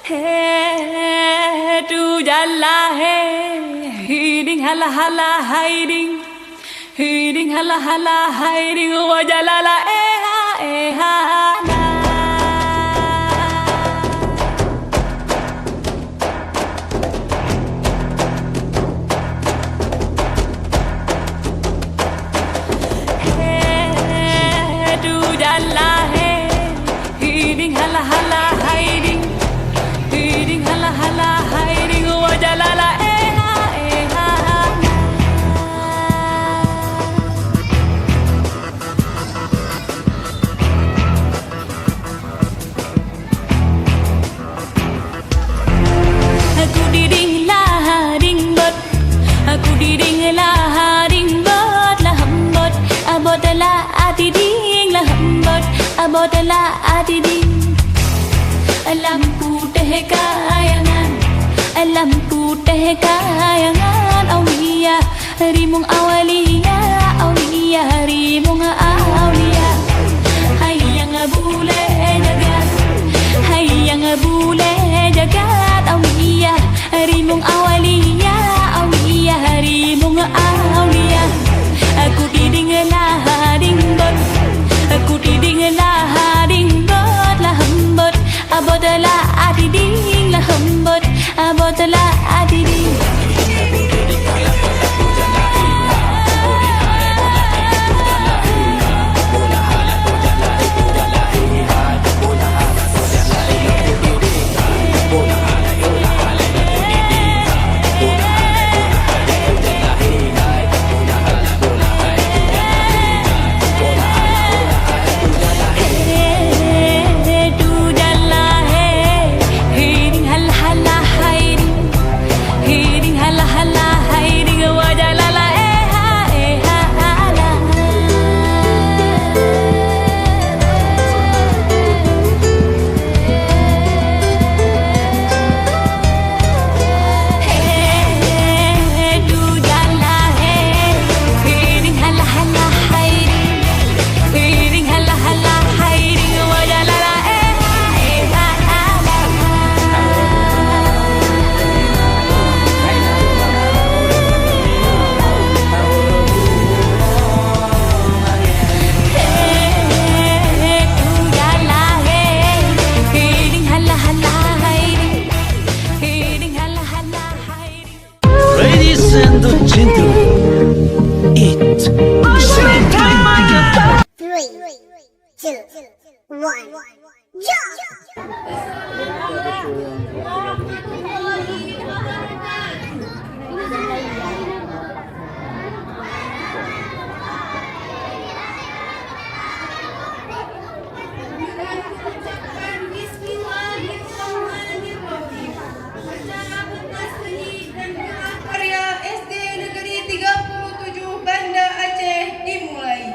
Hey, tu jalla hey, hiding hala hala hiding, hiding hala hala hiding, wajalala na. Hey, tu jalla hey, hiding hala hala hiding. Hiding hala hala hiding wajalala na. Aku diding lah ding bot, aku diding lah ding bot lah hambot, abot lah ati ding lah hambot, abot lah ati ding. Lampu teh kayangan, lampu teh kayangan, aulia rimung awalia, aulia rimung aulia. Hayang bule jagat, hayang bule jagat, aulia rimung awalia, aulia rimung aulia. Aku diding lah ding bot, aku diding lah ding bot lah hambot, abot lah ati ding lah hambot, abot lah ati ding. Ladies and gentlemen, it's showtime! 3, 2, 1, jump! Karya SD Negeri 37 Banda Aceh dimulai.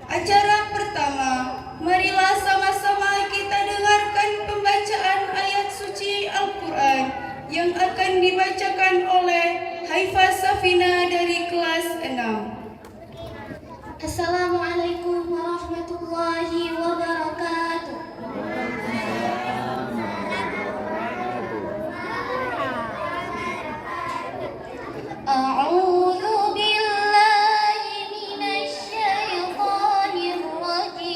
Acara pertama, marilah sama-sama kita dengarkan pembacaan ayat suci Al-Quran yang akan dibacakan oleh Haifah Safina dari kelas 6. Assalamualaikum warahmatullahi wabarakatuh. A'udzu billahi minasy syaithanir rajim.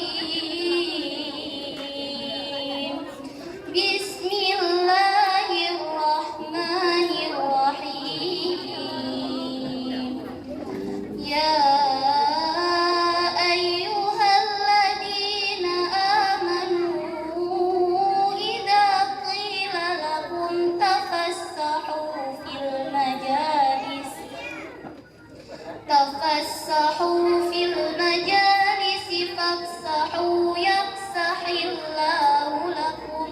Bismillahirrahmanirrahim. Ya ayyuhalladzina amanu idza qila lakum tafassahu fil majalis fafsahu yafsahillahu lakum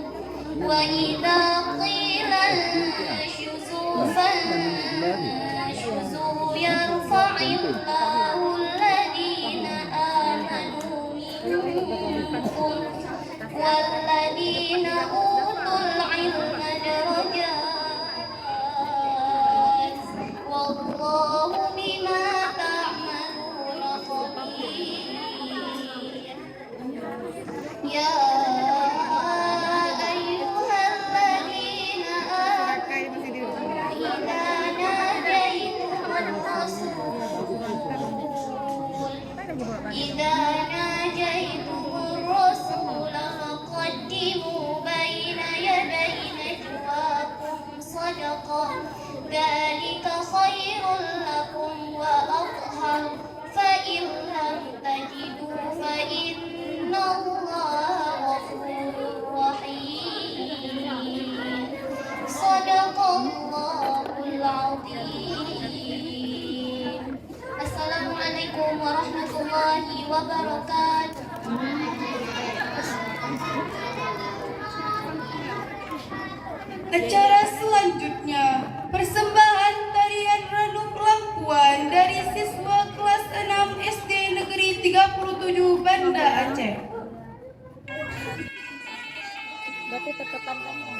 wa idza qila anshuzu fanshuzu yarfa'illahu alladhina amanu minkum walladhina utul ilma darajat wallahu bima ta'maluna khabir. Ya ayyuhalladzina قدموا بين يدي نجواكم صدقة ذلك خير لكم وأطهر فإن لم تجدوا فإن الله غفور رحيم صدق الله العظيم. Assalamualaikum warahmatullahi wabarakatuh. Acara selanjutnya, persembahan tarian Redup Lampuan dari siswa kelas 6 SD Negeri 37 Banda Aceh. Berarti tetepan kamu.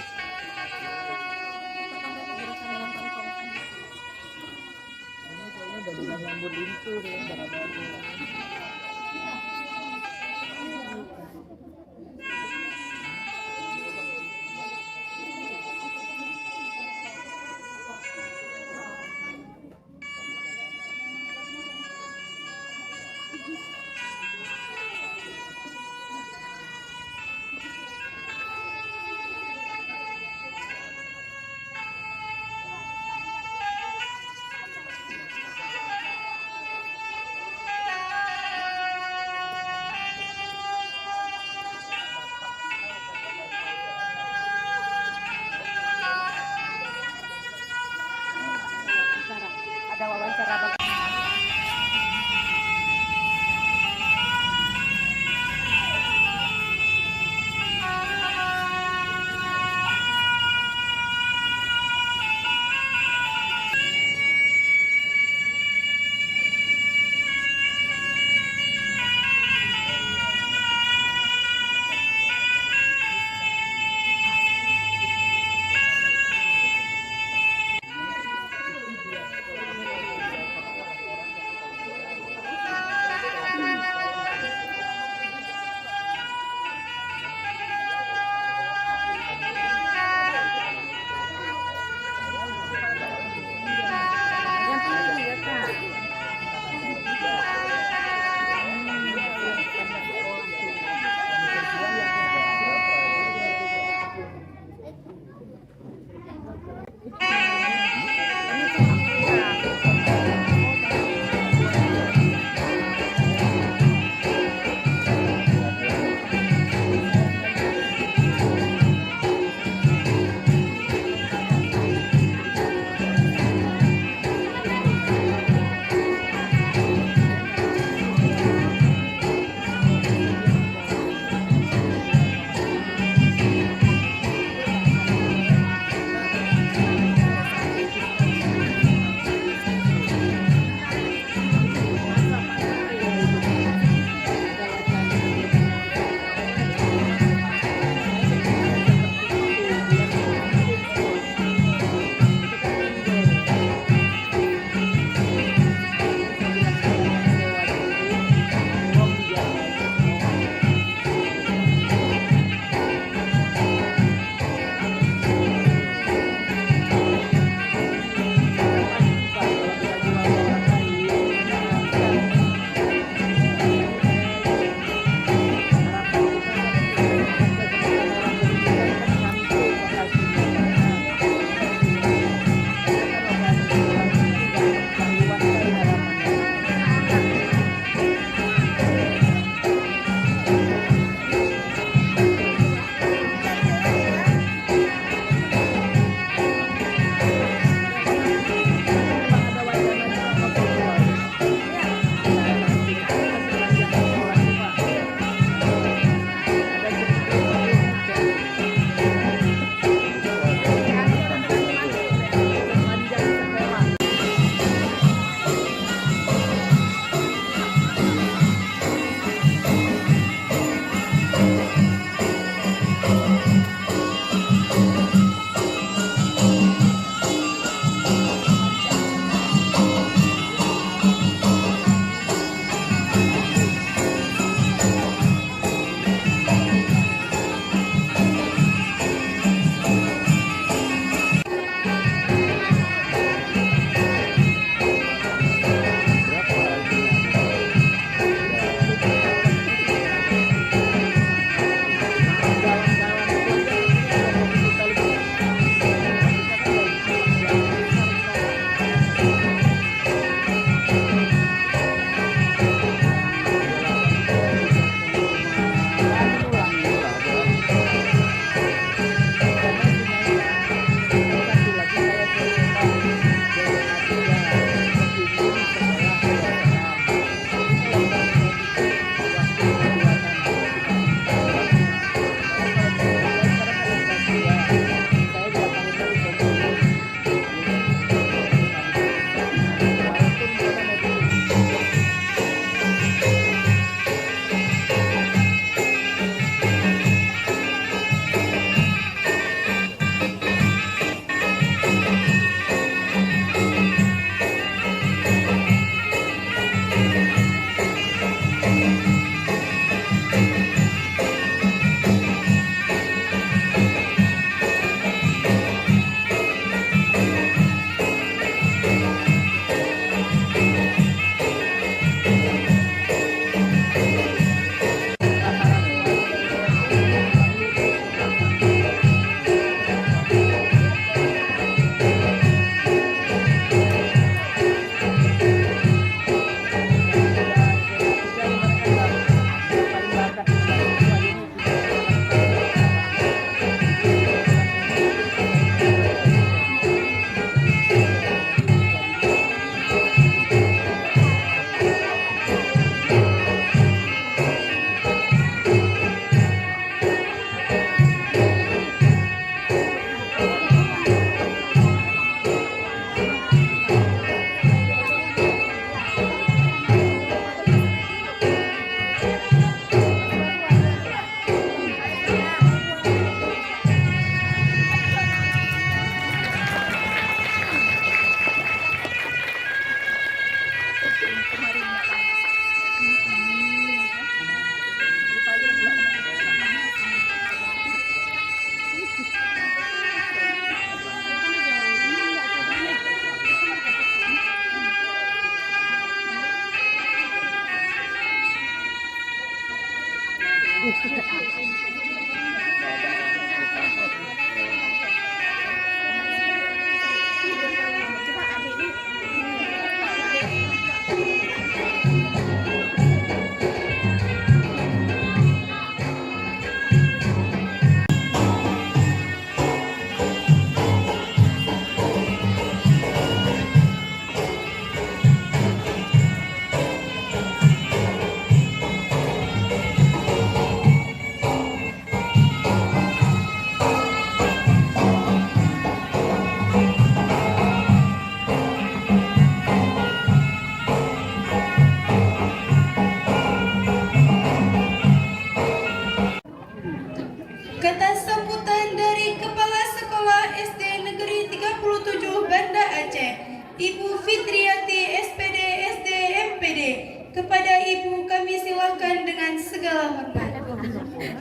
Kata sambutan dari Kepala Sekolah SD Negeri 37 Banda Aceh, Ibu Fitriati SPD SD MPD. Kepada Ibu kami silakan dengan segala hormat.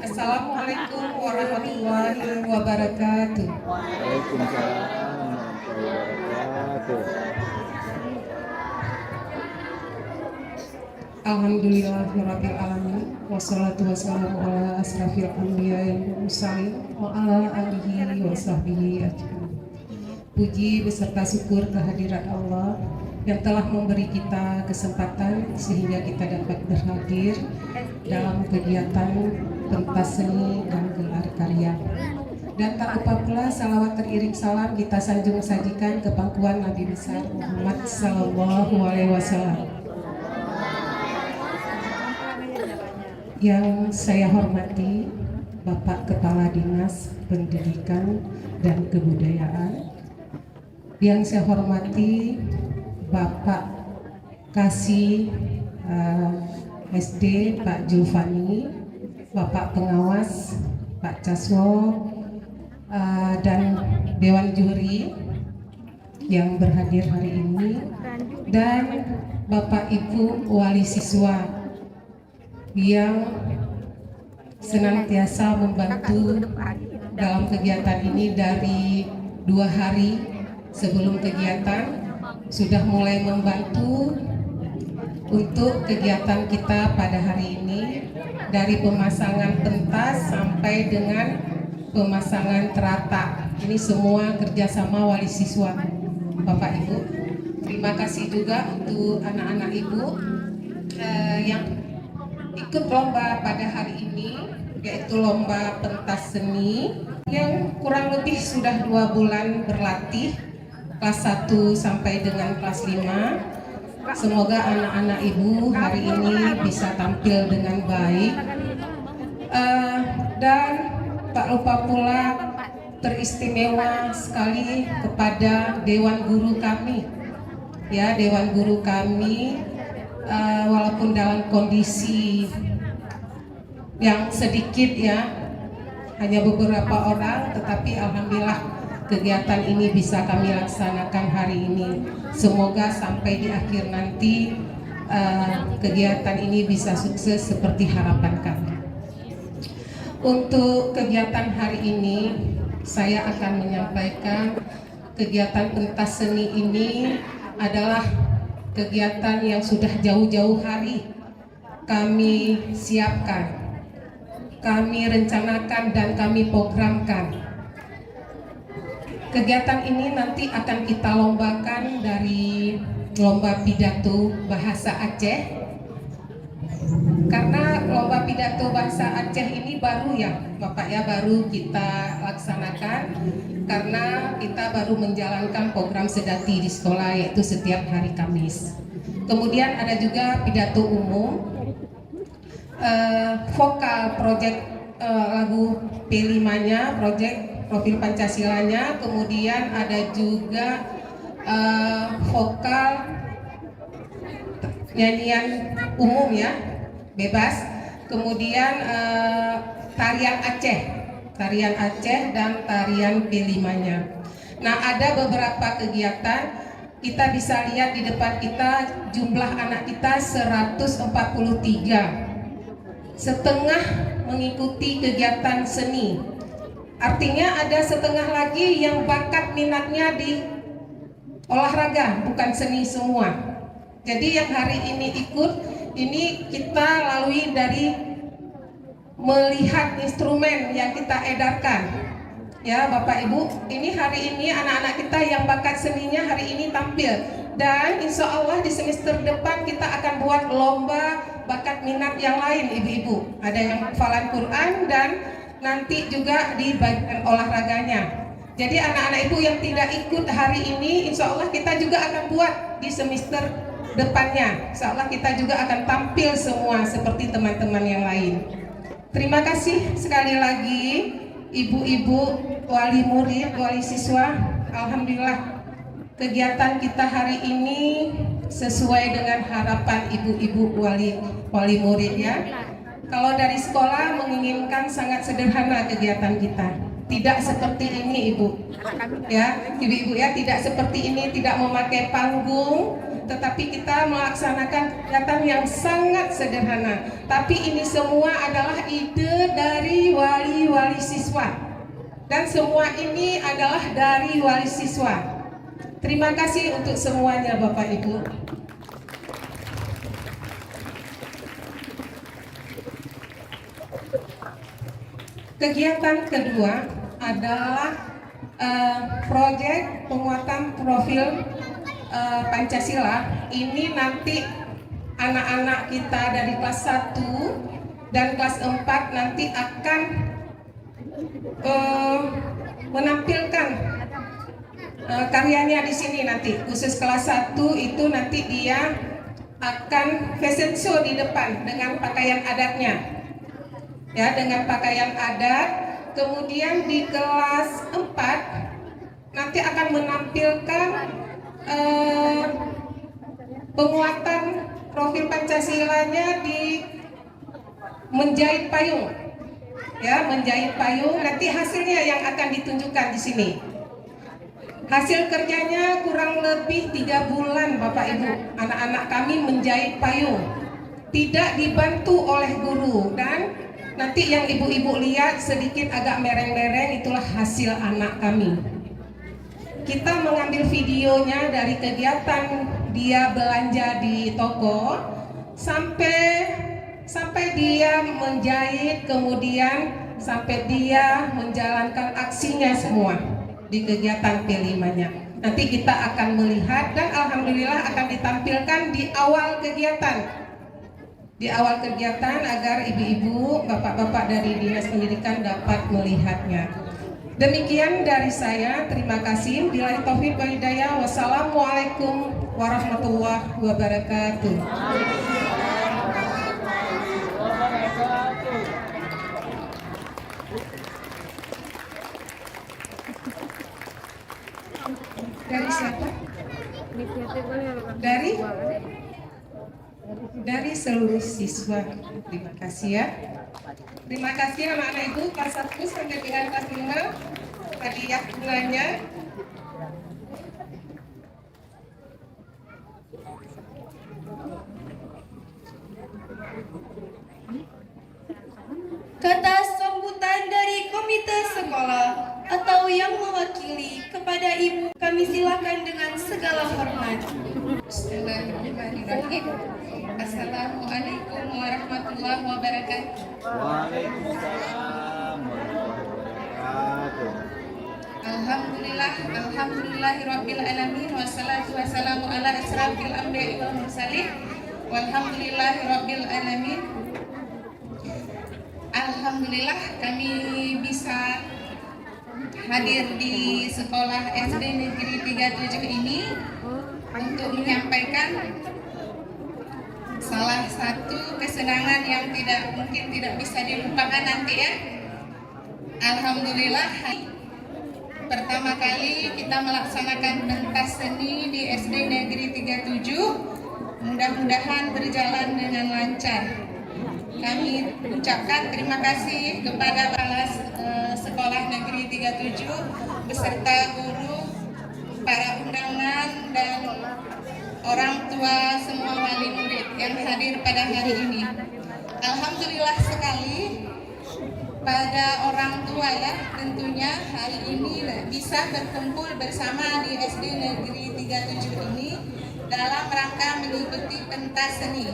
Assalamualaikum warahmatullahi wabarakatuh. Waalaikumsalam warahmatullahi wabarakatuh. Alhamdulillahirabbil alamin wassalatu wassalamu ala asrafil anbiya wal mursalin wa ala alihi wa sahbihi ajmain. Puji beserta syukur kehadirat Allah yang telah memberi kita kesempatan sehingga kita dapat berhadir dalam kegiatan pentas seni dan gelar karya. Dan tak lupa pula salawat teriring salam kita sanjung sajikan ke pangkuan Nabi besar Muhammad sallallahu alaihi wasallam. Yang saya hormati Bapak Kepala Dinas Pendidikan dan Kebudayaan, yang saya hormati Bapak Kasih SD Pak Julfani, Bapak Pengawas Pak Caswo, dan Dewan Juri yang berhadir hari ini, dan Bapak Ibu Wali Siswa yang senantiasa membantu dalam kegiatan ini. Dari 2 hari sebelum kegiatan sudah mulai membantu untuk kegiatan kita pada hari ini, dari pemasangan pentas sampai dengan pemasangan terata. Ini semua kerjasama wali siswa, Bapak Ibu. Terima kasih juga untuk anak-anak Ibu yang ikut lomba pada hari ini, yaitu lomba pentas seni yang kurang lebih sudah 2 bulan berlatih, kelas 1 sampai dengan kelas 5. Semoga anak-anak Ibu hari ini bisa tampil dengan baik. Dan tak lupa pula teristimewa sekali kepada Dewan Guru kami. Ya, Dewan Guru kami walaupun dalam kondisi yang sedikit ya, hanya beberapa orang, tetapi alhamdulillah kegiatan ini bisa kami laksanakan hari ini. Semoga sampai di akhir nanti kegiatan ini bisa sukses seperti harapan kami. Untuk kegiatan hari ini saya akan menyampaikan kegiatan pentas seni ini adalah kegiatan yang sudah jauh-jauh hari kami siapkan, kami rencanakan dan kami programkan. Kegiatan ini nanti akan kita lombakan dari lomba pidato bahasa Aceh. Karena lomba pidato bahasa Aceh ini baru ya Bapak ya, baru kita laksanakan karena kita baru menjalankan program sedati di sekolah, yaitu setiap hari Kamis. Kemudian ada juga pidato umum, vokal project lagu P5-nya, project profil Pancasilanya. Kemudian ada juga vokal nyanyian umum ya, bebas. Kemudian tarian Aceh dan tarian P5-nya. Nah, ada beberapa kegiatan. Kita bisa lihat di depan kita jumlah anak kita 143. Setengah mengikuti kegiatan seni. Artinya ada setengah lagi yang bakat minatnya di olahraga, bukan seni semua. Jadi yang hari ini ikut, ini kita lalui dari melihat instrumen yang kita edarkan. Ya Bapak Ibu, ini hari ini anak-anak kita yang bakat seninya hari ini tampil. Dan insya Allah di semester depan kita akan buat lomba bakat minat yang lain ibu-ibu. Ada yang hafalan Quran dan nanti juga di bagian olahraganya. Jadi anak-anak ibu yang tidak ikut hari ini, insya Allah kita juga akan buat di semester depannya. Insya Allah kita juga akan tampil semua seperti teman-teman yang lain. Terima kasih sekali lagi ibu-ibu, wali murid, wali siswa. Alhamdulillah kegiatan kita hari ini sesuai dengan harapan ibu-ibu wali murid ya. Kalau dari sekolah menginginkan sangat sederhana kegiatan kita. Tidak seperti ini Ibu. Ya, Ibu-ibu ya, tidak seperti ini, tidak memakai panggung, tetapi kita melaksanakan kegiatan yang sangat sederhana. Tapi ini semua adalah ide dari wali-wali siswa. Dan semua ini adalah dari wali siswa. Terima kasih untuk semuanya Bapak Ibu. Kegiatan kedua adalah proyek penguatan profil Pancasila. Ini nanti anak-anak kita dari kelas 1 dan kelas 4 nanti akan menampilkan karyanya di sini nanti. Khusus kelas 1 itu nanti dia akan fashion show di depan dengan pakaian adatnya. Ya, dengan pakaian adat. Kemudian di kelas 4 nanti akan menampilkan penguatan profil Pancasilanya di menjahit payung. Ya, menjahit payung. Nanti hasilnya yang akan ditunjukkan di sini. Hasil kerjanya kurang lebih 3 bulan Bapak Ibu. Anak-anak kami menjahit payung. Tidak dibantu oleh guru, dan nanti yang ibu-ibu lihat sedikit agak mereng-mereng itulah hasil anak kami. Kita mengambil videonya dari kegiatan dia belanja di toko sampai dia menjahit, kemudian sampai dia menjalankan aksinya semua di kegiatan P5-nya. Nanti kita akan melihat dan alhamdulillah akan ditampilkan di awal kegiatan. Di awal kegiatan agar ibu-ibu, bapak-bapak dari Dinas Pendidikan dapat melihatnya. Demikian dari saya, terima kasih. Billahi taufiq wal hidayah. Wassalamualaikum warahmatullahi wabarakatuh. Dari siapa? Dari seluruh siswa. Terima kasih ya. Terima kasih anak-anak ibu kelas 1 sampai dengan kelas 5 hadiah bunganya. Kata sambutan dari komite sekolah atau yang mewakili kepada ibu kami silakan dengan segala hormat. Bismillahirrahmanirrahim. Assalamualaikum warahmatullahi wabarakatuh. Waalaikumsalam warahmatullahi wabarakatuh. Alhamdulillahirabbil alamin wassalatu wassalamu ala asrofil anbiya'i wal mursalin walhamdulillahirabbil alamin. Alhamdulillah kami bisa hadir di sekolah SD Negeri 37 ini untuk menyampaikan salah satu kesenangan yang mungkin tidak bisa dilupakan nanti ya. Alhamdulillah pertama kali kita melaksanakan pentas seni di SD Negeri 37. Mudah-mudahan berjalan dengan lancar. Kami ucapkan terima kasih kepada kepala Sekolah Negeri 37 beserta guru, para undangan dan orang tua semua wali murid yang hadir pada hari ini. Alhamdulillah sekali pada orang tua ya, tentunya hari ini bisa berkumpul bersama di SD Negeri 37 ini dalam rangka mengikuti pentas seni.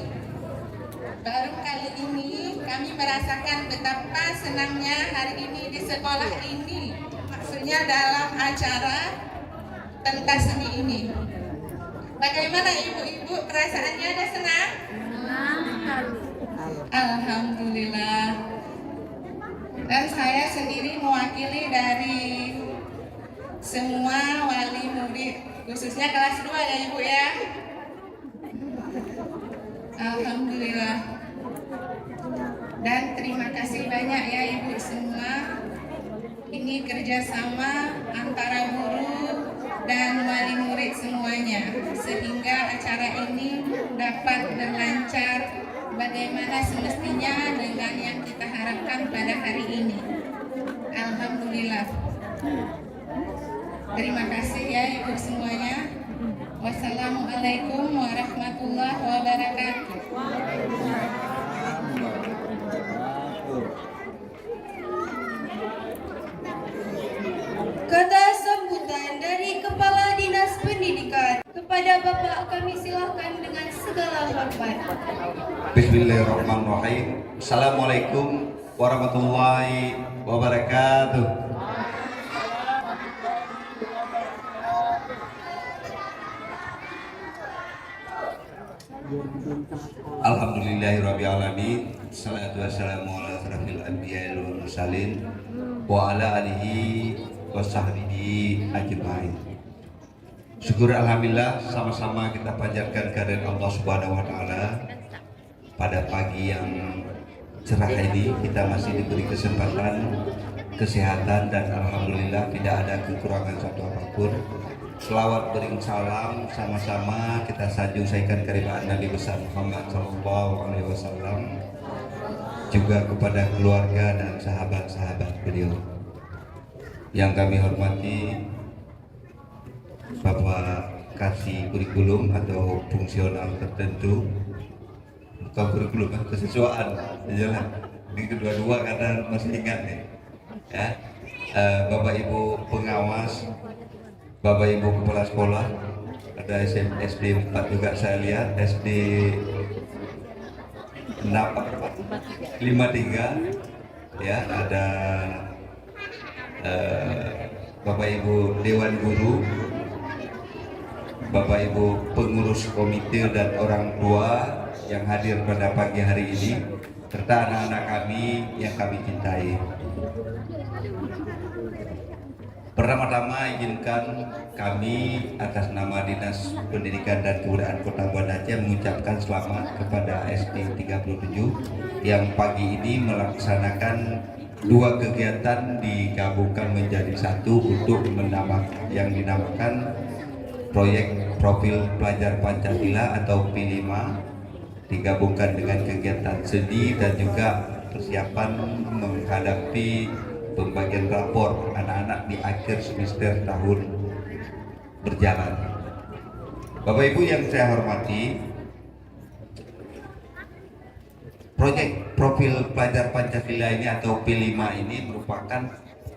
Baru kali ini kami merasakan betapa senangnya hari ini di sekolah ini, maksudnya dalam acara pentas seni ini. Bagaimana ibu-ibu, perasaannya ada senang? Alhamdulillah. Dan saya sendiri mewakili dari semua wali murid, khususnya kelas 2 ya ibu ya. Alhamdulillah. Dan terima kasih banyak ya ibu semua. Ini kerjasama antara guru dan wali murid semuanya, sehingga acara ini dapat berlancar bagaimana semestinya dengan yang kita harapkan pada hari ini. Alhamdulillah. Terima kasih ya Ibu semuanya. Wassalamualaikum warahmatullahi wabarakatuh. Kata sambutan dari Kepala Dinas Pendidikan kepada Bapak kami silakan dengan segala hormat. Bismillahirrahmanirrahim. Assalamualaikum warahmatullahi wabarakatuh. Alhamdulillahirrabbilalamin. Salatu wassalamu ala asrafil anbiya wal mursalin wa ala alihi wa sahbihi ajmain. Syukur alhamdulillah, sama-sama kita panjatkan kehadirat Allah Subhanahu wa taala. Pada pagi yang cerah ini kita masih diberi kesempatan, kesehatan, dan alhamdulillah tidak ada kekurangan satu apapun. Selawat bering salam sama-sama kita sanjung-saikan kehadirat Nabi besar Muhammad SAW, juga kepada keluarga dan sahabat-sahabat beliau. Yang kami hormati Bapak Kasih Kurikulum atau fungsional tertentu, bukan kurikulum, kesesuaian jalan di kedua-dua karena masih ingat nih ya. Bapak Ibu pengawas, Bapak Ibu kepala sekolah, ada SD 4 juga saya lihat, SD 53 ya, ada Bapak Ibu Dewan Guru, Bapak Ibu pengurus komite dan orang tua yang hadir pada pagi hari ini, serta anak-anak kami yang kami cintai. Pertama-tama izinkan kami atas nama Dinas Pendidikan dan Kebudayaan Kota Banda Aceh mengucapkan selamat kepada SD 37 yang pagi ini melaksanakan dua kegiatan digabungkan menjadi satu untuk yang dinamakan proyek profil pelajar Pancasila atau P5, digabungkan dengan kegiatan seni dan juga persiapan menghadapi pembagian rapor anak-anak di akhir semester tahun berjalan. Bapak Ibu yang saya hormati, proyek profil pelajar Pancasila ini atau P5 ini merupakan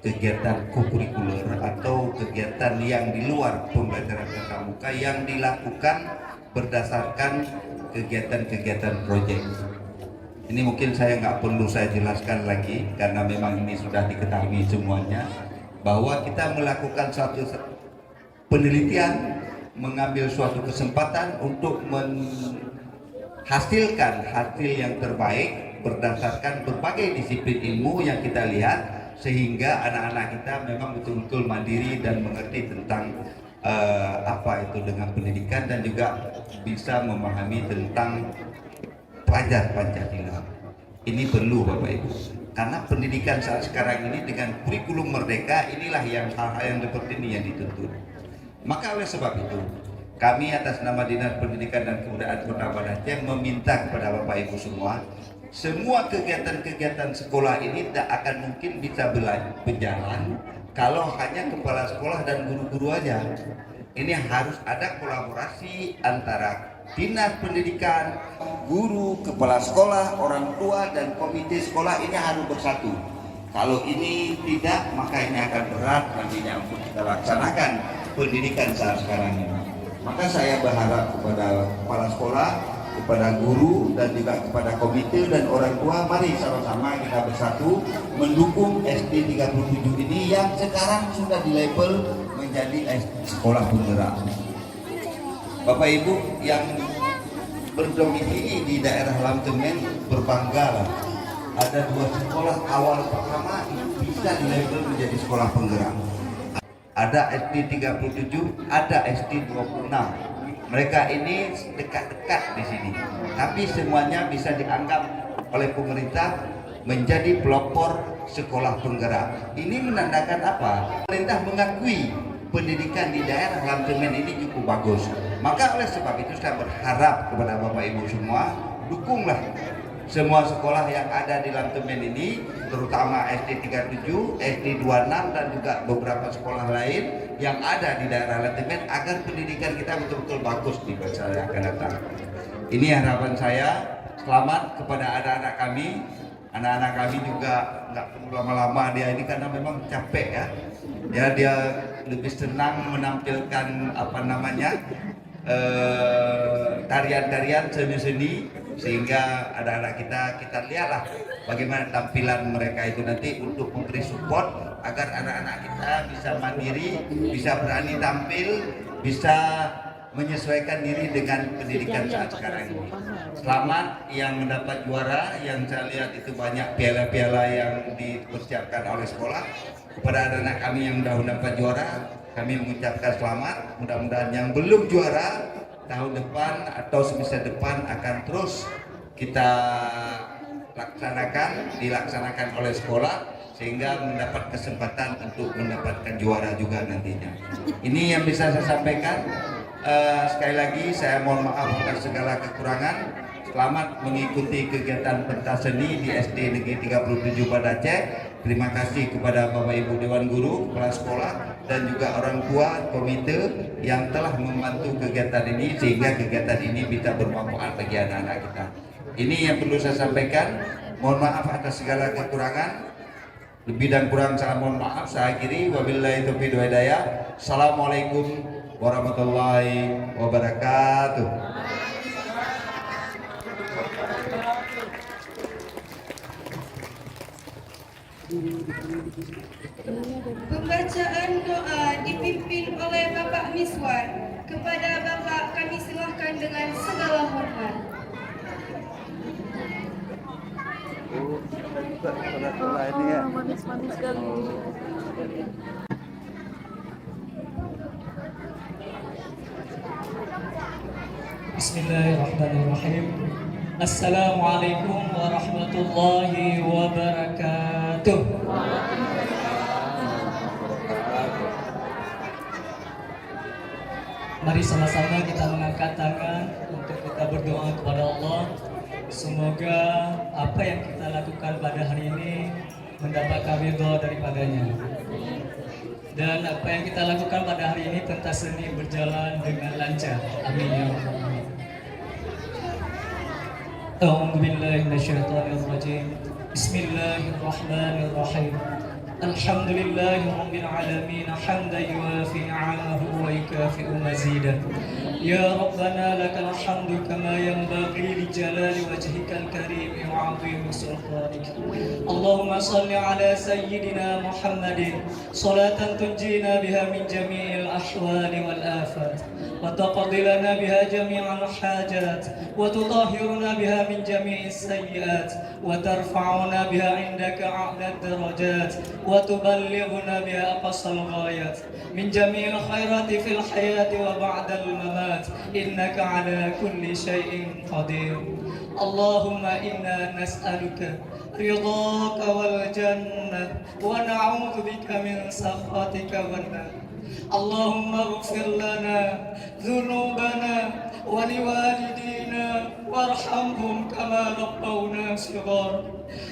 kegiatan kokurikuler atau kegiatan yang di luar pembelajaran tatap muka yang dilakukan berdasarkan kegiatan-kegiatan proyek. Ini mungkin saya nggak perlu saya jelaskan lagi karena memang ini sudah diketahui semuanya, bahwa kita melakukan suatu penelitian, mengambil suatu kesempatan untuk menghasilkan hasil yang terbaik berdasarkan berbagai disiplin ilmu yang kita lihat, sehingga anak-anak kita memang betul-betul mandiri dan mengerti tentang apa itu dengan pendidikan dan juga bisa memahami tentang pelajar Pancasila. Ini perlu Bapak Ibu, karena pendidikan saat sekarang ini dengan kurikulum merdeka inilah yang hal-hal yang seperti ini yang dituntut. Maka oleh sebab itu kami atas nama Dinas Pendidikan dan Kebudayaan Kota Banda Aceh meminta kepada Bapak Ibu semua kegiatan-kegiatan sekolah ini tidak akan mungkin bisa berjalan kalau hanya kepala sekolah dan guru-guru aja. Ini harus ada kolaborasi antara Dinas Pendidikan, guru, kepala sekolah, orang tua, dan komite sekolah. Ini harus bersatu. Kalau ini tidak, maka ini akan berat nantinya untuk kita laksanakan pendidikan saat sekarang ini. Maka saya berharap kepada kepala sekolah, kepada guru, dan juga kepada komite dan orang tua, mari sama-sama kita bersatu mendukung SD 37 ini yang sekarang sudah dilabel menjadi sekolah penggerak. Bapak Ibu yang berdomisili di daerah Lamtemen berbanggalah, ada dua sekolah awal pertama itu bisa dilabel menjadi sekolah penggerak. Ada SD 37, ada SD 26. Mereka ini dekat-dekat di sini, tapi semuanya bisa dianggap oleh pemerintah menjadi pelopor sekolah penggerak. Ini menandakan apa? Pemerintah mengakui pendidikan di daerah Lamtemen ini cukup bagus. Maka oleh sebab itu saya berharap kepada Bapak Ibu semua, dukunglah semua sekolah yang ada di Lantemen ini, terutama SD 37, SD 26 dan juga beberapa sekolah lain yang ada di daerah Lantemen agar pendidikan kita betul-betul bagus di masa yang akan datang. Ini harapan saya. Selamat kepada anak-anak kami. Anak-anak kami juga nggak perlu lama-lama dia ini karena memang capek ya. Dia lebih senang menampilkan tarian-tarian seni-seni, sehingga anak-anak kita lihatlah bagaimana tampilan mereka itu nanti untuk memberi support agar anak-anak kita bisa mandiri, bisa berani tampil, bisa menyesuaikan diri dengan pendidikan saat sekarang ini. Selamat yang mendapat juara, yang saya lihat itu banyak piala-piala yang dipersiapkan oleh sekolah. Kepada anak-anak kami yang sudah mendapat juara, kami mengucapkan selamat. Mudah-mudahan yang belum juara tahun depan atau semester depan akan terus kita dilaksanakan oleh sekolah sehingga mendapat kesempatan untuk mendapatkan juara juga nantinya. Ini yang bisa saya sampaikan. Sekali lagi saya mohon maaf atas segala kekurangan. Selamat mengikuti kegiatan pentas seni di SD Negeri 37 Banda Aceh. Terima kasih kepada Bapak Ibu Dewan Guru, kepala sekolah, dan juga orang tua komite yang telah membantu kegiatan ini sehingga kegiatan ini bisa bermanfaat bagi anak-anak kita. Ini yang perlu saya sampaikan. Mohon maaf atas segala kekurangan. Lebih dan kurang saya mohon maaf. Saya akhiri. Wabillahi taufiq wal hidayah. Assalamualaikum warahmatullahi wabarakatuh. Pembacaan doa dipimpin oleh Bapak Miswan. Kepada Bapak kami silahkan dengan segala hormat. Manis-manis sekali. Bismillahirrahmanirrahim. Assalamualaikum warahmatullahi wabarakatuh. Mari sama-sama kita mengangkat tangan untuk kita berdoa kepada Allah. Semoga apa yang kita lakukan pada hari ini mendapatkan ridho daripadanya. Dan apa yang kita lakukan pada hari ini pentas seni berjalan dengan lancar. Amin ya rabbal alamin. A'udzu billahi minasyaitonir rajim. Bismillahirrahmanirrahim. Alhamdulillahi rabbil alamin hamdan yuwafi ni'amahu wa yukafi'u mazidah. Ya Rabbana lakal hamdu kama yanbaghi li jalali wajhikal karim wa 'azimi sultanik. Allahumma shalli ala sayyidina Muhammadin salatan tunjina biha min jami'il ahwali wal afat wa taqdi lana biha jami'al hajat wa tutahhiruna biha min jami'is sayyi'at wa tarfa'una biha 'indaka a'la darajat wa tuballighuna biha aqsal ghayat min jami'il khairati fil hayati wa ba'dal mamat innaka ala kulli syai'in qadir. Allahumma inna nas'aluka ridhaka wal jannah wa na'udzu bika min sakhatika wan nar. Allahumma ighfir lana dhunubana wa liwalidina warhamhum kama rabbawna shighara.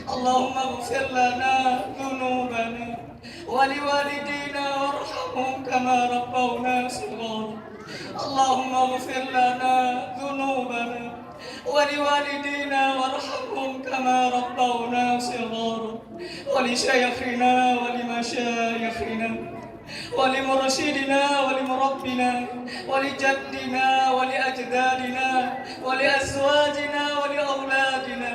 Allahumma ighfir lana dhunubana wa liwalidina warhamhum kama rabbawna shighara. Allahumma ighfir lana dhunubana wa liwalidina warhamhum kama rabbawna shighara. Wa li shaykhina wa li mashayikhina ولمرشدنا ولمربنا ولجدنا ولأجدادنا ولأزواجنا ولأولادنا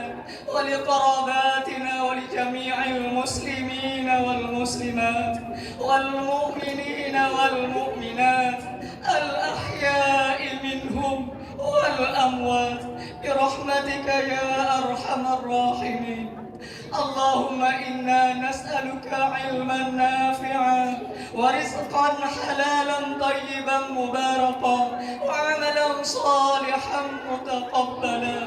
ولقراباتنا ولجميع المسلمين والمسلمات والمؤمنين والمؤمنات الأحياء منهم والأموات برحمتك يا أرحم الراحمين. اللهم إنا نسألك علما نافعا ورزقا حلالا طيبا مباركا وعملا صالحا متقبلا.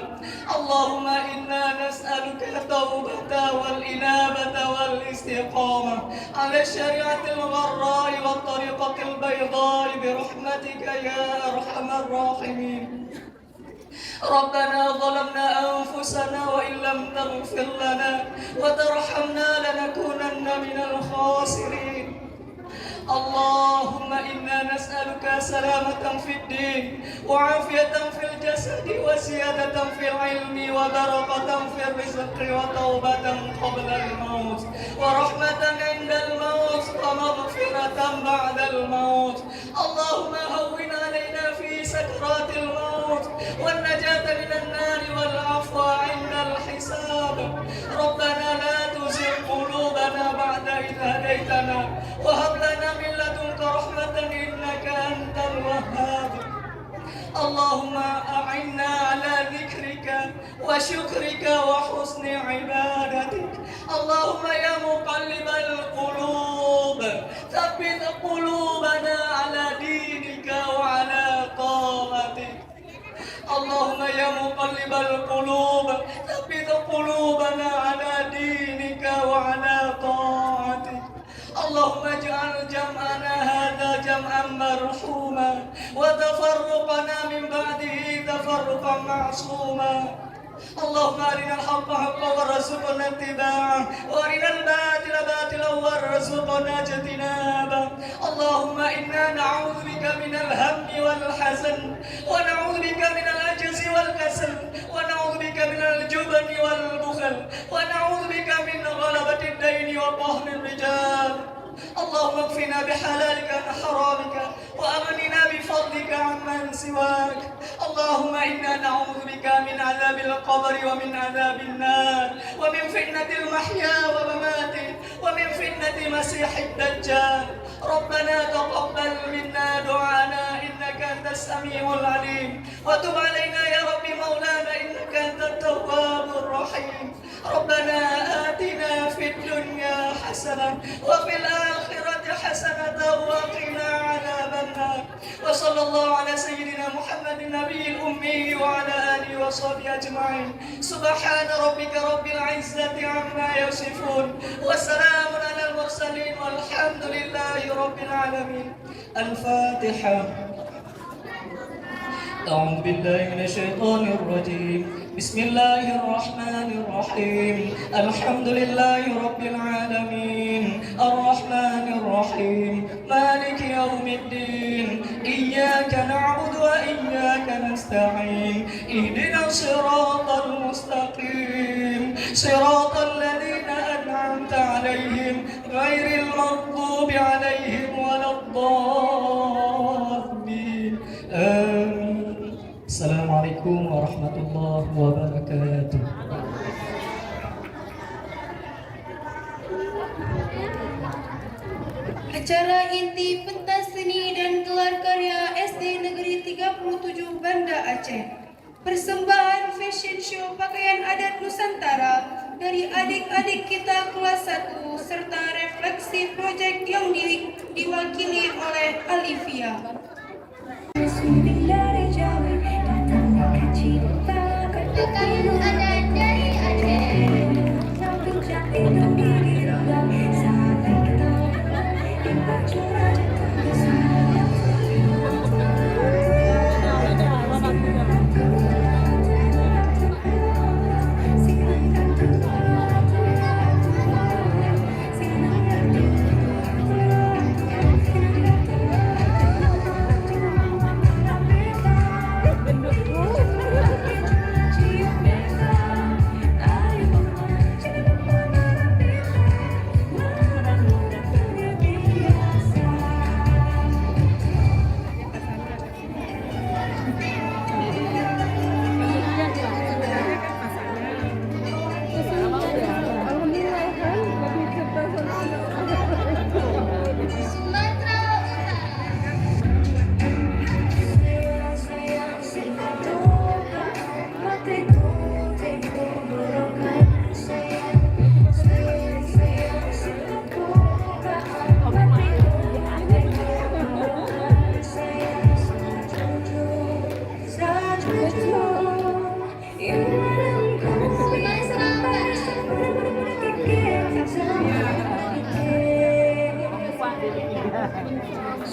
اللهم إنا نسألك التوبة والإنابة والاستقامة على الشريعة الغراء والطريقة البيضاء برحمتك يا أرحم الراحمين. ربنا ظلمنا أنفسنا وإن لم تغفر لنا وترحمنا لنكونن من الخاسرين. اللهم إنا نسألك سلامة في الدين وعافية في الجسد وزيادة في العلم وبركة في الرزق وتوبة قبل الموت ورحمة عند الموت ومغفرة بعد الموت. اللهم هون علينا في سكرات الموت والنجاة من النار والعفو عند الحساب. ربنا لا تزغ قلوبنا بعد إذ هديتنا وهب لنا من لدنك رحمة إنك أنت الوهاب. اللهم أعنا على ذكرك وشكرك وحسن عبادتك. اللهم يا مقلب القلوب ثبت قلوبنا على دينك وعلى طاعتك. اللهم يا مقلب القلوب ثبت قلوبنا على دينك وعلى طاعتك. اللهم اجعل جمعنا هذا جمعا مرحوما وتفرقنا من بعده تفرقا معصوما. اللهم أرنا الحق حقا وارزقنا اتباعه وأرنا الباطل باطلا وارزقنا اجتنابه. اللهم إنا نعوذ بك من الهم والحزن ونعوذ بك من العجز والكسل ونعوذ بك من الجبن والبخل ونعوذ بك من غلبة الدين وقهر الرجال. اللهم اكفنا بحلالك عن حرامك وأغننا بفضلك عمن سواك. اللهم إنا نعوذ بك من عذاب القبر ومن عذاب النار ومن فتنة المحيا وممات ومن فتنة مسيح الدجال. ربنا تقبل منا دعانا إنك أنت السميع العليم وتب علينا يا رب مولانا إنك أنت التواب الرحيم. ربنا آتنا في الدنيا حسنة وفي الآخرة حسنة وقنا عذاب النار. وصلى الله على سيدنا محمد النبي الأمي وعلى آله وصحبه أجمعين. سبحان ربك رب العزة عما يصفون وسلام على المرسلين والحمد لله رب العالمين. الفاتحة. أعوذ بالله من الشيطان الرجيم. بسم الله الرحمن الرحيم. الحمد لله رب العالمين الرحمن الرحيم مالك يوم الدين إياك نعبد وإياك نستعين اهدنا الصراط المستقيم صراط الذين أنعمت عليهم غير المغضوب عليهم ولا الضالين آمين. Assalamualaikum warahmatullahi wabarakatuh. Acara inti pentas seni dan gelar karya SD Negeri 37 Banda Aceh. Persembahan fashion show pakaian adat Nusantara dari adik-adik kita kelas 1 serta refleksi proyek yang diwakili oleh Alivia. Kekayaan adat dari Aceh.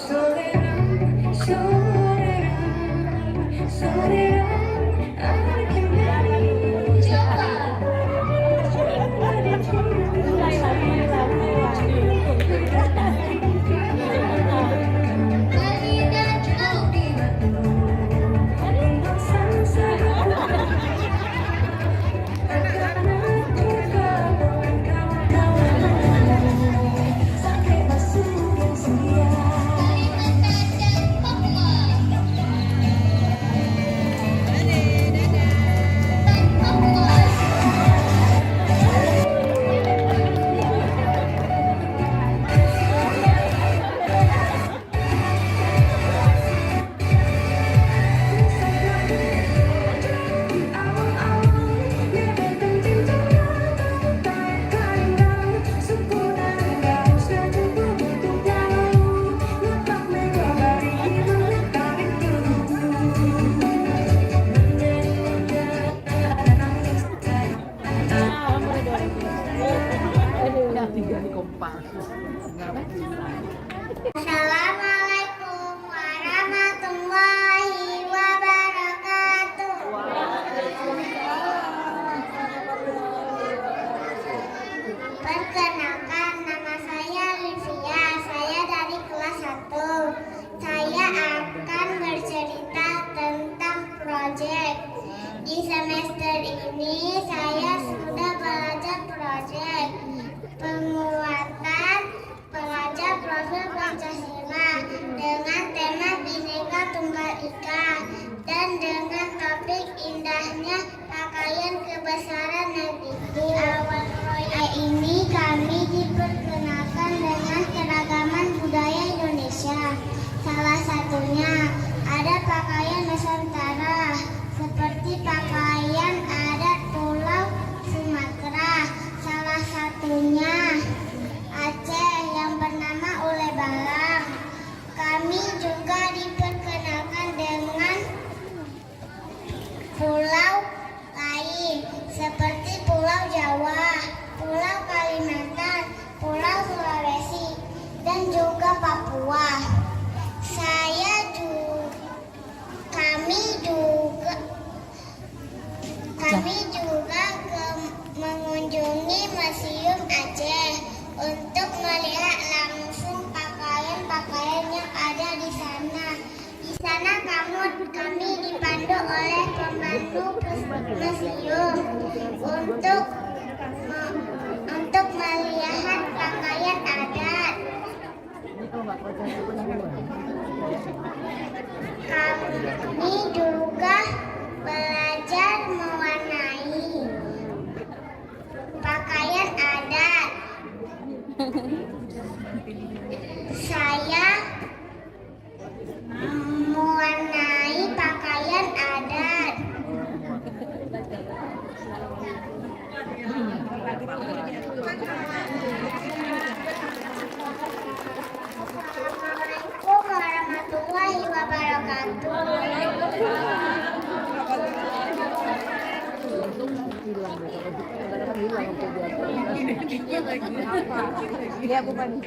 Soleran, soleran, soleran. Assalamualaikum warahmatullahi wabarakatuh. Perkenalkan, nama saya Livia. Saya dari kelas 1. Saya akan bercerita tentang proyek. Di semester ini saya sudah belajar proyek penguatan pelajar profil Pancasila dengan tema Bhinneka Tunggal Ika dan dengan topik indahnya pakaian kebesaran negeri. Di awal proyek ini kami diperkenalkan dengan keragaman budaya Indonesia. Salah satunya ada pakaian Nusantara seperti pakaian adat Pulau Sumatera. Salah satunya Aceh yang bernama Ule Balang. Kami juga diperkenalkan dengan pulau lain seperti Pulau Jawa, Pulau Kalimantan, Pulau Sulawesi, dan juga Papua. Kami juga mengunjungi Museum Aceh untuk melihat langsung pakaian-pakaian yang ada di sana. Di sana kami dipandu oleh pembantu museum untuk melihat pakaian adat. Kami juga belajar mewarnai pakaian adat. Saya mewarnai pakaian adat. Assalamualaikum warahmatullahi wabarakatuh. Iya bukan.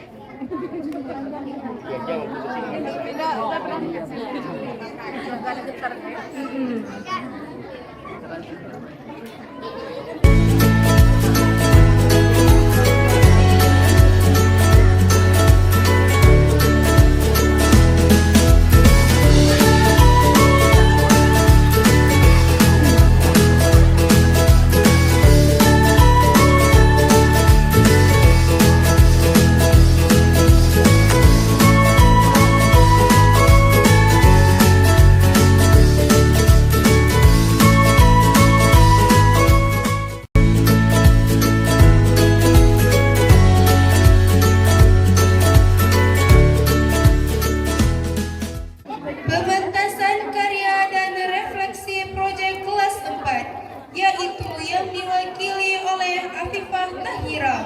Pementasan karya dan refleksi proyek kelas 4, yaitu yang diwakili oleh Afifah Tahira.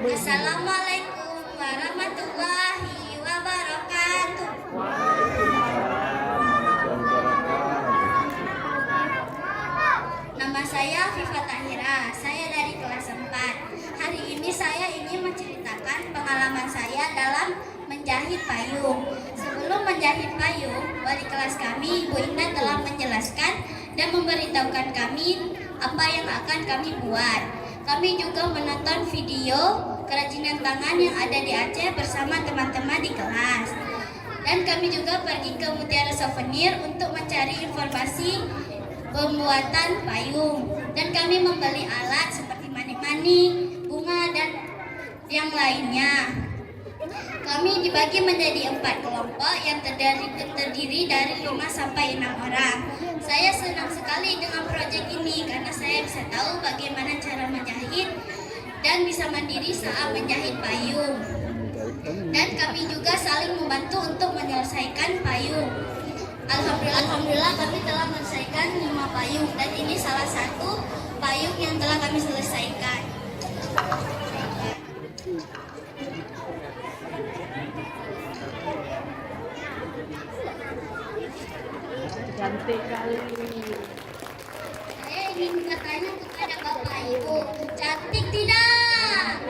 Assalamualaikum warahmatullahi wabarakatuh. Nama saya Afifah Tahira. Saya dari kelas 4. Hari ini saya ingin menceritakan pengalaman saya dalam menjahit payung. Sebelum menjahit payung, wali kelas kami, Bu Indah, telah menjelaskan dan memberitahukan kami apa yang akan kami buat. Kami juga menonton video kerajinan tangan yang ada di Aceh bersama teman-teman di kelas. Dan kami juga pergi ke Mutiara Souvenir untuk mencari informasi pembuatan payung. Dan kami membeli alat seperti manik-manik, bunga, dan yang lainnya. Kami dibagi menjadi 4 kelompok yang terdiri dari 5 sampai 6 orang. Saya senang sekali dengan proyek ini karena saya bisa tahu bagaimana cara menjahit dan bisa mandiri saat menjahit payung. Dan kami juga saling membantu untuk menyelesaikan payung. Alhamdulillah kami telah menyelesaikan 5 payung dan ini salah satu payung yang telah kami selesaikan. Cantik kali. Saya ingin bertanya kepada Bapak Ibu, cantik tidak?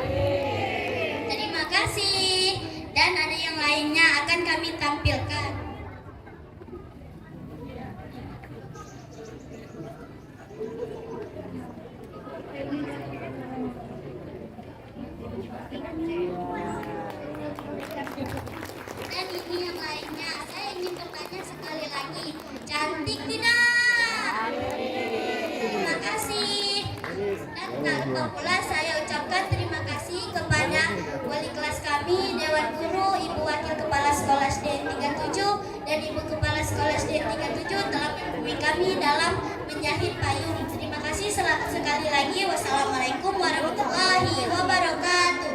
dan Ibu Kepala Sekolah SD 37 telah membimbing kami dalam menjahit payung. Terima kasih sekali lagi. Wassalamualaikum warahmatullahi wabarakatuh.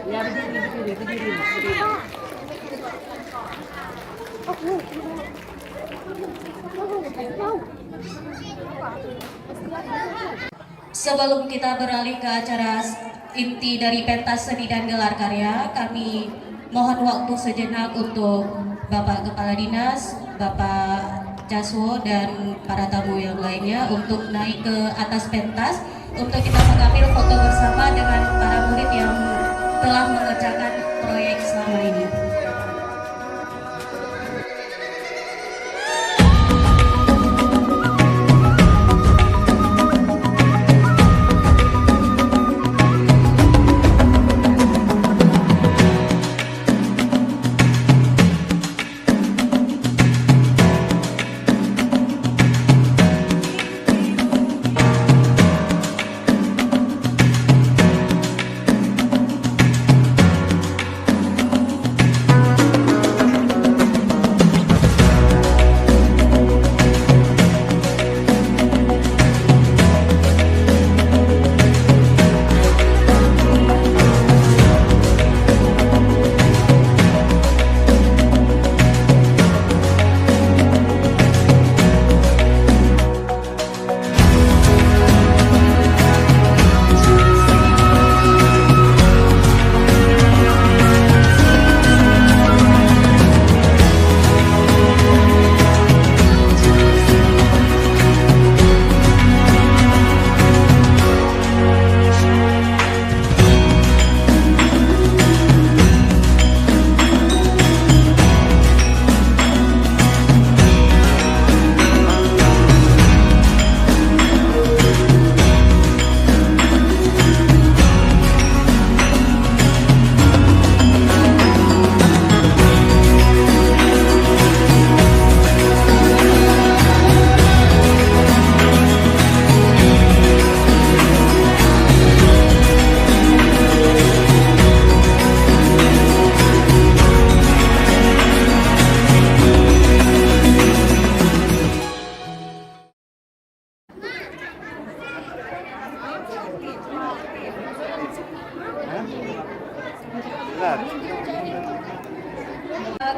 Ya, berdiri. Sebelum kita beralih ke acara inti dari pentas seni dan gelar karya, kami mohon waktu sejenak untuk Bapak Kepala Dinas, Bapak Jaswo, dan para tamu yang lainnya untuk naik ke atas pentas untuk kita mengambil foto bersama dengan para murid yang telah mengerjakan proyek selama ini.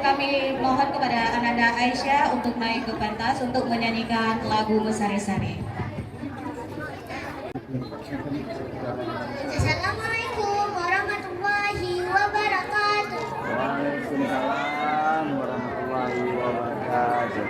Kami mohon kepada Ananda Aisyah untuk naik ke pentas untuk menyanyikan lagu Mesare-sare. Assalamualaikum warahmatullahi wabarakatuh. Waalaikumsalam warahmatullahi wabarakatuh.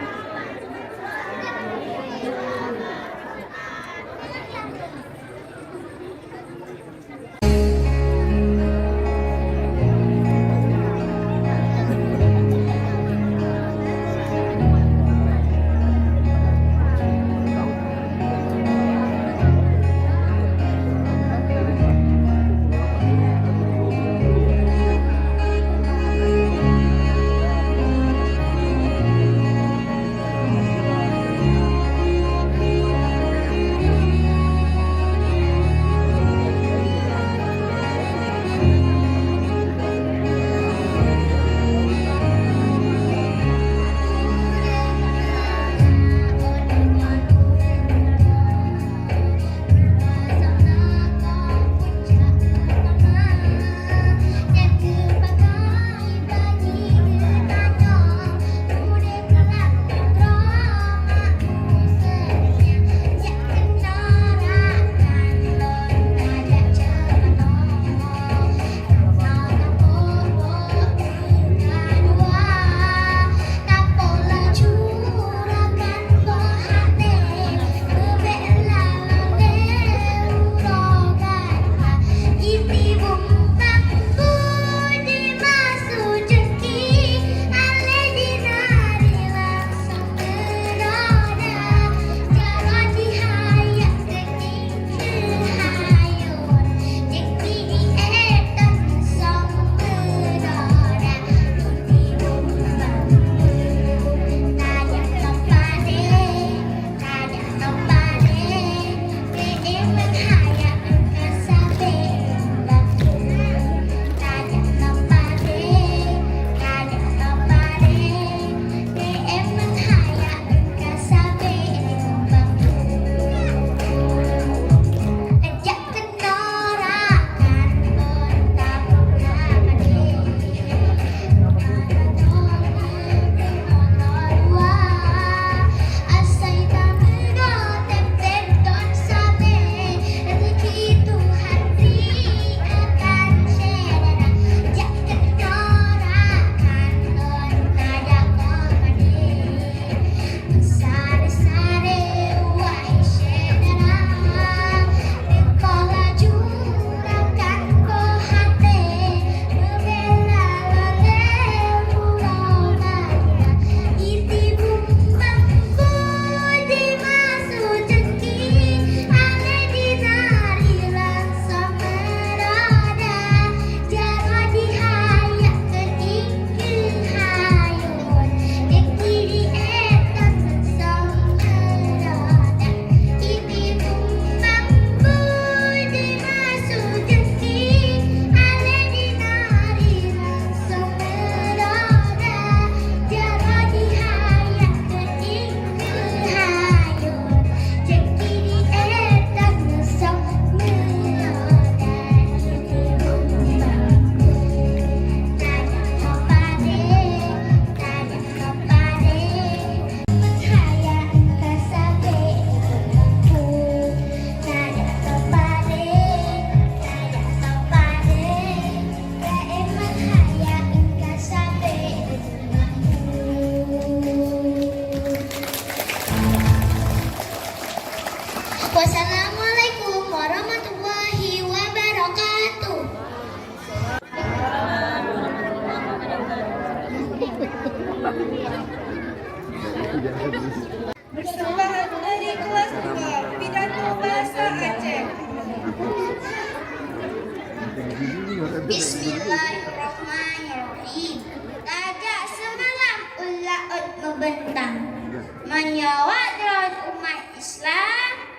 Wassalamualaikum warahmatullahi wabarakatuh. Persembahan dari kelas 2 pidato bahasa Aceh. Bismillahirrahmanirrahim. Gajah semalam ulaut membentang, menyawat umat Islam.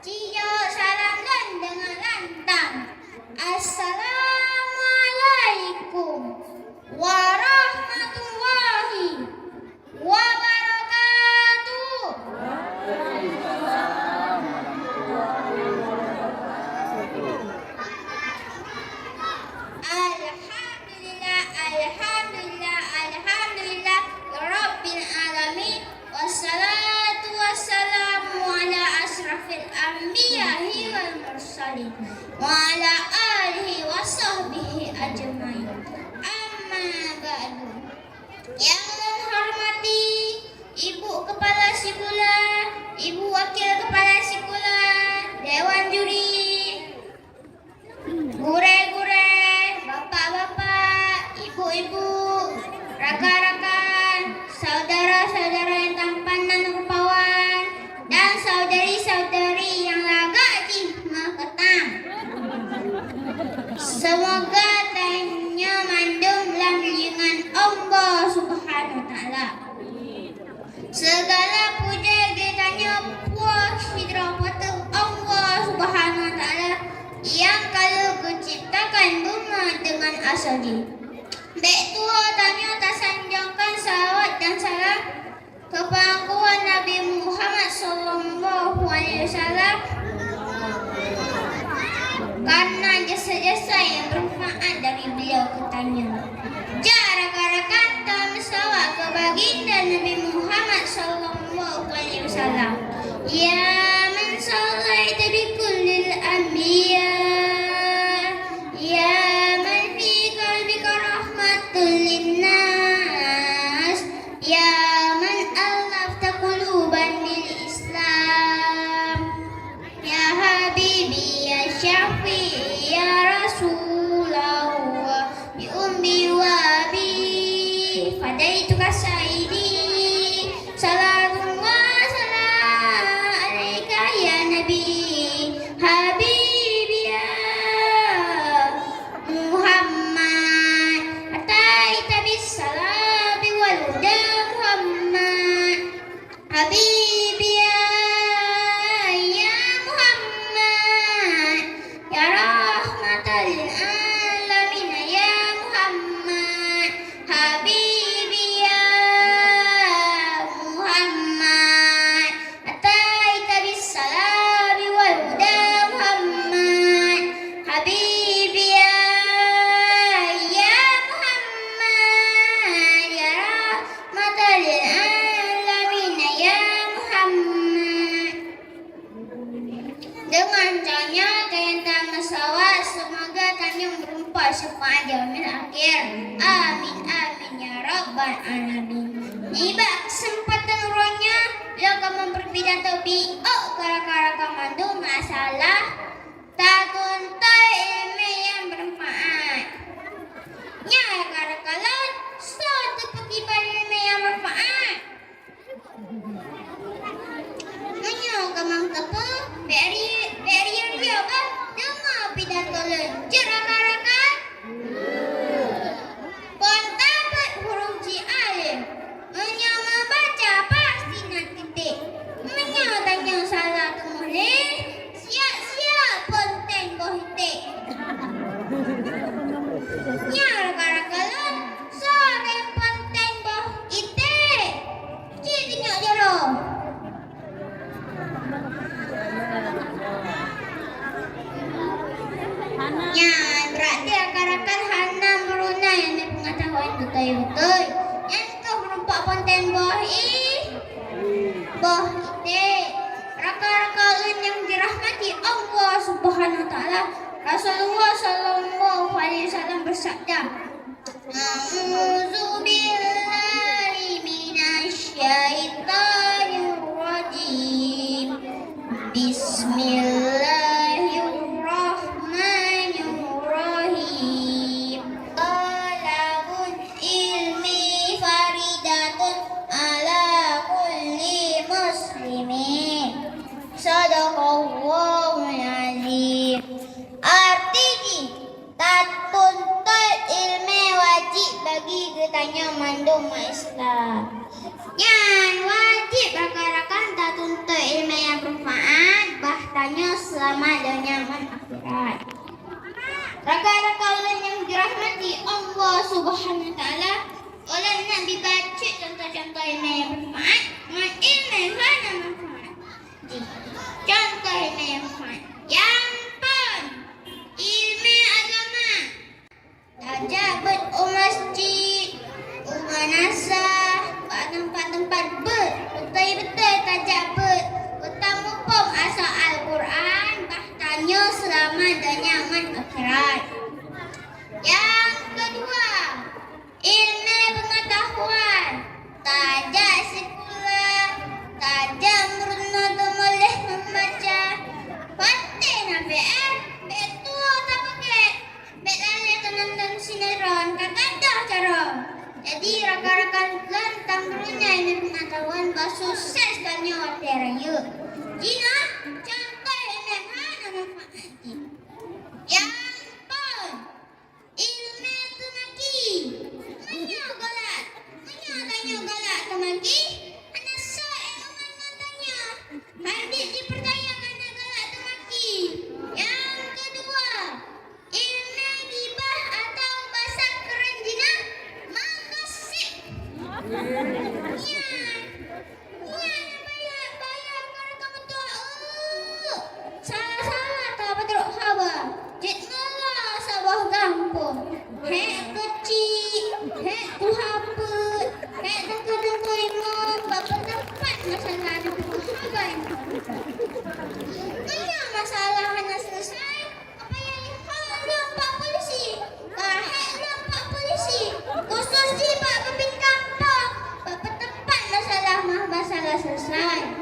Cio salam dan dengan lantang. Assalamualaikum warahmatullahi wabarakatuh. Alhamdulillah Rabbil alamin. Wassalatu wassalamu ala asrafil anbiya'i wal mursalin wa ala alihi wa sahbihi ajmain. Amma ba'du. Yang menghormati Ibu Kepala Sekolah, Ibu Wakil Kepala Sekolah, Dewan Juri, guru-guru, bapak-bapak, ibu-ibu, rakan-rakan, saudara-saudara yang tampan dan rupawan, dan saudari-saudari yang lagak maketang. Semoga tanya mandum dalam lindungan Allah Subhanahu wa Ta'ala. Segala puja ditanya puas hidrapatu Allah Subhanahu wa Ta'ala yang kalau menciptakan bumi dengan asali. Baik tua tanya tak sanjungkan salawat dan salam kepada Nabi Muhammad sallallahu alaihi wasallam, karena jasa-jasa yang bermanfaat dari beliau katanya. Rakan-rakan kami salawat ke baginda Nabi Muhammad sallallahu alaihi wasallam. Ya man sallaita bi kullil anbiya, ya man fi qalbika rahmatul linnas, ya man allafta quluban bil Islam, ya habibi ya syafi'i ya Rasulullah bi ummi wa abi fadaituka sayyidi. Salatullah salam alaika ya nabi habibi ya Muhammad ataita bis salami wal huda Muhammad habibi ya Muhammad ya rahmatan lil alamin ya Muhammad habibi ya Muhammad ataita bis salami wal huda Muhammad habibi ya Muhammad ya rahmatan lil alamin ya Muhammad. Dengan tanya tentang masalah, semoga tanya berupa sepanjang min akhir. Amin amin ya rabbal alamin. Tiba kesempatan rohnya laga memperpidato bi'o kara-kara mandu masalah takuntai ilmu yang bermanfaat. Nya kara-kalan suatu petipan ilmu yang bermanfaat. Menyo kamang tepu beri dia kan dengar pidato lenjer rakan-rakan. Pontapat huruf J alim. Menyo membaca pasti nak titik. Menyo tanya salah kemudian siap-siap ponteng bohitik. Nya rakan-rakan sore ponteng bohitik. Cik tengok jero. Ya, berarti rakan-rakan Hana meruna yang ada pengetahuan betul-betul. Yang itu berupa konten boh ite. Rakan-rakan yang dirahmati Allah Subhanahu wa Ta'ala. Rasulullah sallallahu alaihi wasallam bersabda, A'udzu billahi minasy syaithanir rajim. Bismillahirrahmanirrahim. Talabul ilmi faridatun ala kulli muslimin. Sadaqallahul azim. Artinya, tuntut ilmu wajib bagi getanya mandum Islam. Yang wajib rakan-rakan tak tuntut ilmu yang bermanfaat, bahtanya selamat dan nyaman akhirat. Rakan-rakan yang dirahmati Allah Subhanahu wa taala, oleh Nabi baca contoh-contoh ilmu yang bermanfaat, ilmu mana manfaat. Contoh ilmu yang bermanfaat. Yang ilmu agama. Tajabat masjid, umanasah, tempat-tempat betul-betul tajabat. Utama pom asal Al-Quran, bahtanya selamat dan nyaman akhirat. Yang kedua, ilmu pengetahuan. Tajak sekolah, tajak merenung boleh membaca. Patih nabi betul tak pakai. Betul nonton sinetron, kadang cara. Jadi rakan-rakan lantang dulunya ini pengetahuan bahasa sukses dan nyawa teraya. Jina contoh ini mana manfaatnya? Yang pun ilmu tumaki. Menyo galak tumaki. Anak saya tanya. Hadik dipercayakan galak tumaki. Yang kedua, ilmu gibah atau bahasa keren jina menggosip. Salah tak betul haba. Jitmalah sabah gampung. Hek kecil, hek tu haput, hek tengku-tengku imam, bapa tempat masalah ada haba ini. Mana masalah hanya selesai? Apa yang dihalang Pak Polisi? Heklah Pak Polisi. Khusus di Pak Pemimpin Kampung. Bapa tempat masalah selesai.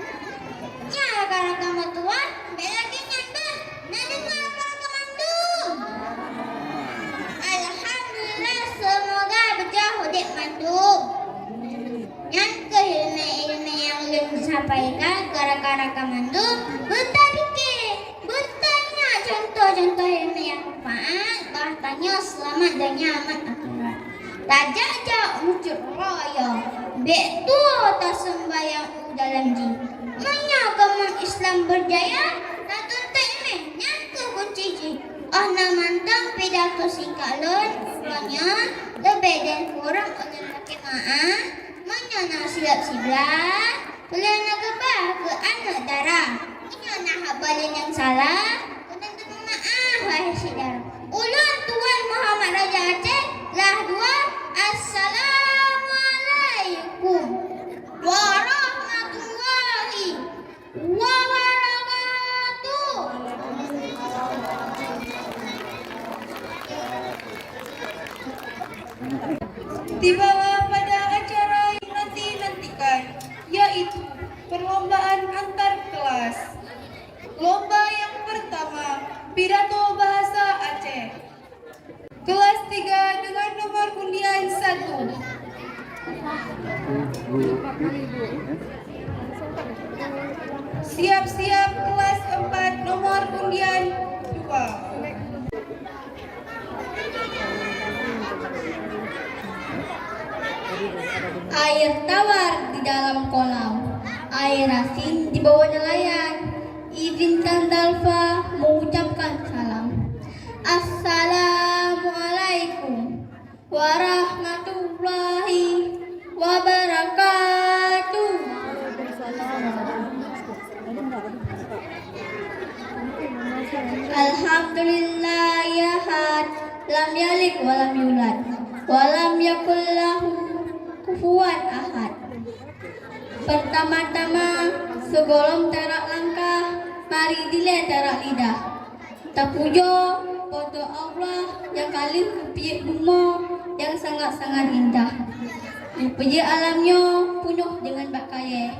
Ya rakan-rakan tuan, lagi nyanda. Nada rakan-rakan mandum. Alhamdulillah, semoga berjauh dek mandum. Yang ilmu yang belum disampaikan ke rakan-rakan mandum, berpikir, bertanya contoh-contoh ilmu yang bermanfaat, bahtanya selamat dan nyaman akhirat. Tajak wujud raya, betul tak sembahyang dalam jin. Menyokong Islam berjaya, tak tuntut ilmu, nyangka kunci jin. Mantang pidato singkalun, kurangnya lebih dan kurang oleh laki maaf, menyana silap-silap, kelana gebah ke anak darah, menyana habalin yang salah, tentu maaf wahai saudara. Ulun Tuan Muhammad Raja Aceh lah dua. Assalamualaikum warahmatullahi wabarakatuh. Tibalah pada acara yang nanti-nantikan, yaitu perlombaan antar kelas. Lomba yang pertama, pidato bahasa Aceh. Kelas 3 dengan nomor undian 1. Siap-siap kelas 4 nomor undian 2. Air tawar di dalam kolam, air asin di bawah nelayan. Izinkan Dalfa mengucapkan salam. Assalamualaikum warahmatullahi wabarakatuh. Alhamdulillah ya had, lam yalid walam yulad, walam yakul lahu kufuwan ahad. Pertama-tama segolong terak langkah, mari dilihat terak lidah. Terpuja pada Allah yang kali kepiye buma yang sangat-sangat indah. Rupanya alamnya penuh dengan bakaya.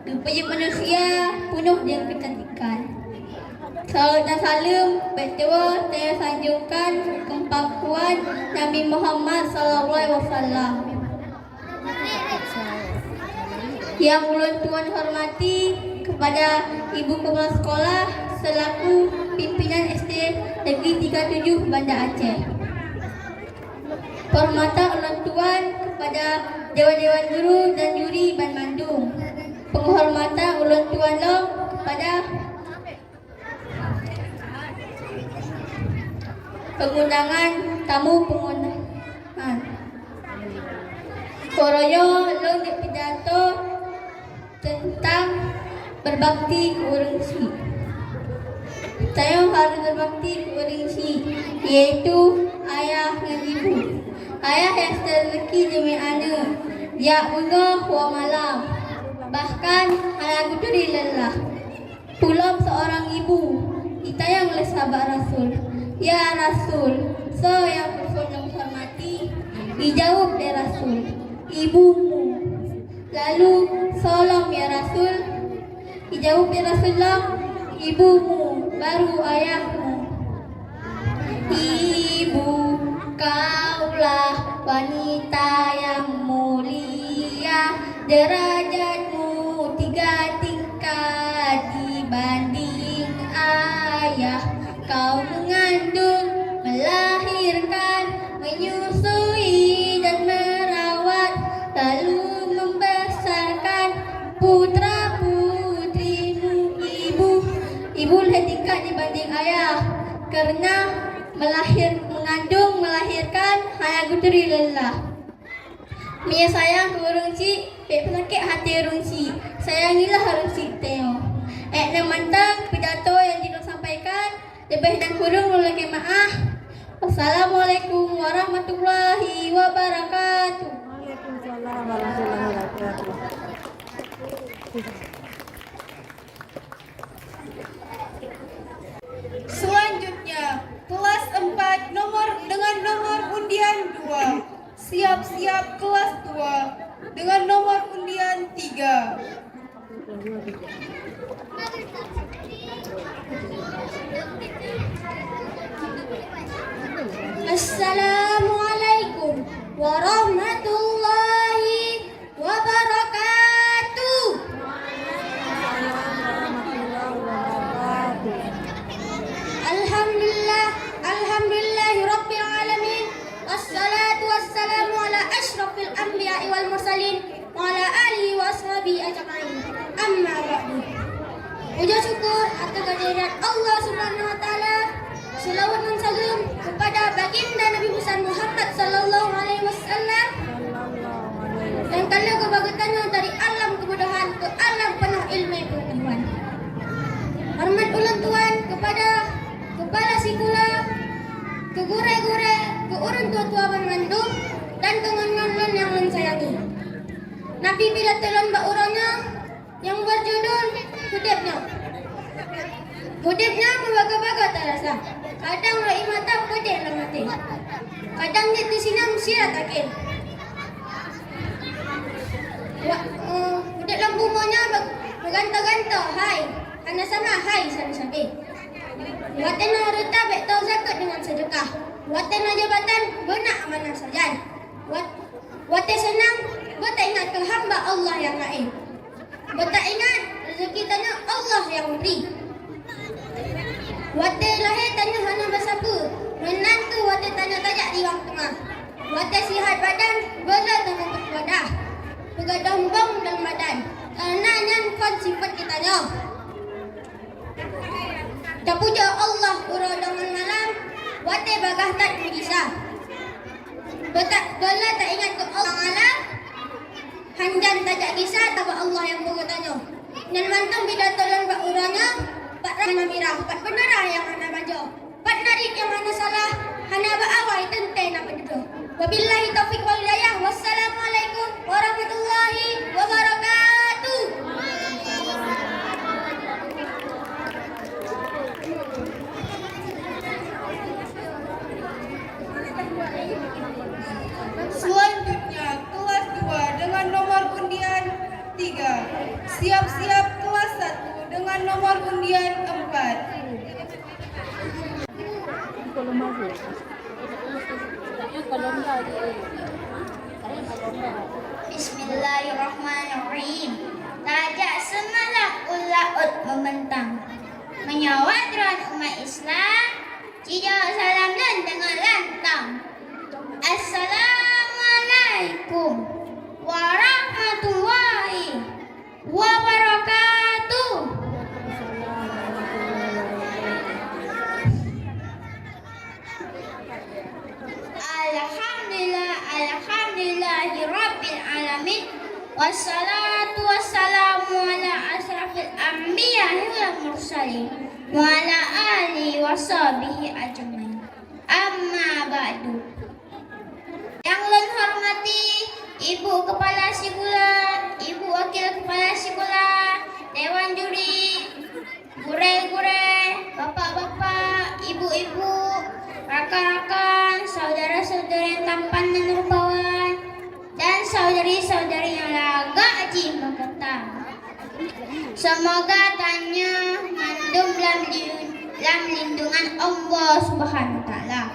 Rupanya manusia penuh dengan kecantikan. Salam dan salam berdoa saya sanjungkan kempakuan Nabi Muhammad SAW. Yang ulun tuan hormati kepada Ibu Kepala Sekolah selaku pimpinan SD Negeri 37 Banda Aceh. Penghormatan ulun tuan kepada Dewan-Dewan Guru dan Juri Ban Bandung. Penghormatan ulun tuan long kepada pengundangan tamu pengundangan. Koroyo long di pidato tentang berbakti ke orang si. Saya harus berbakti ke orang si, yaitu ayah dan ibu. Ayah yang rezeki demi anak, dia bunga wa malam. Bahkan anak duri lelah. Pulang seorang ibu, ditayang oleh sahabat Rasul. Ya Rasul, yang Rasul yang hormati, dijawab oleh Rasul, ibumu. Lalu salam ya Rasul, dijawab oleh Rasulullah, ibumu, baru ayahmu. Ibu, kaulah wanita yang mulia, derajatmu 3 tingkat dibanding ayah. Kau mengandung, melahirkan, menyusui dan merawat, lalu membesarkan putra putrimu. Ibu lebih tingkat dibanding ayah, karena mengandung, melahirkan, hanya guduri lelah. Mia sayang ke urung cik, pek pesakit hati urung cik. Sayangilah urung cik teo. Mantang pidato yang disampaikan. Lebih dan kurang mohon maaf. Wassalamualaikum warahmatullahi wabarakatuh. Waalaikumsalam warahmatullahi wabarakatuh. Selanjutnya, kelas 4 dengan nomor undian 2. Siap-siap kelas 2 dengan nomor undian 3. Assalamualaikum warahmatullahi wabarakatuh. Alhamdulillahirabbil alamin. Wassalatu wassalamu ala asyrafil anbiya'i wal mursalin wa ala alihi wa ashabihi ajma'in. Amma ba'du. Puja syukur atas kehadirat Allah Subhanahu wa taala. Selawat dan salam kepada baginda Nabi besar Muhammad sallallahu alaihi wasallam. Dan kalau kebagusannya dari alam kebodohan ke alam penuh ilmu pengetahuan. Hormat ulang tuan kepada kepala sekolah, ke gure-gure, ke orang tua-tua Bandung dan ke ngon-ngon yang mensayangi. Nabi bila telon mbak orangnya yang berjudul Hudibnya. Hudibnya berbaga-baga terasa. Kadang rai mata putih lah mati. Kadang dia tersinam sirat akhir. Hudib lampu maunya berganta-ganta. Hai. Anda sama hai sabi-sabi. Watan harta baik tahu zakat dengan sedekah. Watan jabatan benak amanah saja. Watan senang betak ingat ke hamba Allah yang lain. Betak ingat rezeki tanya Allah yang beri. Wate lahir tanya hanya bersiapa. Menantu wate tanya tajak di wang tengah. Wate sihat badan bela dengan berwadah. Begadah bang dalam badan. Karena yang kon sifat kitanya. Tak puja Allah urau dengan malam. Wate bagah tak bisa. Betak bela tak ingat ke Allah malam. Handan tajak kisah tak Allah yang bertanya. Dan mantang bila tolong bak uranya. Pak Rana Mirah, Pak Benarah yang hana baca, Pak Narik yang hana salah, hana ba'awai tentai nak berdua. Wabillahi taufiq wal hidayah. Wassalamualaikum warahmatullahi wabarakatuh. Selanjutnya kelas 2 Bismillahirrahmanirrahim. Tajak semalam ulaut membentang, menyawa drone umat Islam, cijau salam dan dengan lantang. Assalamualaikum warahmatullahi wabarakatuh. Alhamdulillahi rabbil alamin. Wassalatu wassalamu ala asrafil anbiya'i wal mursalin wa ala alihi wa sahbihi ajmain. Amma ba'du. Yang lun hormati Ibu Kepala Sikula, Ibu Wakil Kepala Sikula, Dewan Juri, gure-gure, bapak-bapak, ibu-ibu, rakan-rakan, saudara-saudara yang tampan dan rupawan, dan saudari-saudari yang laga aji menggetang. Semoga tanya mandum dalam lindungan Allah Subhanahu wa taala.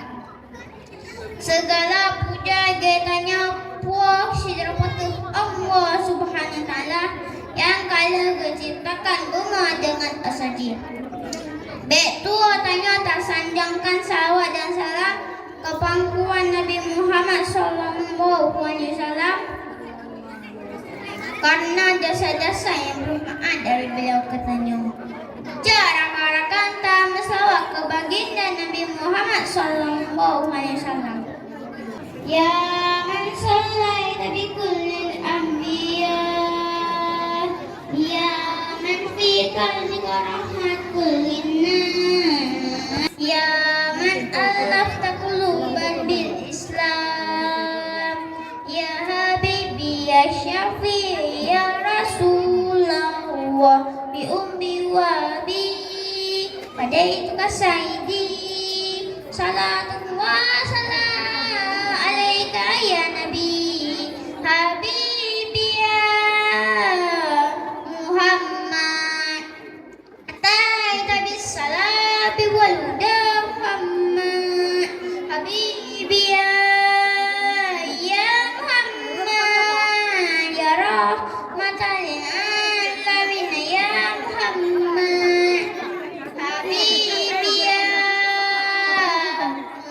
Segala puja getanya puak sidrapatuh Allah Subhanahu wa taala yang kala menciptakan bumi dengan asaji. Betu tanya tersanjangkan salawat dan salam ke pangkuan Nabi Muhammad sallallahu alaihi wasallam karena jasa-jasa yang bermanfaat dari beliau katanya. Rakan-rakan tak selawat ke baginda Nabi Muhammad sallallahu alaihi wasallam. Ya man sallaita bi kullil anbiya, ya man fi qalbika rahmat kullin nas, ya man alafta quluban bil Islam, ya habibi ya syafi'i ya Rasulullah bi ummi wa bi fadaituka sayyidi salatullah salam alaika ya nabi habibi ya Muhammad ataita bis salabi wal huda Muhammad habibi ya Muhammad ya rahmatan lil alamin ya Muhammad habibi ya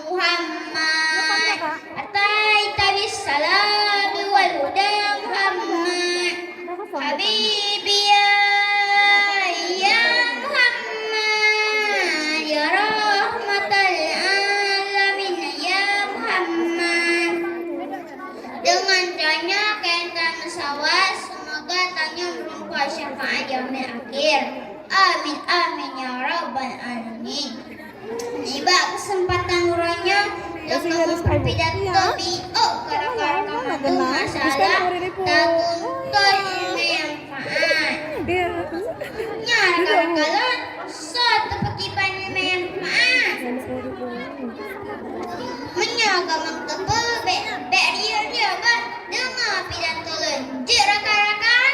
Muhammad ataita bis salabi wal huda Muhammad habibi ya Muhammad ya rahmatan lil alamin ya Muhammad. Dengan tanya kita mesawat, semoga tanya berupa syafaat yaumil akhir. Amin amin ya rabbal alamin. Tiba kesempatan uranya dengan berpidato bio gara-gara kamu masalah takuntor ilmu yang faat. Nyara-gara suatu pekipan ilmu yang faat. Menyaga mengtebel dia kan dengar pidato lenjir rakan-rakan.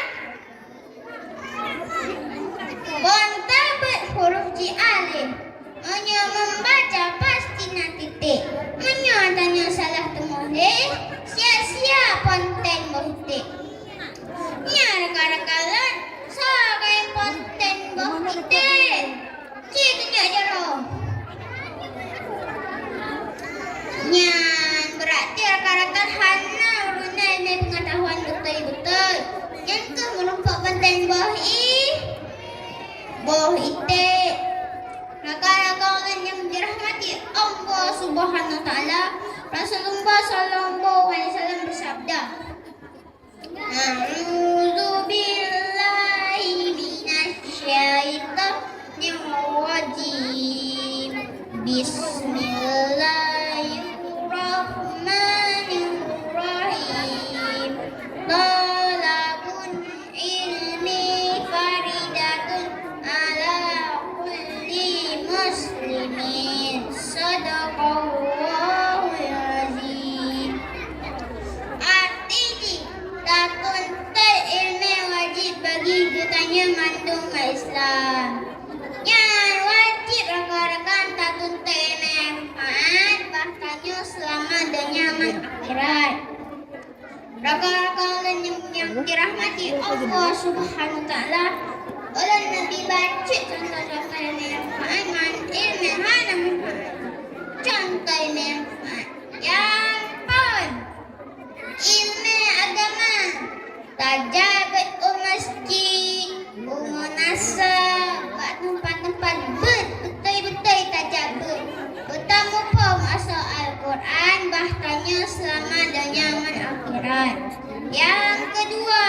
Bontabet huruf ji alif, hanya membaca pasti nanti titik. Tanya salah temulih, sia-sia konten bohtik. Ya rakan-rakan, sakai konten bohtik. Citunya jero. Nyan berarti rakan-rakan hana urunai dari pengetahuan betul-betul. Yang ke merupakan konten boh itik. Rakan-rakan yang dirahmati Allah Subhanahu wa taala, Rasulullah sallallahu alaihi wasallam bersabda, A'udzu billahi minasyaitonir rajim. Bismillahirrahmanirrahim. Talabun ilmi faridatun ala kulli muslimin. Sadaqallahul azim. Artinya, takuntul ilmu wajib bagi kitanya mandung Islam. Yang wajib rakan-rakan takuntul ilmu yang faat, bahkannya selamat dan nyaman akhirat. Rakan-rakan yang dirahmati Allah Subhanahu wa taala, ulun Nabi baca contoh-contoh yang manfaat, ilmu hana manfaat. Contoh yang manfaat. Yang pun ilmu agama, tajabat masjid, nasa, tempat-tempat betul-betul tajabat. Utama pun masuk Al-Quran, bahtanya selamat dunia dan akhirat. Yang kedua,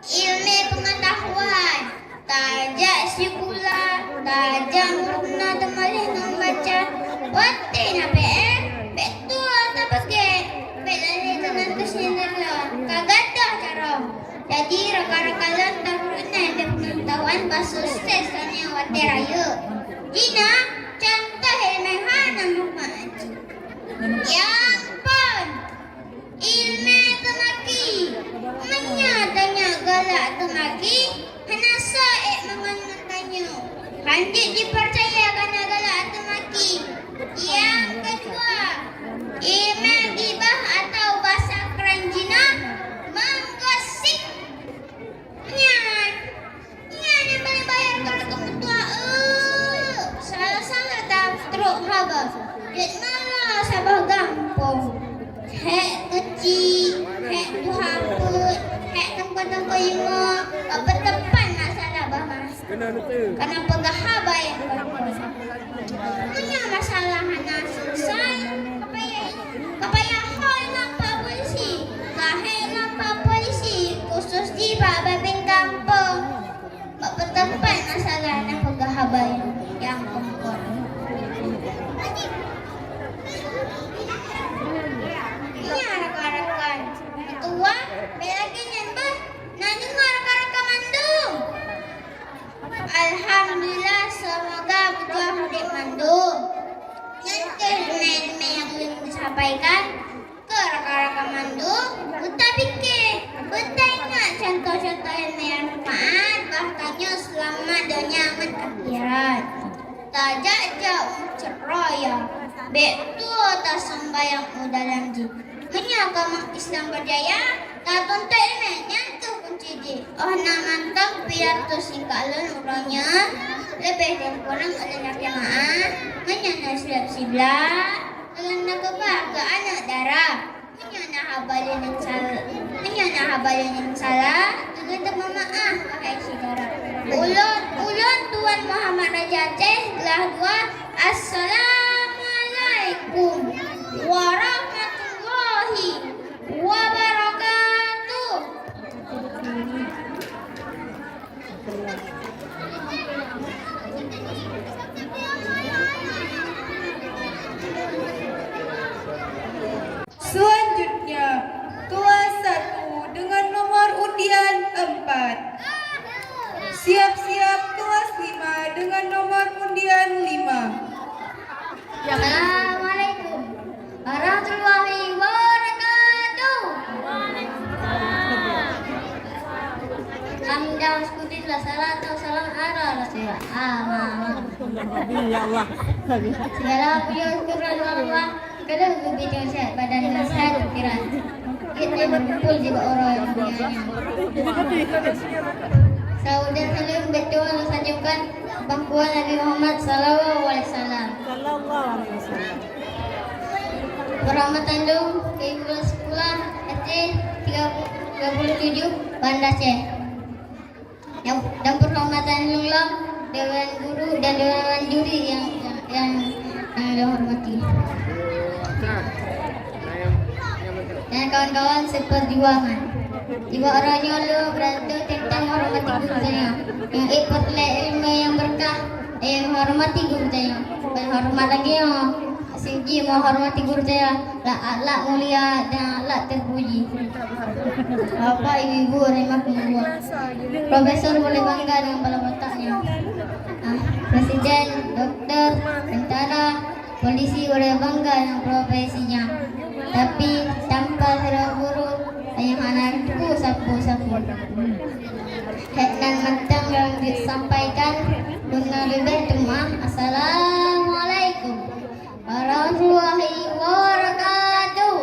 ilmu pengetahuan, tajak sekolah, tajak murna temalih membaca, watin APM, betul tak pakai, belani tenantus nilai, kagada cara. Jadi rakan-rakan lantar runai dan pengetahuan bahasa sukses hanya watir raya. Jina, contoh ilmu hana manfaat. Yang pun ilmu temaki, menyatanya galak temaki, hanasa mengenangkannya. Handik dipercaya karena galak temaki. Yang kedua, ilmu gibah atau bahasa keranjina, menggosip. Nyan yang boleh bayar kalau kamu tua. Salah-salah tak teruk haba. Duit malah sabah gampang. Hek kecil, hek tu haput, hek tempat-tempat lima. Apa tepan masalah bahas. Kenapa gak haba yang gampang? Punya masalah hana selesai. Kapaya hoi nampak polisi. Kahai nampak polisi. Khusus di babin kampung. Apa tepan masalah kenapa gak haba yang gampang. Iya rakan-rakan. Tua, belagi nyembah. Nani rakan-rakan mandung. Alhamdulillah, semoga berjuang hidup mandung. Nanti ilmu yang ingin disampaikan ke rakan-rakan mandung, kita pikir, kita ingat contoh-contoh ilmu yang manfaat, bahtanya selamat dunia dan akhirat. Tajak jauh ceraya, betul tak sembayang dalam jin. Menyakam Islam berjaya, tak tuntut ilmu nyantuh kunci di. Oh nak mantap pidato singkalan urangnya, lebih dan kurang adalah jamaah, menyana silap siblat, dengan nakabah ke anak darah, menyana habalin yang salah, juga memaaf wahai saudara. Ulun Tuan Muhammad Raja Aceh telah dua. Assalamualaikum warahmatullahi wabarakatuh. Selanjutnya, kelas 1 dengan nomor undian 4. Siap-siap kelas 5 dengan nomor undian 5. Assalamualaikum warahmatullahi wabarakatuh. Hamdah syukurillah salatu salam ala rasulillah. Ya Allah. Segala puji syukur Allah. Kada berbicara sehat badan dan sehat pikiran. Kita berkumpul juga orang yang punyanya. Saudara salim betul sajukan bangkuan Nabi Muhammad sallallahu alaihi wasallam. Perahmatan dong ke kelas sekolah Aceh 37 Banda Aceh. Dan perhormatan ulang dewan guru dan dewan juri yang dihormati. Dan kawan-kawan seperjuangan. Jiwa orangnya lo beratu tentang menghormati guru saya. Yang ikut ilmu yang berkah, yang menghormati guru saya. Berhormat lagi ya. Siji menghormati guru saya. Akhlak mulia dan akhlak terpuji. Bapak, ibu-ibu, rahimakumullah. Profesor boleh bangga dengan kepala otaknya. Presiden, dokter, tentara, polisi boleh bangga dengan profesinya. Tapi tanpa seorang guru yang anakku sapu-sapu. Dan matang yang disampaikan dengan lebih cuma Assalamualaikum warahmatullahi wabarakatuh.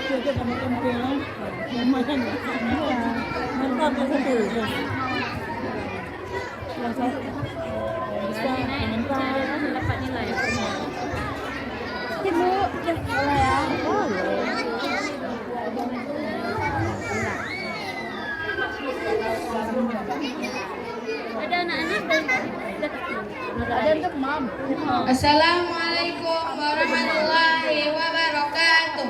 Itu pada kumpul, lumayan ya. Mantap ya sendiri. Bisa mantap, dapat nilai. Ibu, boleh ya? Boleh. Ada anak-anak dan ada untuk mom. Assalamualaikum warahmatullahi wabarakatuh.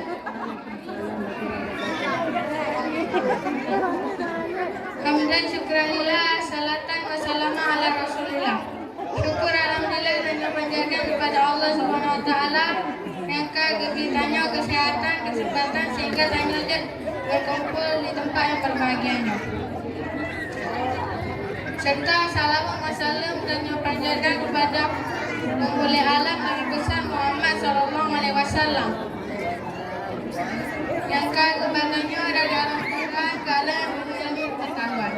Hamdan syukurillah, salatan wassalamu ala rasulillah. Syukur alhamdulillah dan panjatkan kepada Allah Subhanahu wa taala yang keberitannya kesehatan, kesempatan sehingga tanya berkumpul di tempat yang berbahagianya. Serta salam wassalam dan panjatkan kepada penghulu alam Nabi besar Muhammad sallallahu alaihi wasallam. Yang kebahagiaannya ada dalam Quran kalam yang berkawan.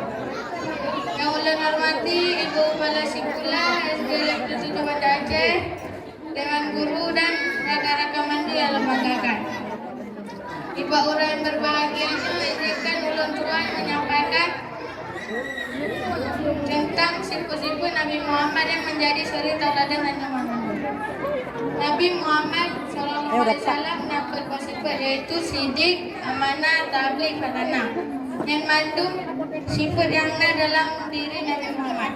Yang ulun hormati Ibu Kepala Sekolah SD Negeri 7 Banda Aceh dengan guru dan rakan-rakan mandi yang lembagakan. Ibu uraian berbahagianya izinkan ulun tuan menyampaikan tentang sifu-sifu Nabi Muhammad yang menjadi suri tauladan dan Muhammad. Nabi Muhammad SAW menyambut sifat yaitu sidik, amanah, tabligh, fatanah. Yang mandum sifat yang ada dalam diri Nabi Muhammad.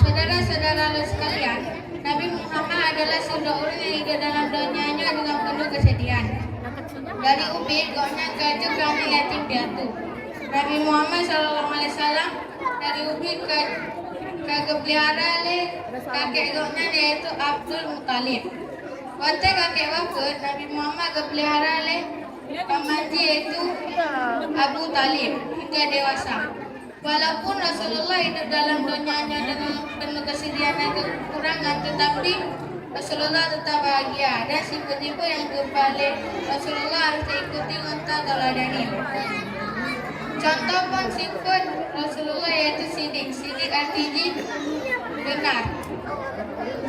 Saudara-saudara sekalian, Nabi Muhammad adalah seorang orang yang hidup dalam dunianya dengan penuh kesedihan. Dari ubin, goknya gajah kami yatim piatu. Nabi Muhammad SAW dari ubin ke pelihara oleh kakek goknya yaitu Abdul Muttalib. Waktu kakek wafat, Nabi Muhammad kepelihara oleh pamanji yaitu Abu Talib hingga dewasa. Walaupun Rasulullah hidup dalam dunianya dengan penuh kesedihan dan kekurangan, tetapi Rasulullah tetap bahagia dan sifat-sifat yang berbalik Rasulullah harus diikuti untuk teladani. Contoh pun sifat Rasulullah yaitu sidik. Sidik artinya benar.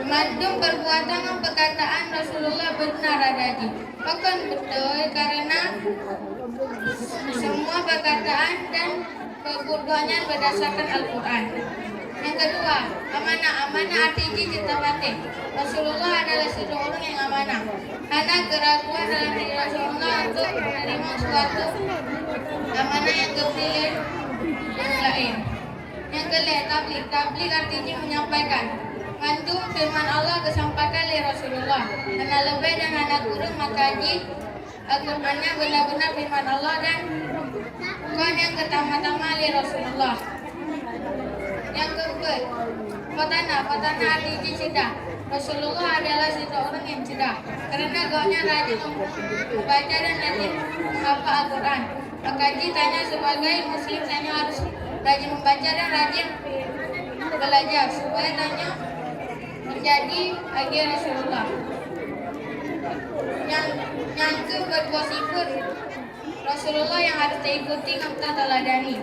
Mandum perbuatan dan perkataan Rasulullah benar adanya. Bahkan betul karena semua perkataan dan perbuatannya berdasarkan Al-Quran. Yang kedua, amanah. Amanah artinya cinta batin. Rasulullah adalah seorang yang amanah. Karena keraguan dalam diri Rasulullah untuk menerima suatu amanah yang terpilih yang lain. Yang kelima, tabligh. Tabligh artinya menyampaikan. Mandum firman Allah kesampaikan oleh Rasulullah. Karena lebih dan anak kurang makaji Al-Qurannya benar-benar firman Allah dan Quran yang pertama-tama oleh Rasulullah. Yang keempat, fatanah. Fatanah artinya cerdas. Rasulullah adalah seorang yang cerdas karena gaunya rajin membaca dan rajin menghafal Al-Quran. Makaji tanya sebagai muslim tanya harus rajin membaca dan rajin belajar supaya tanya menjadi agen Rasulullah. Yang kedua sifat Rasulullah yang harus diikuti serta teladani.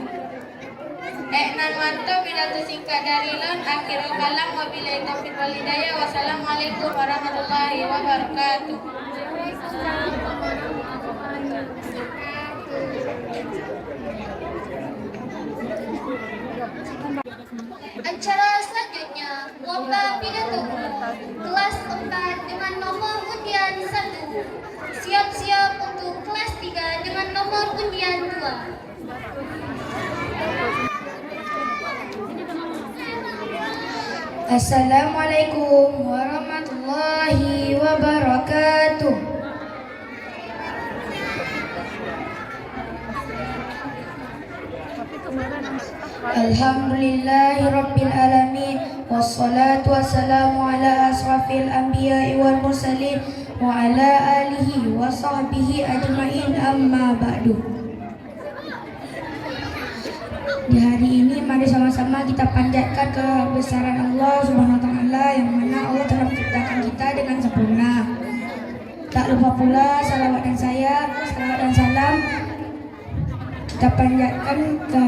Nan mantap pidato singkat dari Lon akhirul kalam wabillahi taufiq wal hidayah. Wassalamualaikum warahmatullahi wabarakatuh. Acara selanjutnya lomba pidato kelas 4 dengan nomor undian 1. Siap-siap untuk kelas 3 dengan nomor undian 2. Assalamualaikum warahmatullahi wabarakatuh. Alhamdulillahi rabbil alamin. Wassalatu wassalamu ala asrafil anbiya'i wal mursalin wa ala alihi wa sahbihi ajma'in, amma ba'du. Di hari ini mari sama-sama kita panjatkan kebesaran Allah Subhanahu wa taala yang mana Allah telah menciptakan kita dengan sempurna. Tak lupa pula salawat dan salam kita panjatkan ke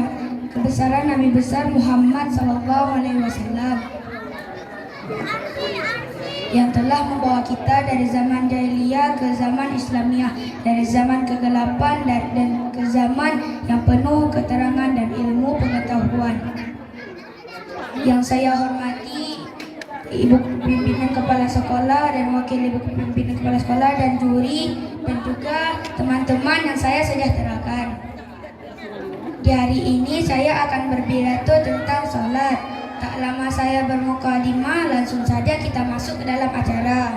kebesaran Nabi besar Muhammad sallallahu alaihi wasallam. yang telah membawa kita dari zaman jahiliyah ke zaman Islamiah, dari zaman kegelapan dan ke zaman yang penuh keterangan dan ilmu pengetahuan. Yang saya hormati Ibu Pimpinan Kepala Sekolah dan Wakil Ibu Pimpinan Kepala Sekolah dan juri dan juga teman-teman yang saya sejahterakan. Di hari ini saya akan berpidato tentang sholat. Tak lama saya bermukadimah, langsung saja kita masuk ke dalam acara.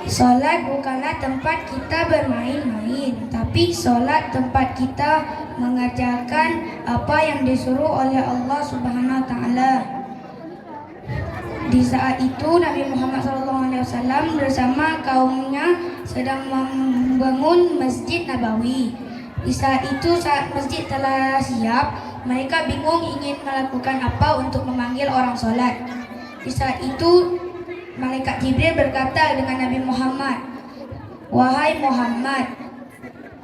Sholat bukanlah tempat kita bermain-main, tapi sholat tempat kita mengerjakan apa yang disuruh oleh Allah Subhanahu wa Ta'ala. Di saat itu Nabi Muhammad SAW bersama kaumnya sedang membangun Masjid Nabawi. Di saat itu, saat masjid telah siap, mereka bingung ingin melakukan apa untuk memanggil orang sholat. Di saat itu, Malaikat Jibril berkata dengan Nabi Muhammad, "Wahai Muhammad,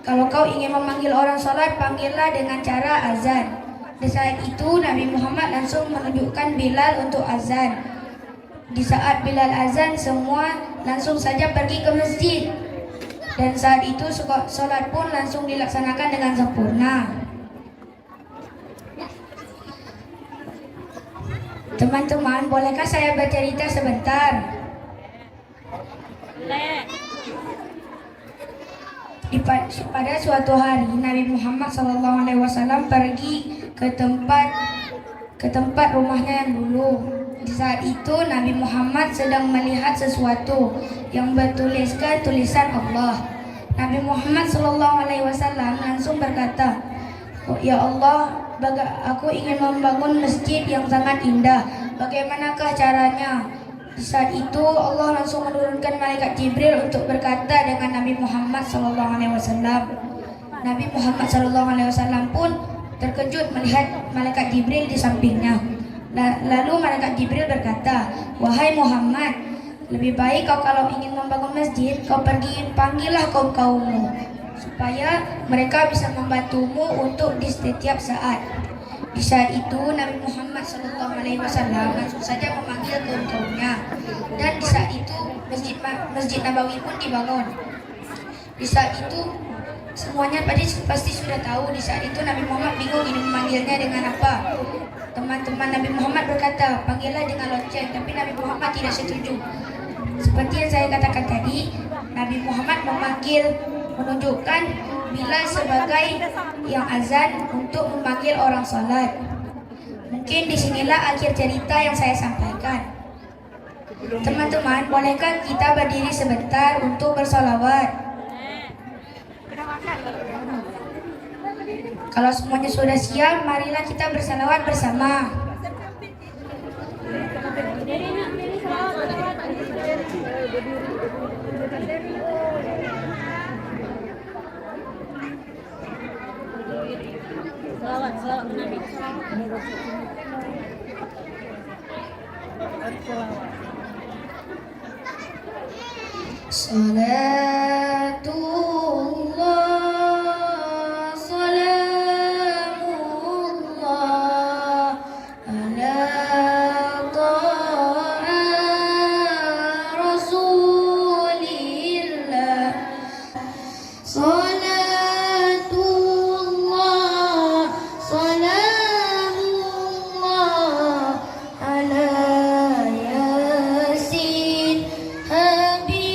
kalau kau ingin memanggil orang sholat, panggillah dengan cara azan." Di saat itu, Nabi Muhammad langsung menunjukkan Bilal untuk azan. Di saat Bilal azan, semua langsung saja pergi ke masjid. Dan saat itu sholat pun langsung dilaksanakan dengan sempurna. Teman-teman, bolehkah saya bercerita sebentar? Pada suatu hari Nabi Muhammad SAW pergi ke tempat rumahnya yang dulu. Di saat itu Nabi Muhammad sedang melihat sesuatu yang bertuliskan tulisan Allah. Nabi Muhammad SAW langsung berkata, "Oh, ya Allah, aku ingin membangun masjid yang sangat indah. Bagaimanakah caranya?" Di saat itu Allah langsung menurunkan malaikat Jibril untuk berkata dengan Nabi Muhammad SAW. Nabi Muhammad SAW pun terkejut melihat malaikat Jibril di sampingnya. Lalu malaikat Jibril berkata, "Wahai Muhammad, lebih baik kau kalau ingin membangun masjid, kau pergi panggillah kaum-kaummu supaya mereka bisa membantumu untuk di setiap saat." Di saat itu Nabi Muhammad SAW langsung saja memanggil kaum-kaumnya, dan di saat itu Masjid Nabawi pun dibangun. Di saat itu semuanya pasti sudah tahu. Di saat itu Nabi Muhammad bingung ini memanggilnya dengan apa. Teman-teman Nabi Muhammad berkata, "Panggillah dengan lonceng," tapi Nabi Muhammad tidak setuju. Seperti yang saya katakan tadi, Nabi Muhammad menunjukkan Bilal sebagai yang azan untuk memanggil orang sholat. Mungkin disinilah akhir cerita yang saya sampaikan. Teman-teman, bolehkah kita berdiri sebentar untuk bersolawat? Kalau semuanya sudah siap, marilah kita bersalawat bersama. Salawat Nabi. Salatullah, salamullah ala ta'a rasulillah. Salatullah, salamullah ala yasin habibillah.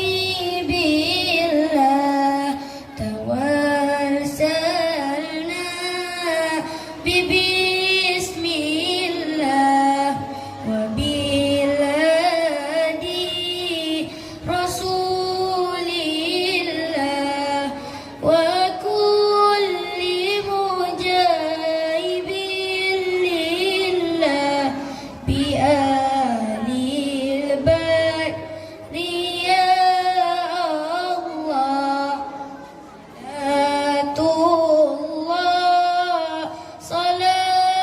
Tawassalna bismillah wa biladi rasulillah wa kulli mujahibin lillah bi alil badri ya Allah. Salatullah, salam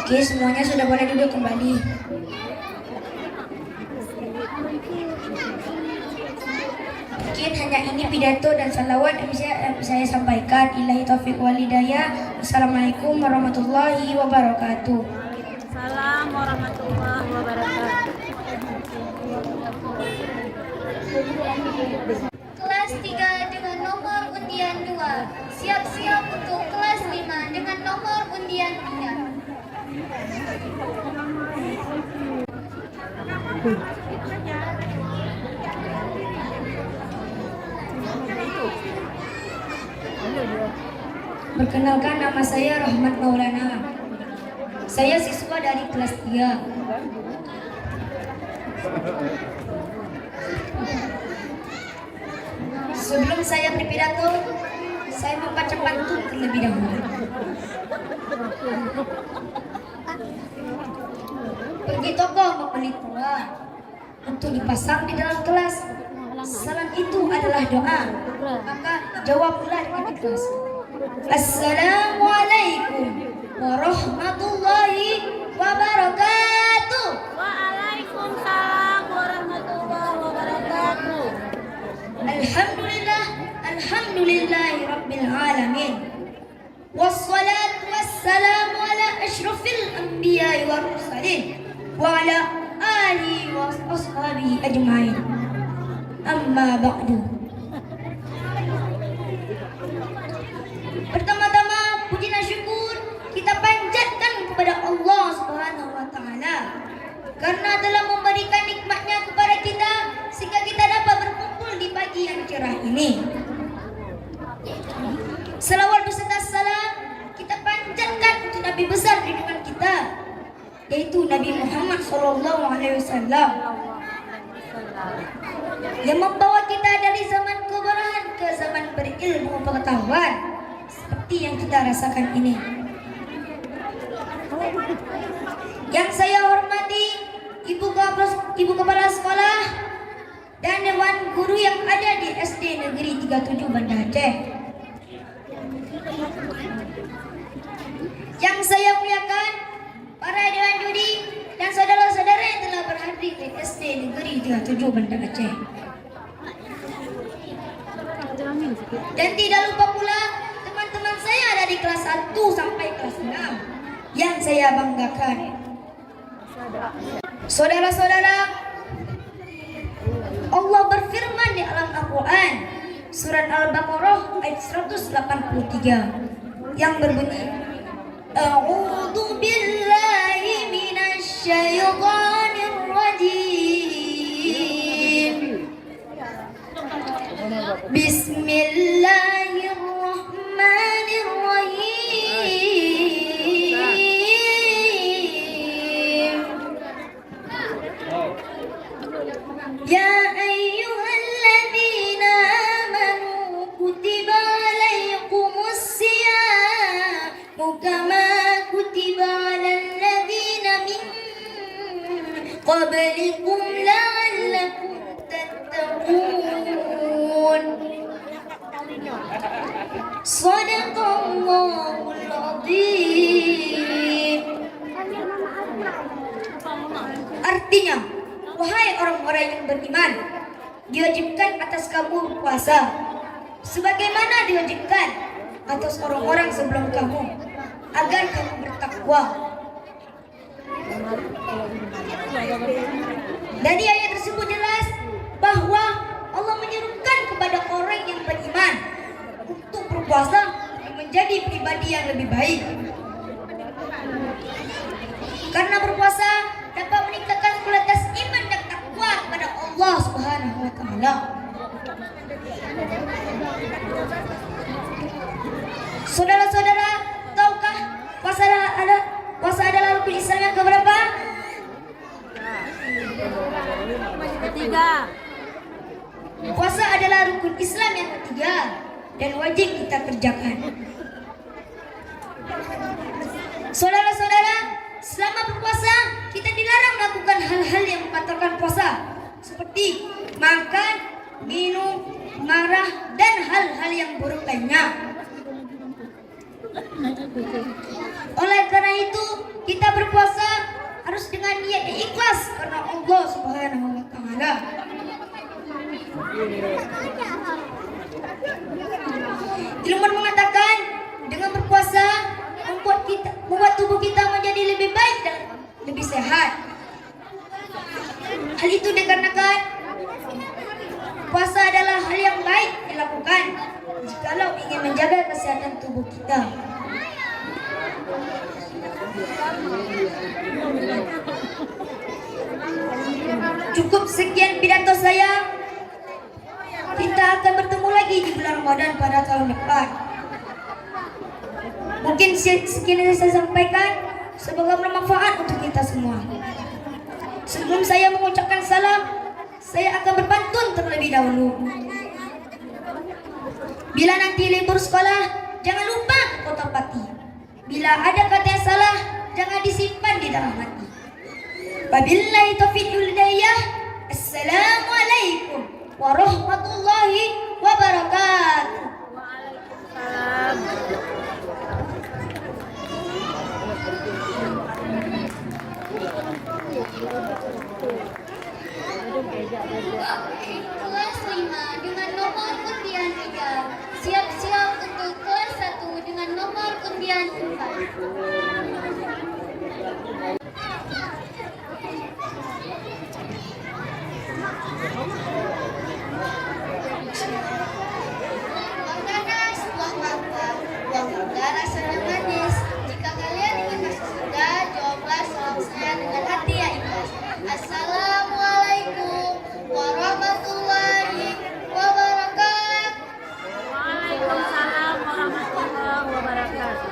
Oke, semuanya sudah boleh duduk kembali. Mungkin hanya ini pidato dan salawat yang saya sampaikan. Ilahi taufiq wal hidayah. Assalamualaikum warahmatullahi wabarakatuh. Salam warahmatullahi wabarakatuh. Kelas 3 dengan nomor undian 2. Siap-siap untuk kelas 5 dengan nomor undian 3. Perkenalkan, nama saya Rahmat Maulana. Saya siswa dari kelas 3. Sebelum saya berpidato, saya membaca pantun terlebih dahulu. Pergi toko membeli pula untuk dipasang di dalam kelas. Salam itu adalah doa, maka jawablah dengan ikhlas. Assalamualaikum warahmatullahi wabarakatuh. Waalaikumsalam warahmatullahi wabarakatuh. Alhamdulillah, alhamdulillahi rabbil alamin. Wassalatu wassalamu ala asyrafil anbiya'i wal mursalin wa ala alihi wa ashabihi ajma'in. Amma ba'du. Pertama-tama puji dan syukur kita panjatkan kepada Allah Subhanahu wa taala karena telah memberikan nikmatnya kepada kita sehingga kita dapat berkumpul di pagi yang cerah ini. Salawat beserta salam kita panjatkan untuk Nabi besar di depan kita, yaitu Nabi Muhammad SAW, yang membawa kita dari zaman kebodohan ke zaman berilmu pengetahuan seperti yang kita rasakan ini. Yang saya hormati Ibu Kepala Sekolah dan Dewan Guru yang ada di SD Negeri 37 Banda Aceh. Yang saya muliakan para Dewan Juri dan saudara-saudara yang telah berhadir di SD Negeri 37 Banda Aceh. Dan tidak lupa pula teman-teman saya dari kelas 1 sampai kelas 6 yang saya banggakan. Saudara-saudara, Allah berfirman di alam Al-Quran surat Al-Baqarah ayat 183 yang berbunyi, A'udzu billahi minasy syaithanir rajim. Bismillahirrahmanirrahim. Ya ayyuhalladzina amanu kutiba alaikumus siyamu kama kutiba alal ladzina min qablikum la'allakum tattaqun. Shadaqallahul adzim. Artinya, wahai orang-orang yang beriman, diwajibkan atas kamu puasa sebagaimana diwajibkan atas orang-orang sebelum kamu agar kamu bertakwa. Dari ayat tersebut jelas bahwa Allah menyerukan kepada orang yang beriman untuk berpuasa dan menjadi pribadi yang lebih baik. Karena berpuasa dapat meningkatkan kualitas iman dan takwa kepada Allah Subhanahu wa taala. Saudara-saudara, tahukah puasa adalah rukun Islam yang keberapa? Ketiga. Puasa adalah rukun Islam yang ketiga dan wajib kita kerjakan. Saudara-saudara, selama berpuasa kita dilarang melakukan hal-hal yang membatalkan puasa seperti makan, minum, marah, dan hal-hal yang buruk lainnya. Oleh karena itu, kita berpuasa harus dengan niat yang ikhlas karena Allah Subhanahu wa taala. Ilmuwan mengatakan dengan berpuasa membuat tubuh kita menjadi lebih baik dan lebih sehat. Hal itu dikarenakan puasa adalah hal yang baik dilakukan jikalau ingin menjaga kesehatan tubuh kita. Cukup sekian pidato saya. Kita akan bertemu lagi di bulan Ramadan pada tahun depan. Mungkin sekian yang saya sampaikan, semoga bermanfaat untuk kita semua. Sebelum saya mengucapkan salam, saya akan berpantun terlebih dahulu. Bila nanti libur sekolah, jangan lupa kotak pati. Bila ada kata yang salah, jangan disimpan di dalam hati. Wabillahi taufiq wal hidayah. Assalamualaikum warahmatullahi wabarakatuh. Kelas 5 dengan nomor undian 3 siap-siap untuk kelas 1 dengan nomor undian 4. Uang nanas, uang mangga, uang mangga rasanya manis. Jika kalian ingin masuk surga, jawablah salam saya dengan hati yang ikhlas. Assalamualaikum warahmatullahi wabarakatuh. Waalaikumsalam warahmatullahi wabarakatuh.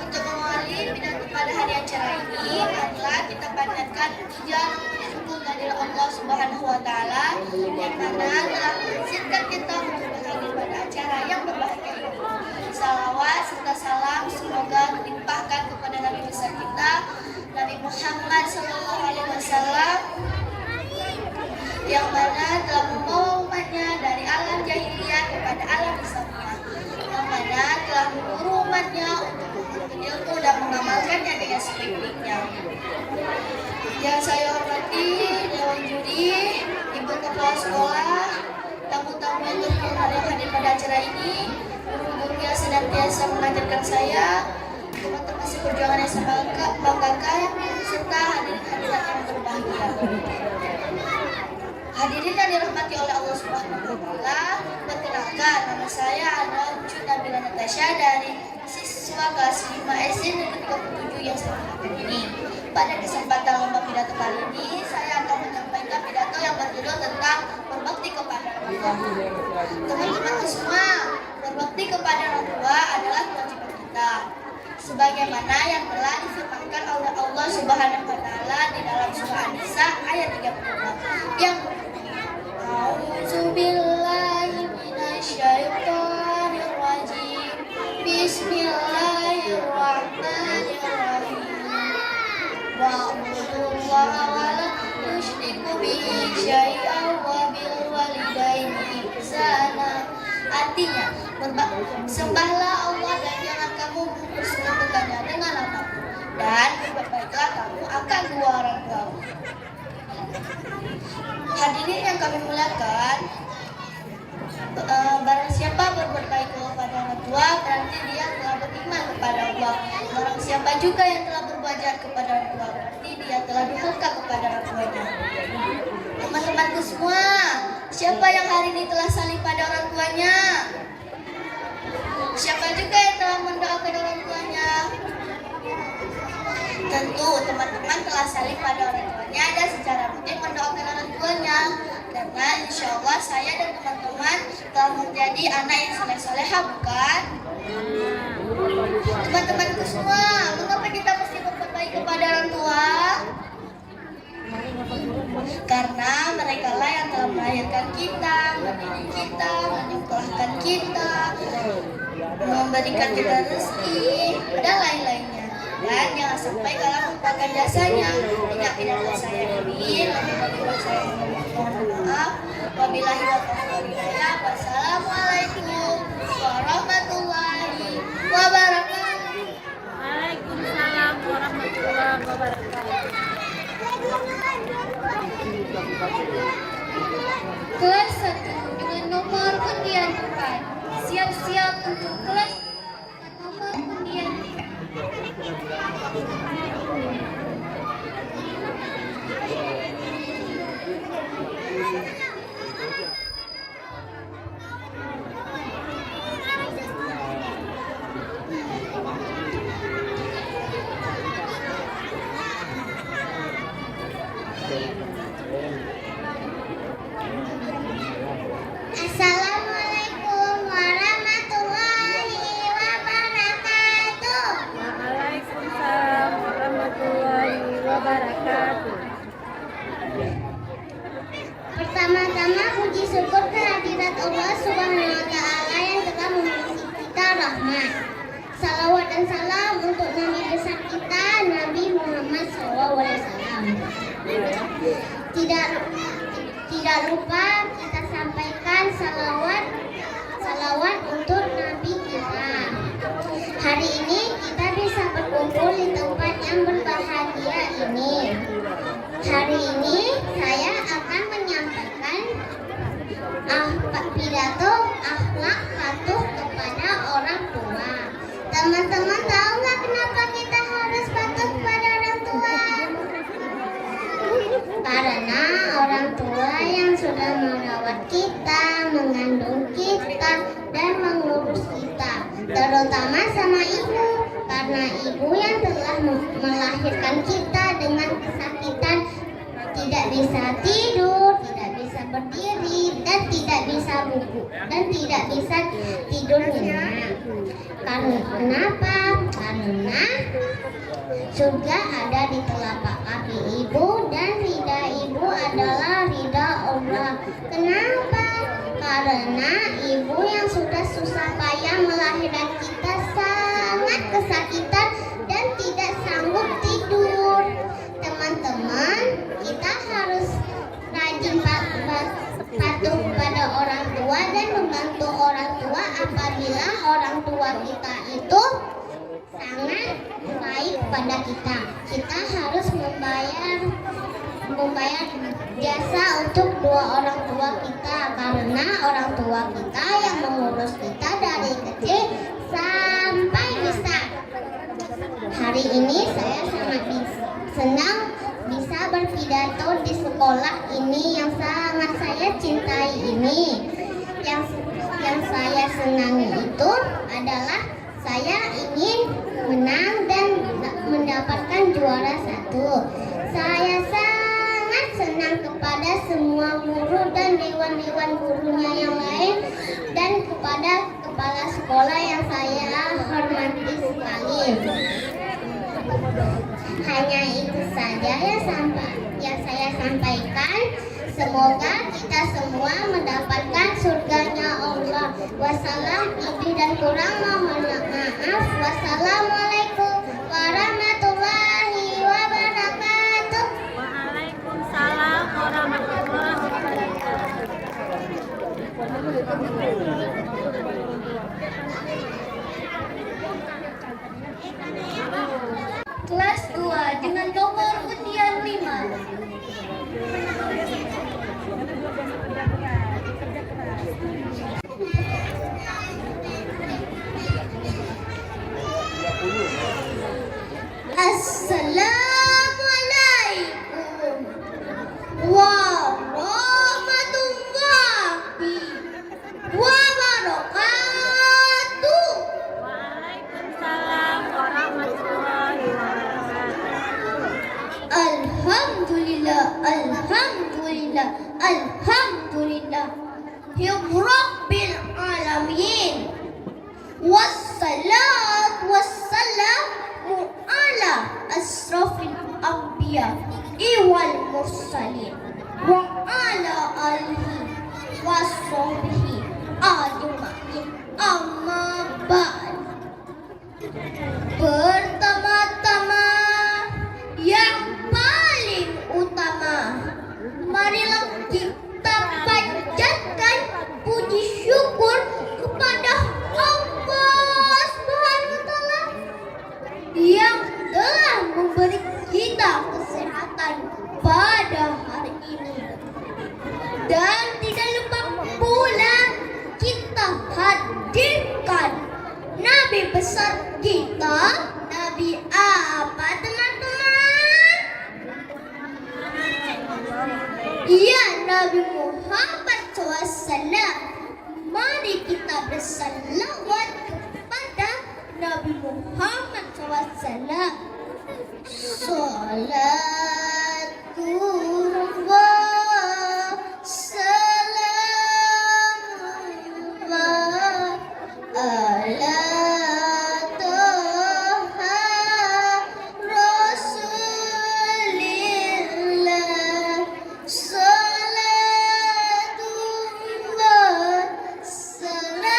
Untuk mengawali pidato pada hari acara ini adalah kita panjatkan pujian syukur kehadirat Allah Subhanahu wa taala yang mana telah mengizinkan kita untuk hadir pada acara yang berbahagia ini. Salawat serta salam semoga dilimpahkan kepada Nabi besar kita Nabi Muhammad SAW yang mana telah membawa umatnya dari alam jahiliyah kepada alam Islamiyah, yang mana telah menyuruh umatnya untuk menuntut ilmu dan mengamalkannya dengan sebaik-baiknya. Yang saya hormati Dewan Juri, Ibu Kepala Sekolah, tamu-tamu yang terhormat yang hadir pada acara ini, guru-guru yang senantiasa mengajarkan saya, teman-teman seperjuangan yang saya banggakan, serta hadirin-hadirat yang berbahagia. Hadirin yang dirahmati oleh Allah Subhanahu wa taala, perkenalkan nama saya adalah Ucu Nabila Natasha dari siswa kelas 5 SD Negeri 37 yang saya hormati ini. Pada kesempatan lomba pidato kali ini, saya akan menyampaikan pidato yang berjudul tentang berbakti kepada orang tua. Teman-teman semua, berbakti kepada orang tua adalah kewajiban kita. Sebagaimana yang telah difirmankan oleh Allah Subhanahu wa taala di dalam surah An-Nisa ayat 36 yang A'udzubillahi minasyaitonir rajim. Bismillahirrahmanirrahim. Wa'budullaha wa la tusyriku bihi syai'an wa bil walidaini ihsana. Artinya, sembahlah Allah dan jangan kamu mempersekutukannya dengan apapun, dan berbaiklah kamu akan kedua orang tuamu. Hadirin yang kami muliakan, barang siapa berbuat baik kepada orang tua, berarti dia telah beriman kepada Allah. Barang siapa juga yang telah berbuat jahat kepada orang tua, berarti dia telah durhaka kepada orang tuanya. Teman-temanku semua, siapa yang hari ini telah salih pada orang tuanya? Siapa juga yang telah mendoakan orang tuanya? Tentu teman-teman telah salih pada orang tuanya dan secara rutin mendoakan orang tuanya. Karena insya Allah saya dan teman-teman telah menjadi anak yang soleh-soleha, bukan? Teman-temanku semua, mengapa kita mesti berbuat baik kepada orang tua? Karena mereka lah yang telah melahirkan kita, mendidik kita, menyekolahkan kita, memberikan kita rezeki, dan lain-lainnya. Dan jangan sampai kalah melupakan jasanya. Ingat pidato saya ini, lebih saya mohon maaf. Wabillahi taufiq. Wassalamualaikum warahmatullahi wabarakatuh. Waalaikumsalam Salawat dan salam untuk Nabi besar kita, Nabi Muhammad SAW. Tidak lupa kita sampaikan salawat untuk Nabi kita. Hari ini kita bisa berkumpul di tempat yang berbahagia ini. Hari ini saya akan menyampaikan pidato akhlak patuh kepada orang tua. Teman-teman tahu nggak kenapa kita harus patuh kepada orang tua? Karena orang tua yang sudah merawat kita, mengandung kita, dan mengurus kita, terutama sama ibu. Karena ibu yang telah melahirkan kita dengan kesakitan, tidak bisa tidur, tidak bisa berdiri, dan tidak bisa buku, dan tidak bisa tidur nyenyak. Kenapa? Karena surga ada di telapak kaki ibu, dan ridha ibu adalah ridha Allah. Kenapa? Karena ibu yang sudah susah payah melahirkan kita sangat kesakitan dan tidak sanggup tidur. Teman-teman, kita harus rajin patuh pada orang tua dan membantu orang tua apabila orang tua kita itu sangat baik pada kita. Kita harus membayar jasa untuk dua orang tua kita, karena orang tua kita yang mengurus kita dari kecil sampai besar. Hari ini saya sangat senang bisa berpidato di sekolah ini yang sangat saya cintai ini. Yang saya senangi itu adalah saya ingin menang dan mendapatkan juara 1. Saya sangat senang kepada semua guru dan dewan-dewan gurunya yang lain, dan kepada kepala sekolah yang saya hormati sekali. Hanya itu saja yang saya sampaikan. Semoga kita semua mendapatkan surganya Allah. Wassalam, lebih dan kurang mohon maaf. Wassalamualaikum warahmatullahi wabarakatuh. Waalaikumsalam warahmatullahi wabarakatuh. Kelas 2 dengan nomor undian 5. Assalamualaikum warahmatullahi wabarakatuh. Waalaikumsalam warahmatullahi wabarakatuh. Alhamdulillah, alhamdulillah, alhamdulillah. Rabbil alamin. Wassalat wassalamu ala asrafil anbiya wal mursalin wa ala alihi washabihi ajma'in. Amma ba'd. Pertama-tama yang paling utama, marilah kita panjatkan puji syukur kepada Allah Subhanahu wa Ta'ala yang telah memberi kita kesehatan pada hari ini. Dan tidak lupa pula kita hadirkan Nabi besar kita, Nabi apa teman-teman? Iya, Nabi Muhammad SAW. Mari kita bersalawat kepada Nabi Muhammad SAW. Salatullah, salamullah ala Toha Rasulillah. Salatullah, salamullah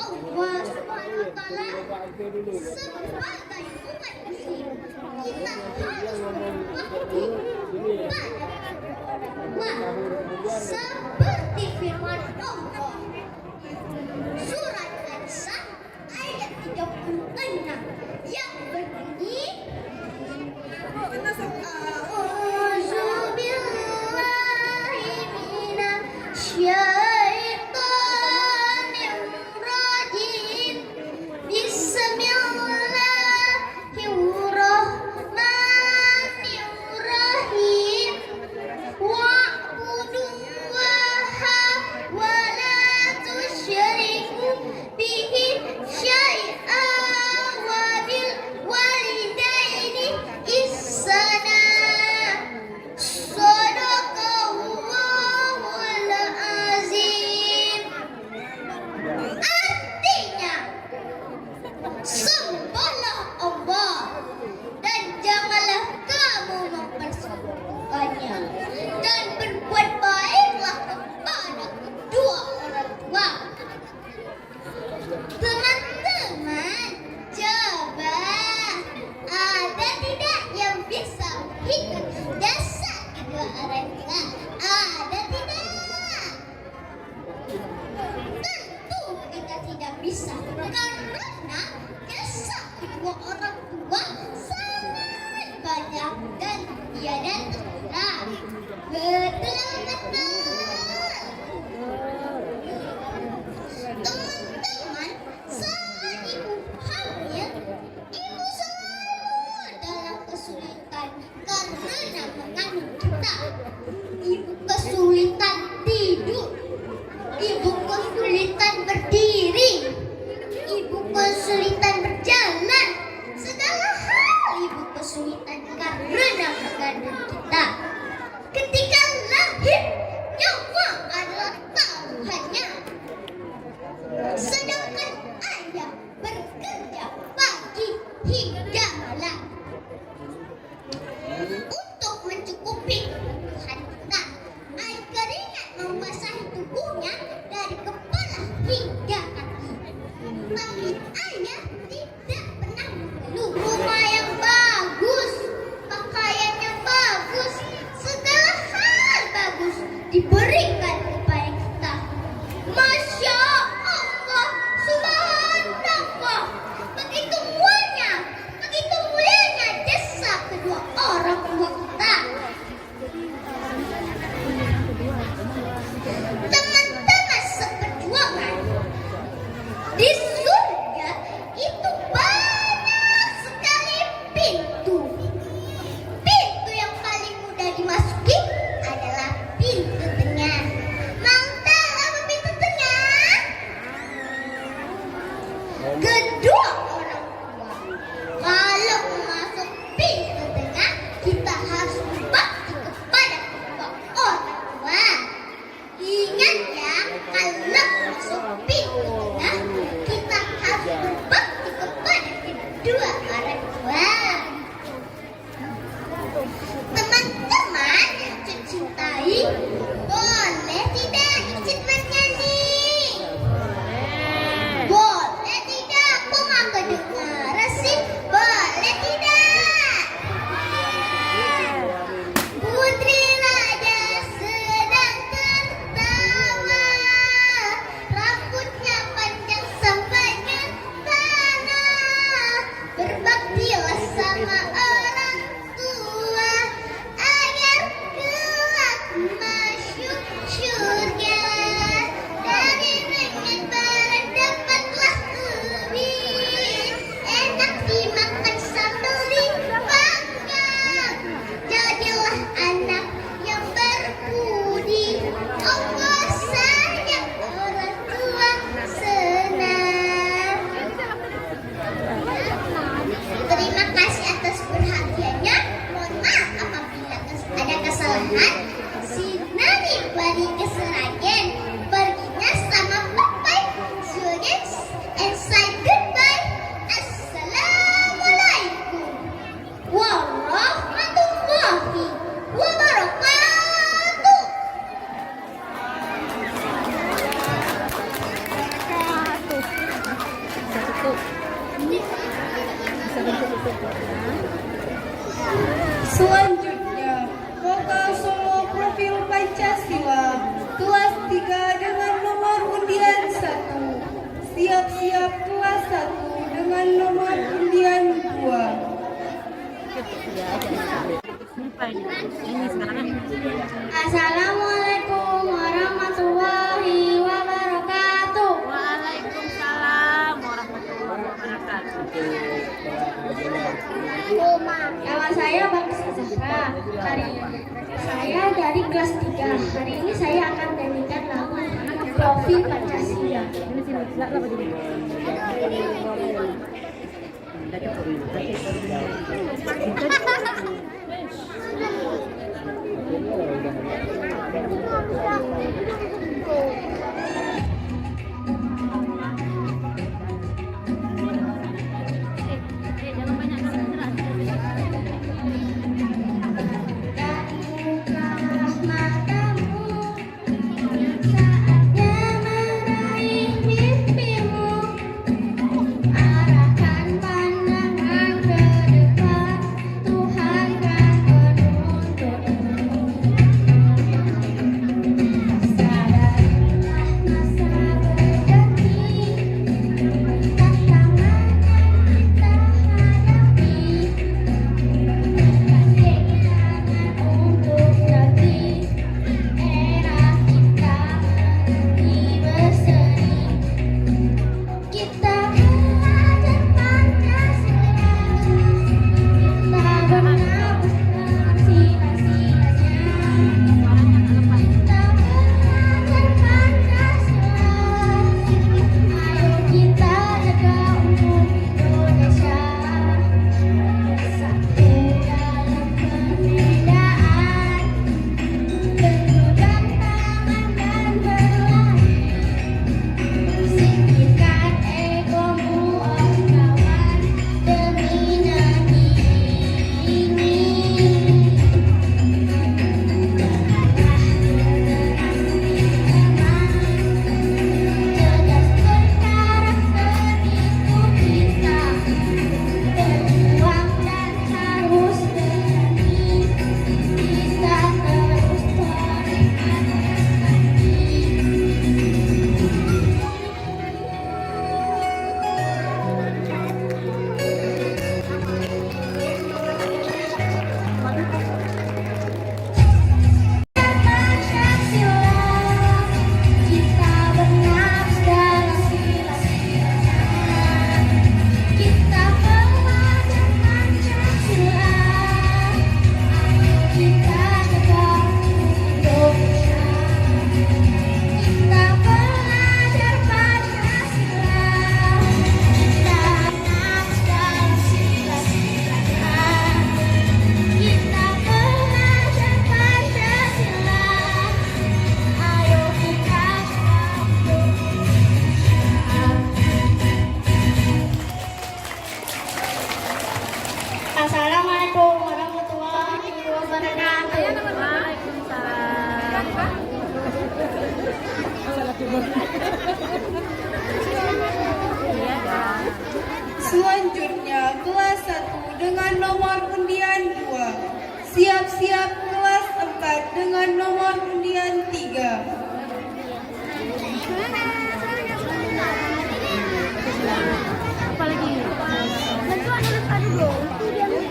Allah Subhanahu wa Ta'ala, sebagai umat muslim kita harus berbakti pada Allah seperti firman Allah surat An-Nisa ayat 36 yang berbunyi A'udzu billahi minasyaitonir rajim. Bismillahirrahmanirrahim. Wa'budullaha wa la tusyriku bihi syai'an wa bil walidaini ihsana. Shadaqallahul azim. Artinya, sembahlah Allah dan janganlah kamu mempersekutukannya, dan berbuat baiklah kepada kedua orang tua. Teman-teman, coba ada tidak yang bisa menghitung jasa kedua orang tua? Ada tidak? Tentu kita tidak bisa, karena jasa kedua orang tua sangat banyak dan tiada terkira. Betul. Teman-teman, saat ibu hamil, ibu selalu dalam kesulitan karena mengandung kita. Ibu kesulitan tidur, ibu kesulitan berdiri, ibu kesulitan berjalan, segala hal ibu kesulitan karena mengandung kita. Ketika lahir, nyawa adalah taruhannya, sedangkan ayah bekerja pagi hingga malam untuk mencukupi kebutuhan kita. Air keringat membasahi tubuhnya dari kepala hingga kaki. Tapi ayah tidak pernah mengeluh. Rumah yang bagus, pakaian yang bagus, segala hal bagus diberikan kepada kita. Masya Allah, subhanallah, begitu mulianya jasa kedua orang tua kita. Teman-teman seperjuangan, di surga itu banyak sekali pintu. Pintu yang paling mudah dimasuki adalah pintu tengah. Mau tahu apa pintu tengah? Kedua orang tua. Kalau masuk pintu tengah, kita harus berbakti kepada kedua orang tua. Ingat ya, kalau masuk pintu tengah, kita harus berbakti kepada kedua orang tua. Teman-teman yang cintai, boleh tidak ikut bernyanyi? Boleh tidak? Aku ngangkat Selanjutnya, vokal solo profil Pancasila kelas 3 dengan nomor undian 1. Siap-siap kelas 1 dengan nomor undian 2. Assalamualaikum warahmatullahi wabarakatuh. Waalaikumsalam warahmatullahi wabarakatuh. Nama saya Baksa Zahra. Hari ini saya dari kelas 3. Hari ini saya akan menyanyikan lagu Profil Pancasila. Assalamualaikum warahmatullahi wabarakatuh. Selanjutnya, kelas 1 dengan nomor undian 2. Siap-siap kelas 4 dengan nomor undian 3.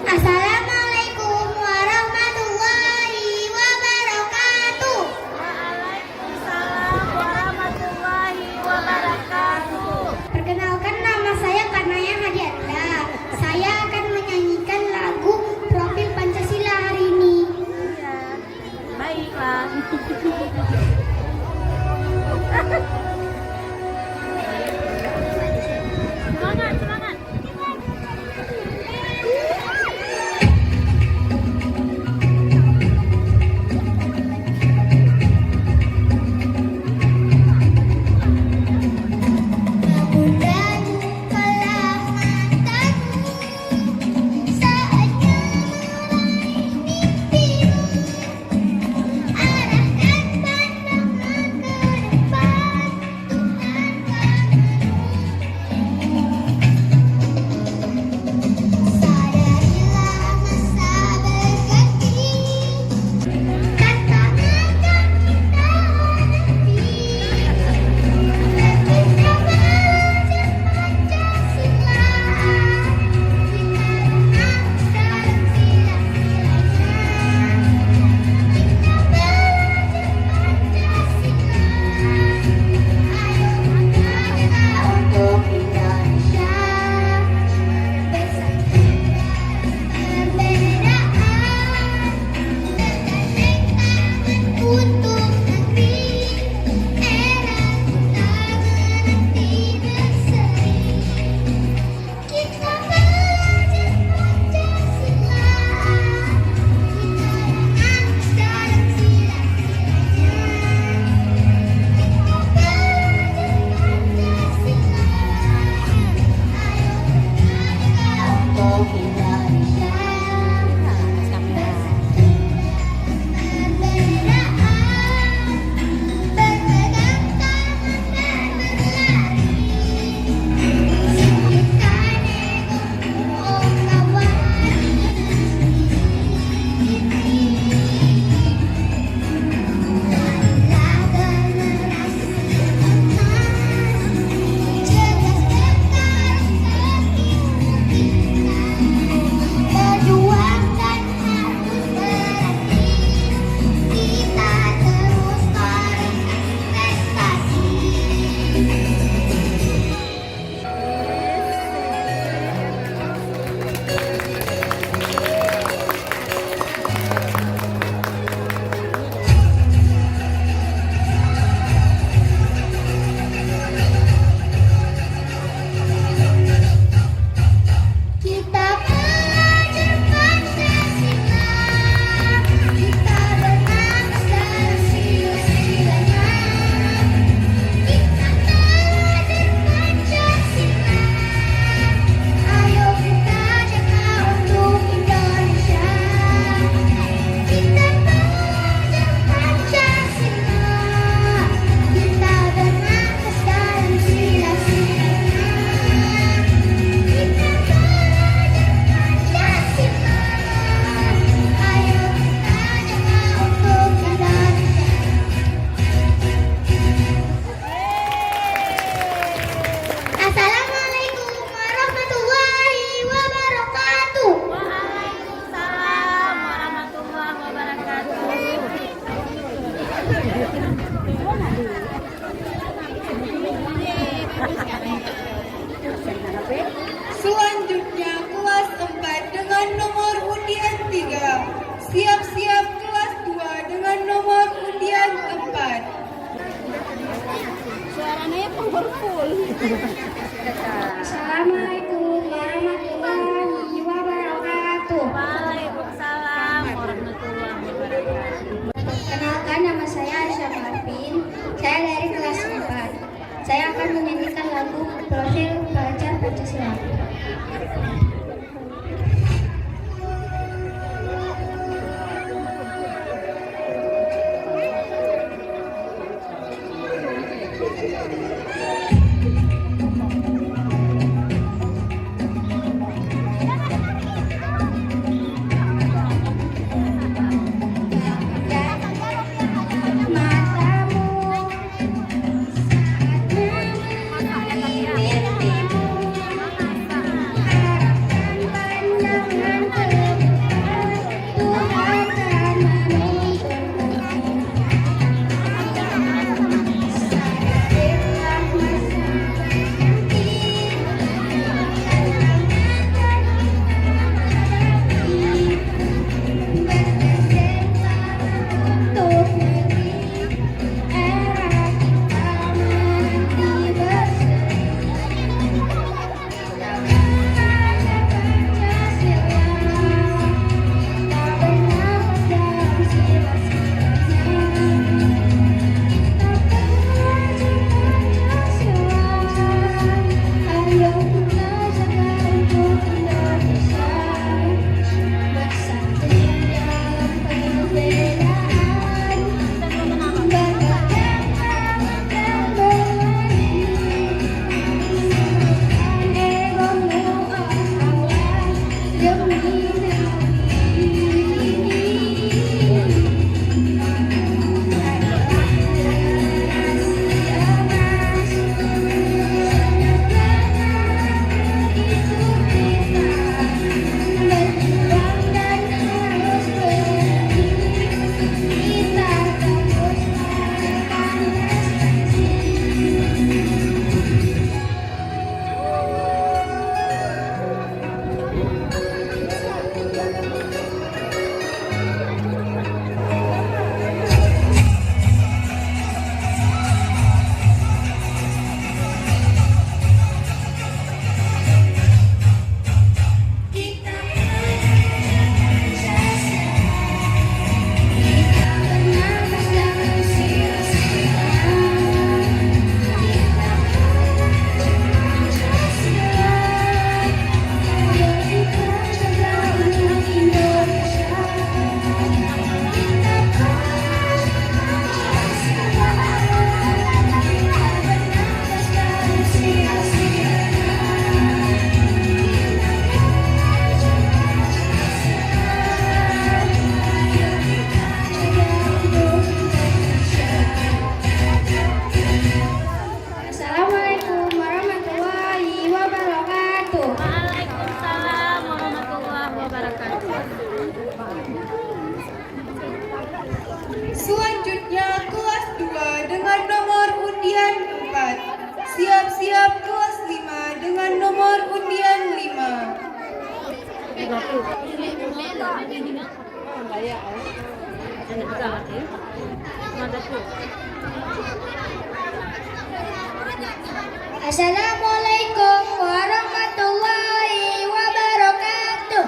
Assalamualaikum warahmatullahi wabarakatuh. Waalaikumsalam warahmatullahi wabarakatuh. Perkenalkan, nama saya Kanaya Hadiatla. Saya akan menyanyikan lagu Profil Pancasila hari ini. Baiklah. Saya akan menyanyikan lagu Profil Pelajar Pancasila. Selanjutnya kelas 2 dengan nomor undian 4. Siap-siap kelas 5 dengan nomor undian 5. Assalamualaikum warahmatullahi wabarakatuh.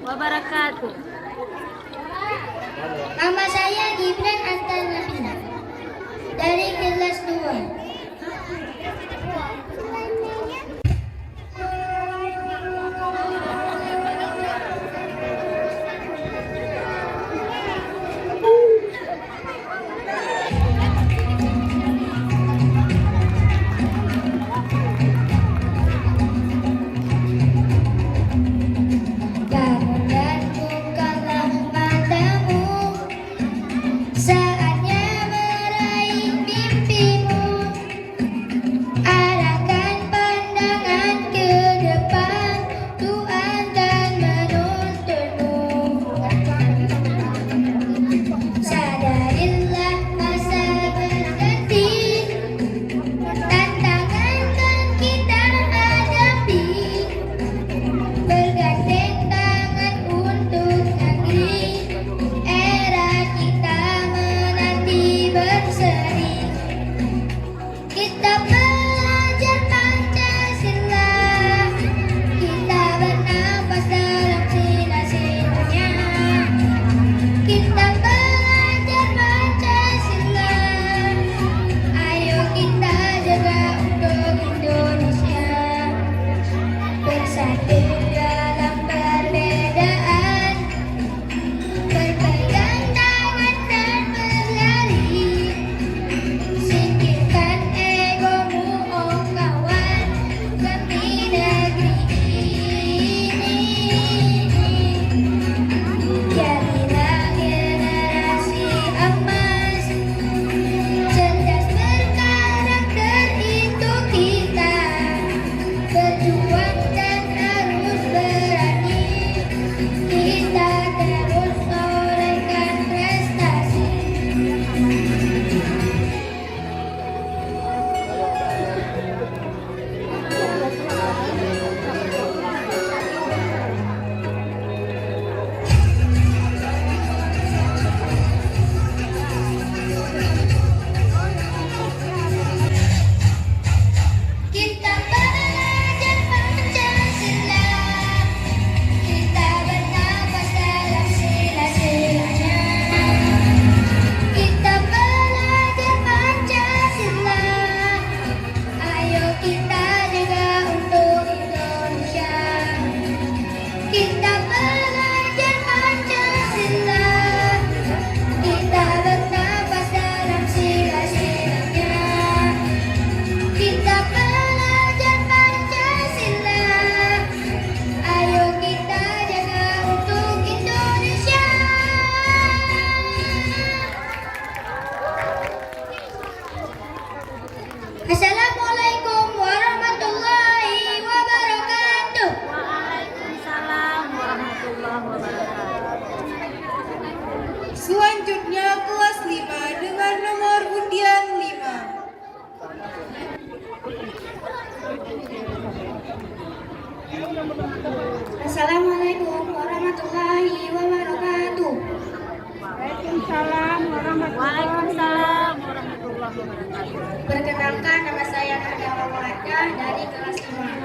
Wabarakatuh. Nama saya Gibran Antanapina dari kelas 2. Saatnya meraih mimpimu. Assalamualaikum warahmatullahi wabarakatuh. Waalaikumsalam warahmatullahi wabarakatuh. Selanjutnya kelas 5 dengan nomor undian 5. Assalamualaikum warahmatullahi wabarakatuh. Waalaikumsalam warahmatullahi wabarakatuh. Perkenalkan, nama saya Nadia Wawada dari kelas 5.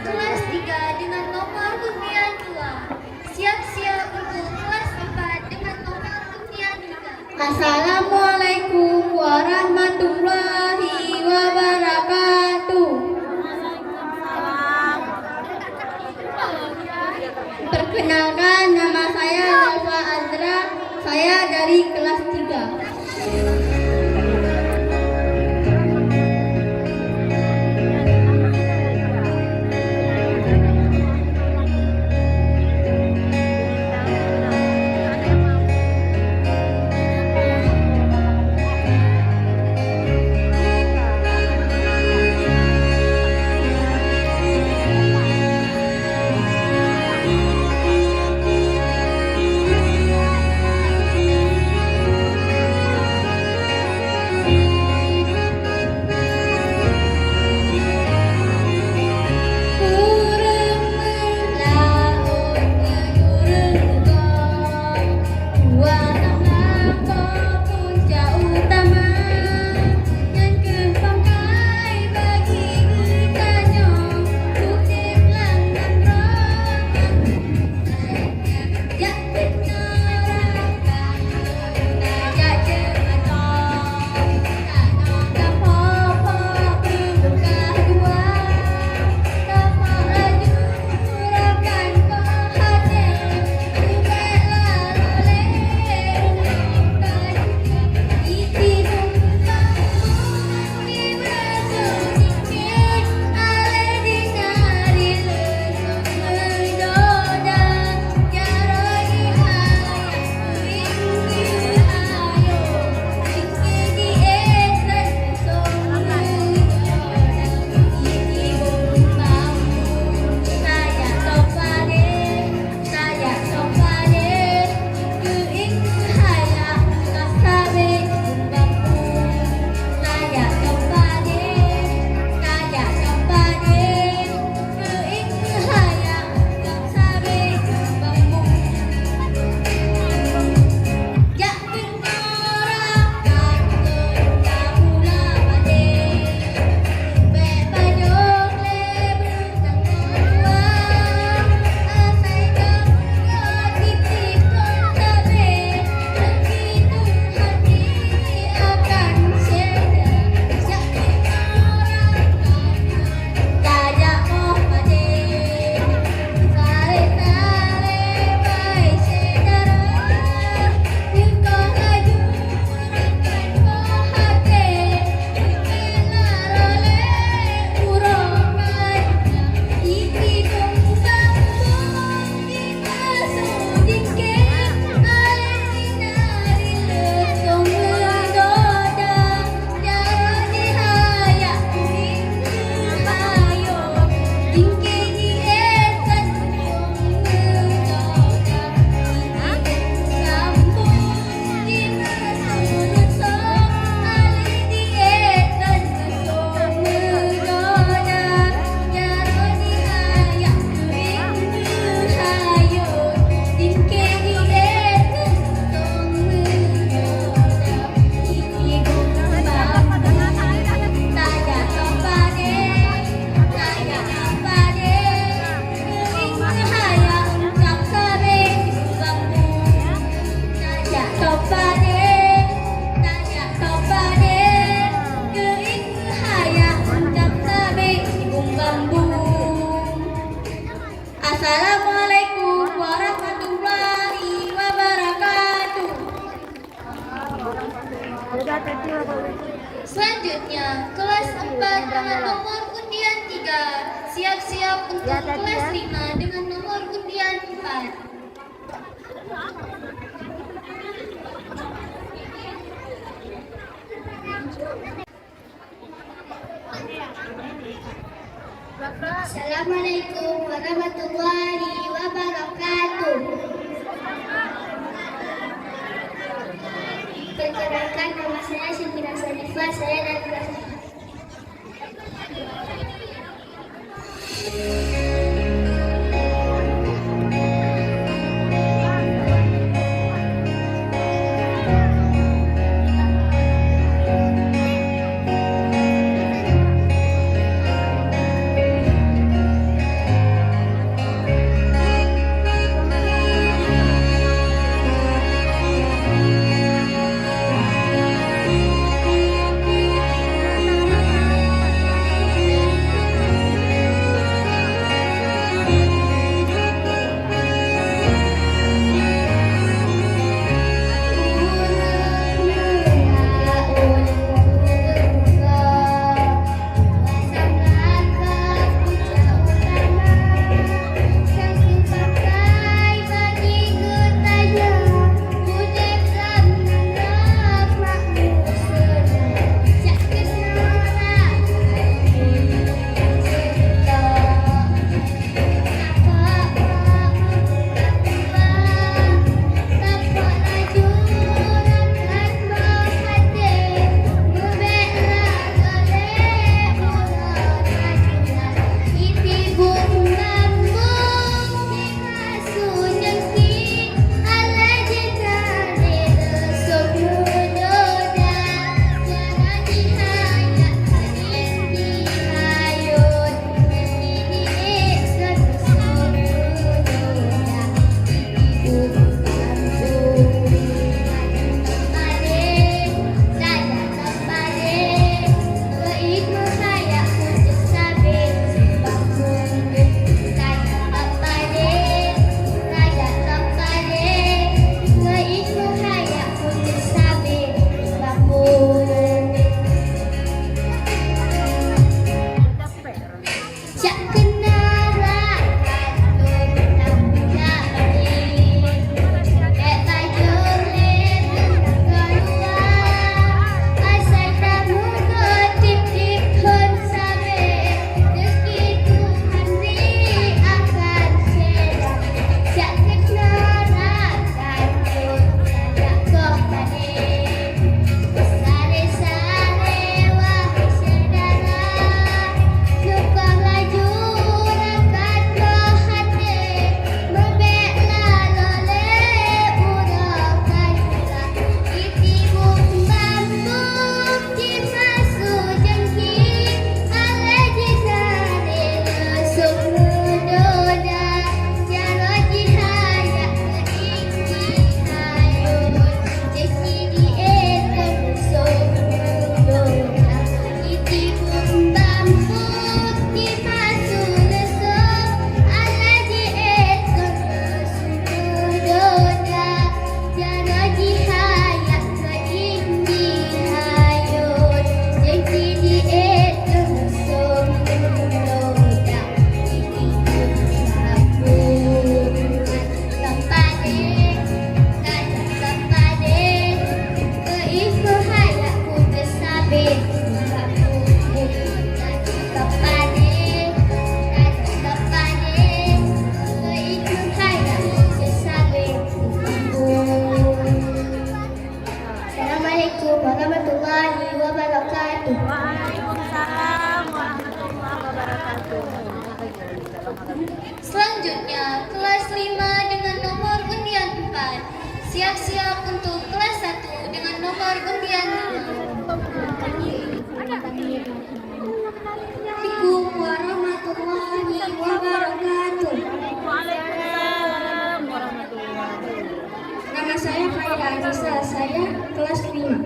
kelas 3 dengan nomor undian 2. Siap-siap untuk kelas 4 dengan nomor undian 3. Assalamualaikum warahmatullahi wabarakatuh. Perkenalkan, nama saya Alfa Azra. Saya dari kelas 3. Assalamualaikum warahmatullahi wabarakatuh. Selanjutnya, kelas 4 dengan nomor undian 3. Siap-siap untuk kelas 5 dengan nomor undian 4. Assalamualaikum warahmatullahi wabarakatuh. Perkenalkan, nama saya Syakira Sanifah. Saya dari kelas 4. Selanjutnya, kelas 5 dengan nomor undian 4. Siap-siap untuk kelas 1 dengan nomor undian 5. Assalamualaikum warahmatullahi wabarakatuh. Waalaikumsalam warahmatullahi wabarakatuh. Nama saya Faida Anissa, saya kelas 5.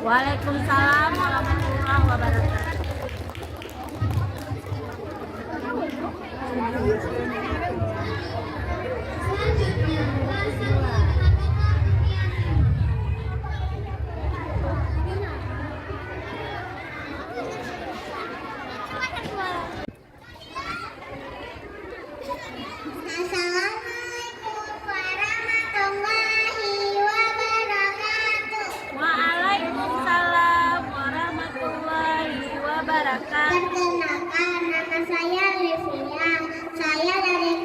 Waalaikumsalam warahmatullahi wabarakatuh. Assalamualaikum warahmatullahi wabarakatuh. Waalaikumsalam warahmatullahi wabarakatuh. Perkenalkan, nama saya Livia. Saya dari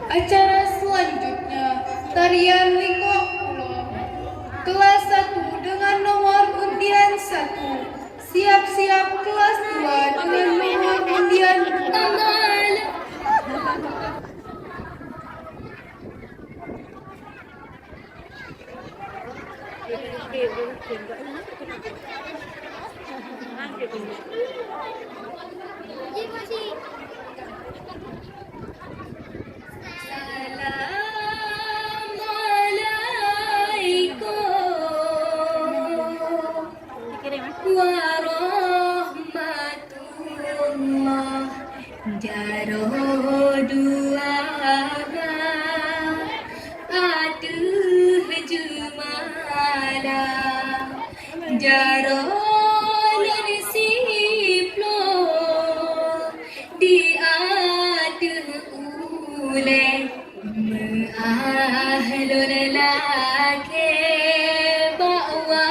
Acara selanjutnya tarian Liko Pulo. Kelas 1 dengan nomor undian 1. Siap-siap kelas 2 dengan nomor undian 4. Warahmatullah jaro duaga atuh jumala jaro lan siplo di atuh ule ahlun lake bawa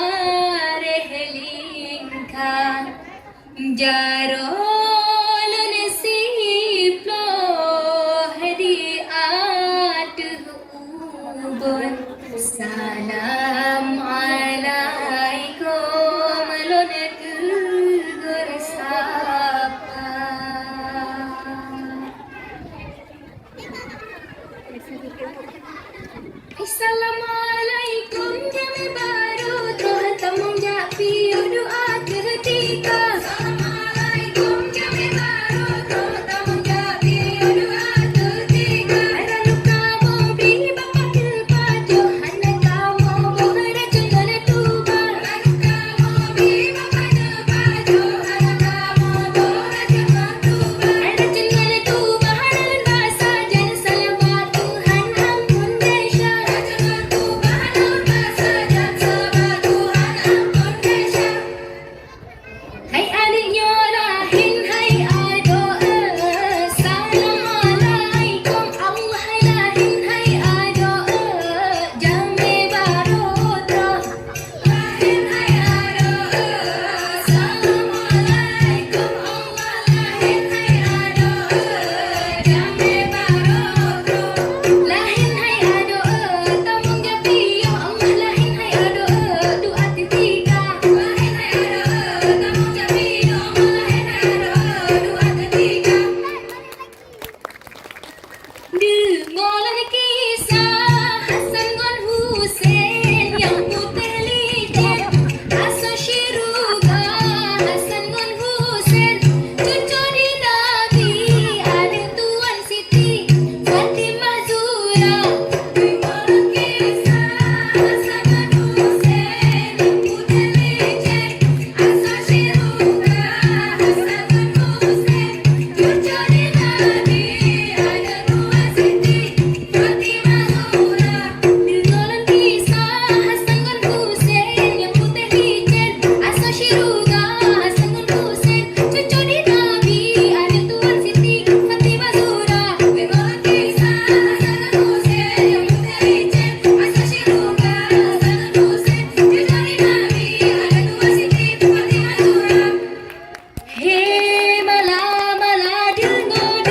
rehlingka jaro lan siplo di atuh ubun salam alaikum lon tegur sapa. Assalamualaikum jami baru Tuhan tamung japi doa ketika. Assalamualaikum jami baru Tuhan tamung japi doa ketika. Ada luka mau beri bapak kepada Tuhan kamu boleh jangan tuba. Ada luka mau beri bapak kepada Tuhan kamu boleh jangan tuba. Ada jangan tuba halan bahasa jangan salah Tuhan ampun desha. Jangan tuba halan bahasa jangan salah Tuhan ampun desha. Hai adiknya lahin hai ado Assalamualaikum Allah lahin hai ado jame barotra lahin hai ado Assalamualaikum Allah lahin hai ado jame barotra lahin hai ado tamung japi ya Allah lahin hai ado doa titika lahin hai ado tamung japi ya Allah lahin hai ado doa titika. Dengarlah kisah Hasan dan Husain yang putih licin asa syiruga Hasan dan Husain cucu di Nabi ada Tuan Siti Fatimah Zura. Dengarlah kisah Hasan dan Husain yang putih licin asa syiruga Hasan dan Husain cucu di Nabi ada Tuan Siti Fatimah Zura. Dengarlah kisah Hasan dan Husain yang putih licin asa syiruga Hasan dan Husain cucu di Nabi ada Tuan Siti Fatimah Zura. Dengarlah kisah Hasan dan Husain yang putih licin asa syiruga Hasan dan Husain cucu di Nabi ada Tuan Siti Fatimah Zura. Hei mala-mala dengar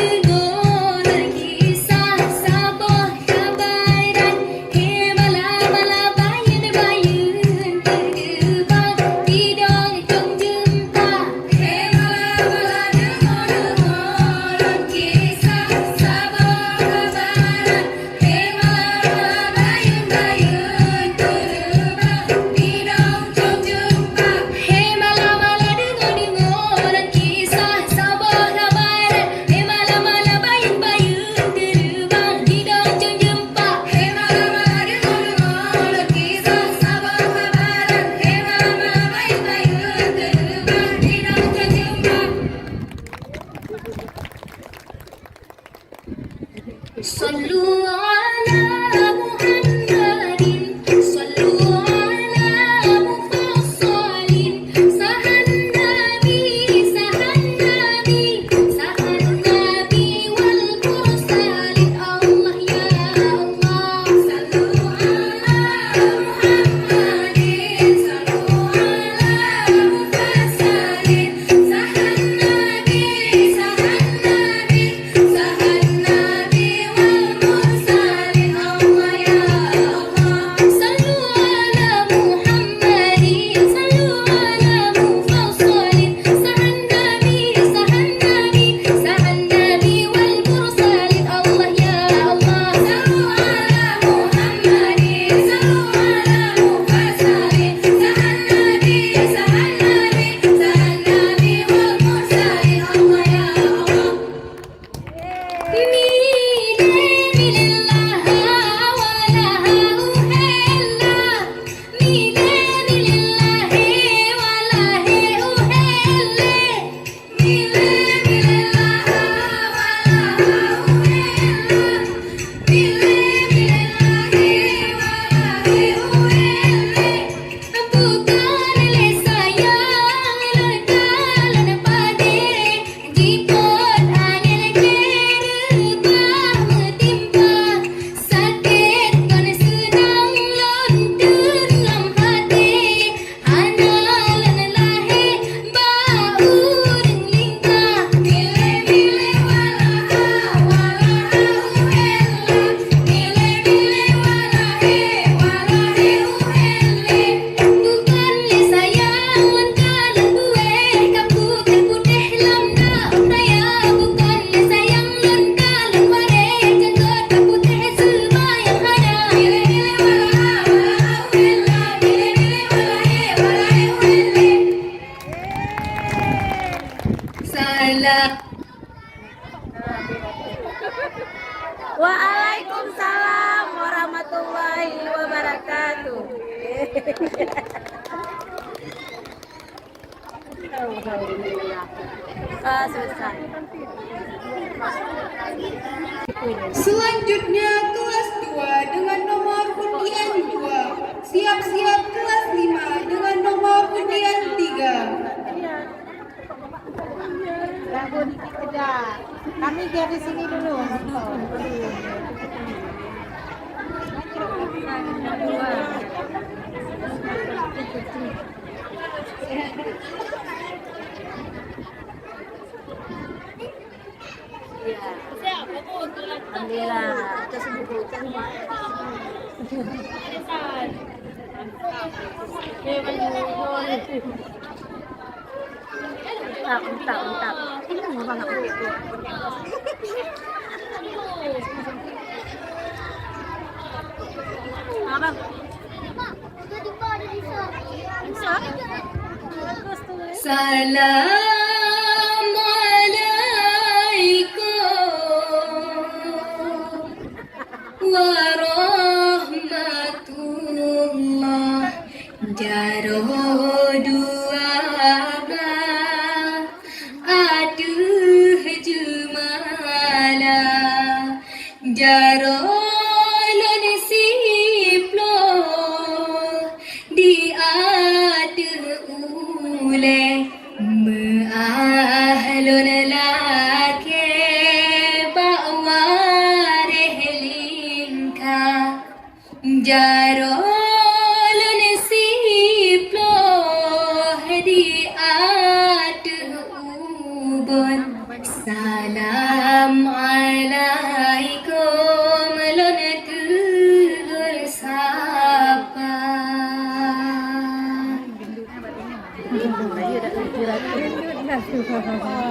kisah Sabah Jabairan. Hei mala-mala bayun-bayun tergebang hidung jom jumpa. Hei mala-mala dengar kisah Sabah Jabairan. Hei mala-mala bayun-bayun tergebang hidung jom jumpa. Hei mala-mala dengar kisah Sabah Jabairan. Hei mala-mala bayun-bayun terbang hidung jom jumpa. Hei mala-mala dengar kisah Sabah Jabairan. Hei mala-mala bayun-bayun terbang hidung jom jumpa. Sallu ala Muhammadin, sallu ala mufassalin. Sahan Nabi, sahan Nabi, sahan Nabi wal mursalin. Allah ya Allah. Sallu ala Muhammadin, sallu ala mufassalin. Sahan Nabi, sahan Nabi, sahan Nabi wal Waalaikumsalam warahmatullahi wabarakatuh. Selesai. Selanjutnya kelas 2 dengan nomor undian 2. Siap-siap kelas 5 dengan nomor undian 3. Kami dari sini dulu. Alhamdulillah. Entah. Ini mau banget. Apa? Assalamualaikum warahmatullah jaro duama aduh jumala jaro lon siplo di aduh ule meahlon lake bawareh lingka jarolun siplo di aduh ubon salam alaikum lon tugur sapa.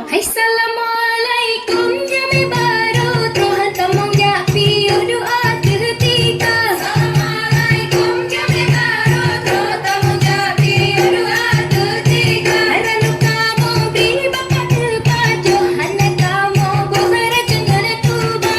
Hai assalamualaikum jami baru Tuhan tamong japi doa ketika. Assalamualaikum jami baru Tuhan tamong japi doa ketika. Ranu kamu bi bapak kepajo hana kamu buhara jangan tuba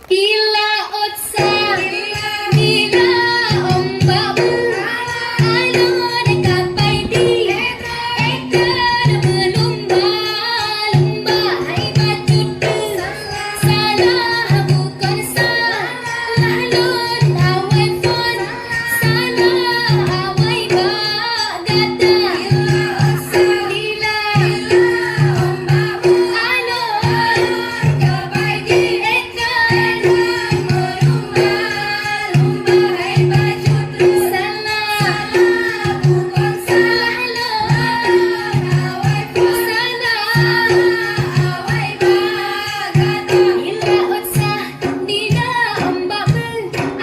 Ila otsa Ila ombak Alun kapai di Ekar melumba-lumba Hai bacut Salah bukan salah Lun awai fon Salah awai bagata Ila otsa Ila ombak Alun kapai di Ekar melumba-lumba Hai bacut Salah bukan salah Lun awai fon Salah awai bagata Ila otsa Dina ombak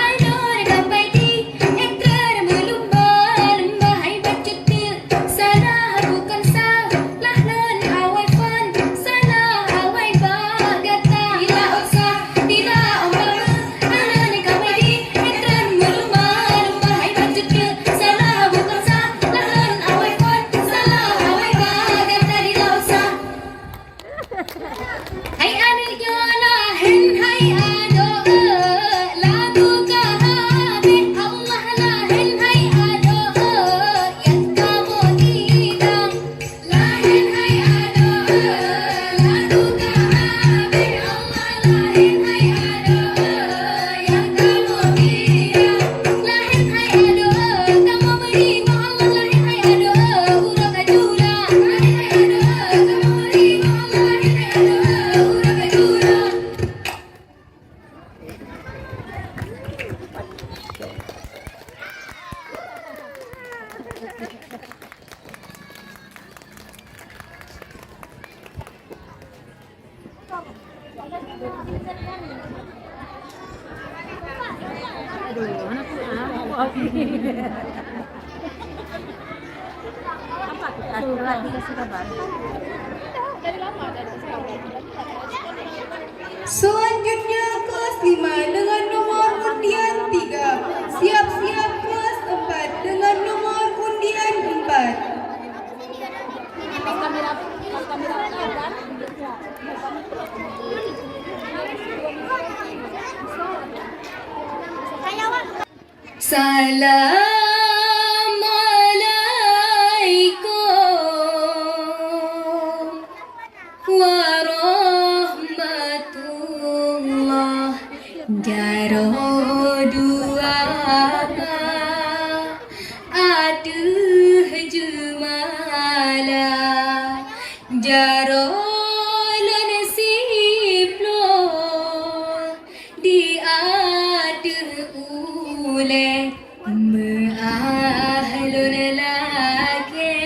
Alun kapai di Ekar melumba-lumba Hai bacut Salah bukan salah Lun awai fon Salah awai bagata Ila otsa Dina ombak Alun kapai di Ekar melumba-lumba Hai bacut Salah bukan salah Lun awai fon Salah awai bagata Ila otsa Hai anu jolahin hai ado lagu kahabe Allah lahin hai ado yang kamu hidang lahin hai ado lagu kahabe Allah lahin hai ado yang kamu hidang lahin hai ado kamu beri Allah lahin hai ado urang kajula lahin hai ado kamu beri Allah lahin hai ado urang kajula Selanjutnya kelas 5 dengan nomor undian 3. Siap-siap kelas 4 dengan nomor undian 4. Assalamualaikum warahmatullah Jaro dua aduh jumala Jaro lon siplo di aduh ule Meahlun lake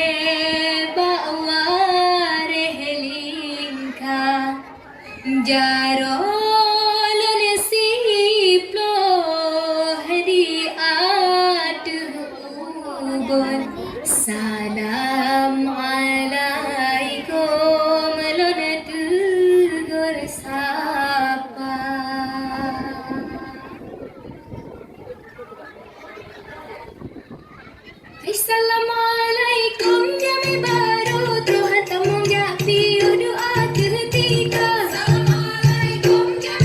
bawareh lingka Jarolun siplo di aduh ubon Salam alaikum lon tugur sapa Assalamualaikum jami baru Tuhan tamu japi doa ketika Assalamualaikum jami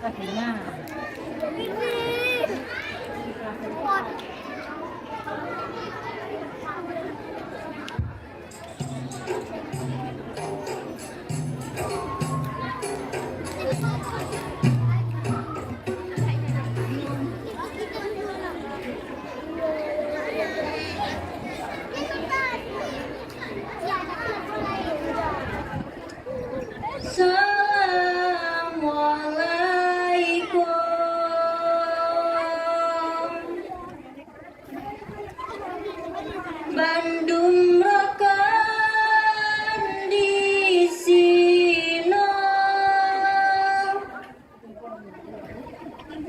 kakinya. Bandung rekan di sino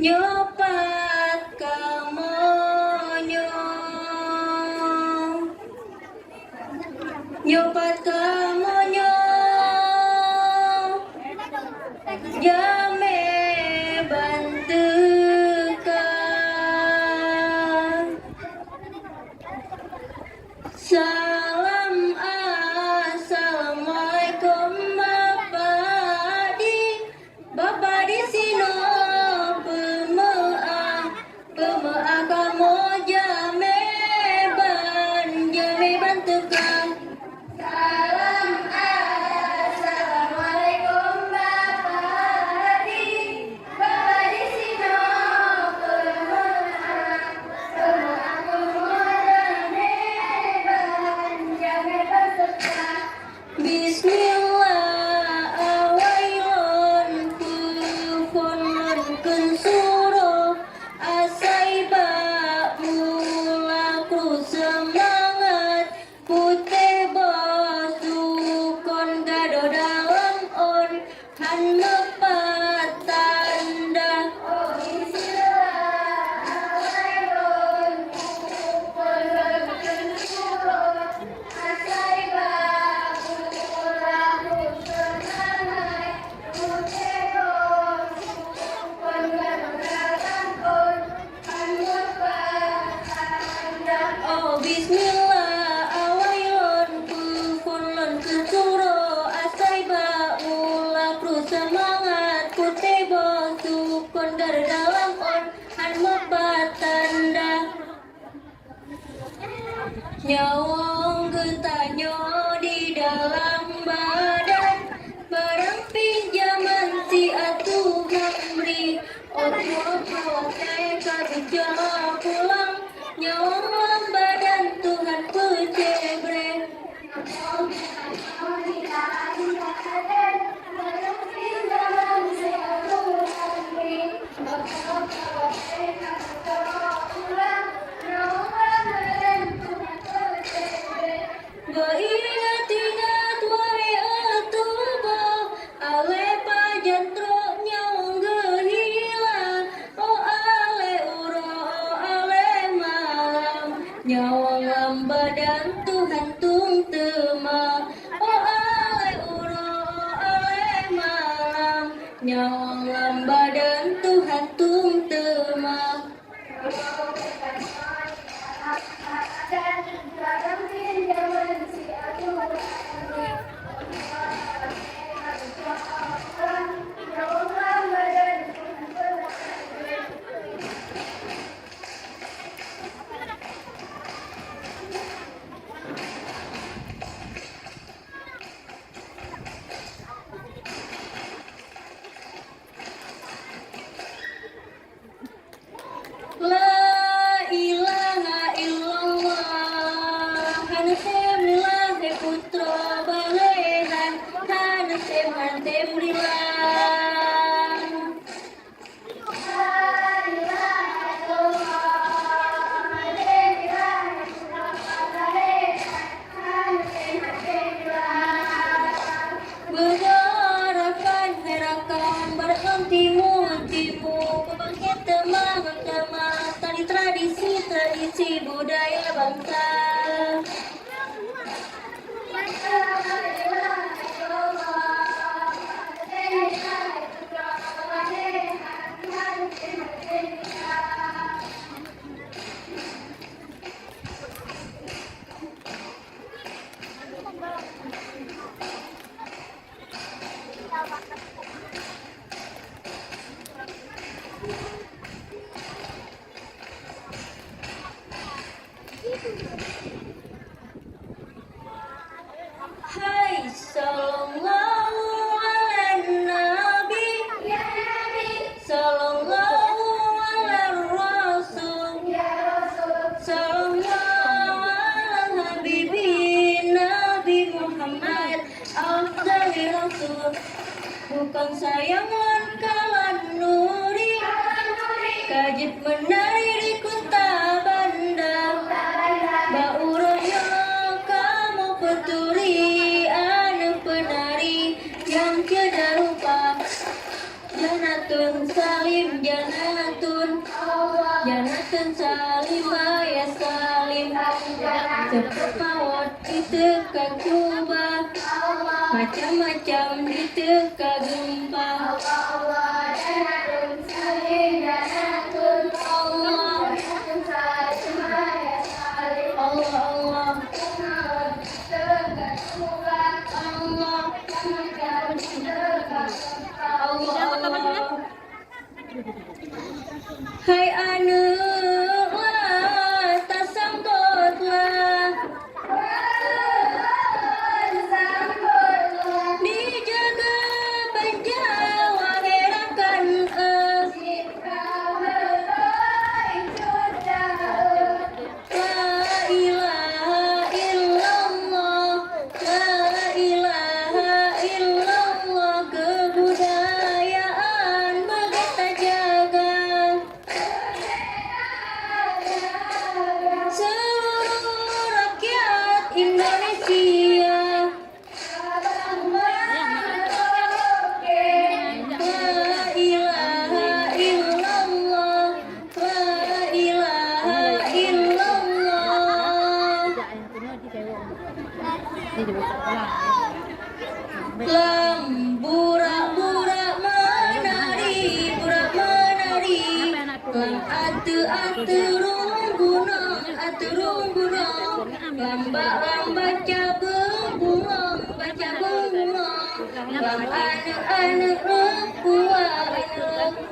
nyopat kamonyo jame bantukan salam assalamualaikum bapak di sino pemeah kamu jame bantukan salam assalamualaikum bapak di sino pemeah kamu jame bantukan Bismillah awailon kufon kensuro asaiba mulaku semangat putih bosukon gado dalam on han mepat tanda Bismillah awailon kufon kensuro asaiba Bismillah awailon kufon kensuro asaiba mulaku semangat putih bosukon dari dalam on han mepat tanda nyawang getanyo di dalam badan barang pinjaman si atuh memberi otot kabija pulang nyawang dalam badan Tuhan pecebre barang pinjaman si atuh memberi otot kabija pulang nyawang dalam badan Tuhan pecebre Ingat wae atuba ale pajantro nyawang gehila ale uro ale malam nyawang lambadan Tuhan tung tema ale uro ale malam nyawang lambadan Tuhan tung tema La ilaha illallah Hantem lillah putra balehan Hantem lillah Bergerakan herakan berkam timu kebangkit temang tadi tradisi budaya bangsa bukan sayangan kalan nuri, kajit menari di kota bandar. Bauraya kamu peturi, anu penari yang tiada rupa. Janatun salim, janatun salim, ya salim. Cepat mawat diteka Kuba, macam-macam diteka gempa. Janatun salim, janatun Allah, Allah, Allah. Hai anu tak sangkutlah, dijaga penjawa herakan La ilaha illallah, la ilaha illallah. Kebudayaan begitu jaga, seluruh rakyat Indonesia. La ilaha illallah, la ilaha illallah. Burak-burak menari, burak menari. Aturung gunung, lamba-lamba cabung bunga, cabung bunga. Anak-anak lekua,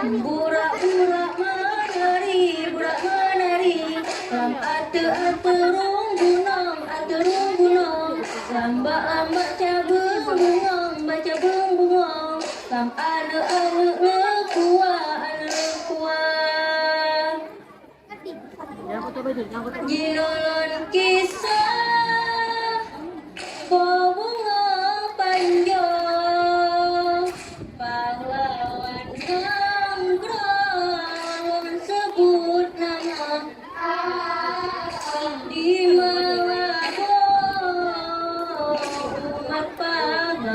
burak-burak menari, burak-burak menari, burak menari. Aturung gunung, lamba-lamba cabung bunga, cabung bunga. Anak-anak lekua, Jinolon kisah bunga panjang, pahlawan sanggrong sebut nama di Malabo, umat pahlawan.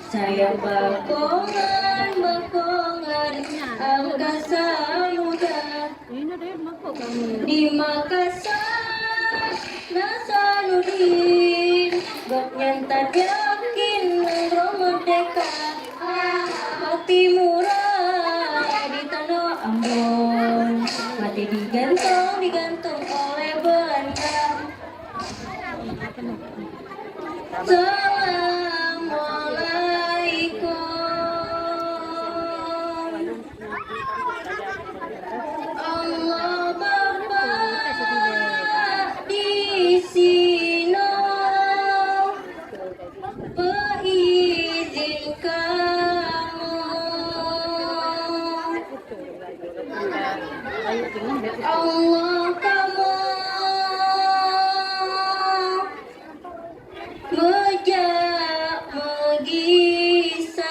Saya bakongan angkasa muda di Makassar, Nasanuddin bernyata yakin merdeka, mati murah di tanah Ambon, mati digantung oleh Belanda. Assalamualaikum. Allah Bapa di sini berizin kamu, Allah kamu mejak megisah.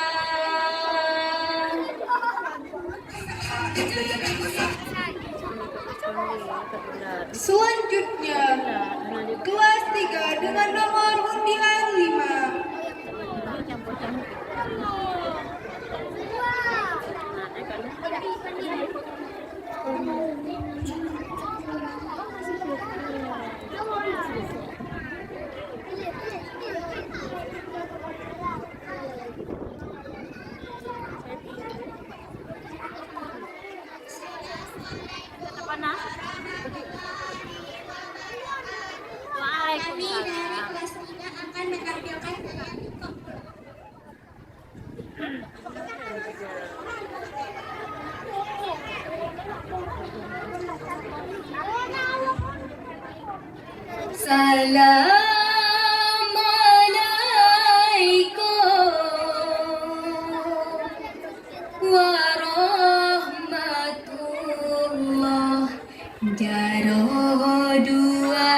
Selanjutnya kelas 3 dengan nomor undian 5. Kami dari kelas 3 akan menampilkan penyanyi koplo. Assalamualaikum warahmatullah jaro dua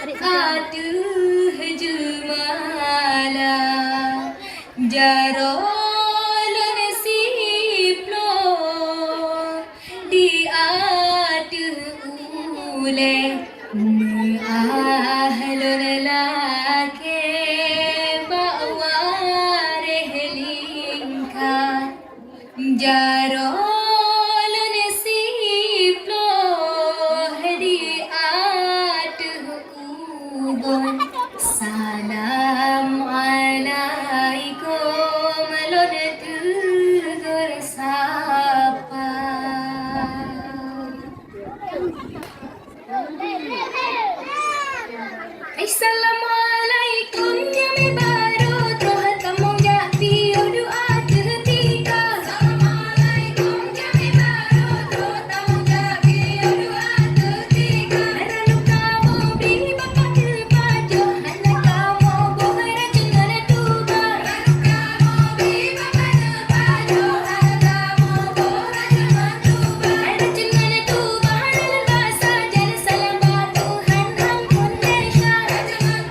atuh jumala jaro lon siplo di atuh ule ahlon lake bawa rehlingka jaro lon siplo di atuh ubon salam alaikum lon tugur sapa Assalamualaikum jami baru Tuhan kamu jadi doa ketika Assalamualaikum jami baru Tuhan kamu jadi doa ketika Lalu kamu beri bapak kepada anak kamu boleh rajinkan tuba Lalu kamu beri bapak kepada anak kamu boleh rajinkan tuba Rajinkan tuba halal bahasa jadi salam Tuhan ampun Desha Rajinkan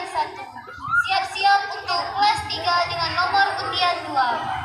undian 1. Siap-siap untuk kelas 3 dengan nomor undian 2.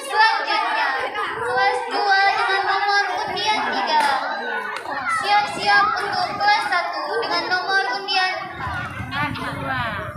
Selanjutnya, kelas 2 dengan nomor undian 3. Siap-siap untuk kelas 1 dengan nomor undian 4.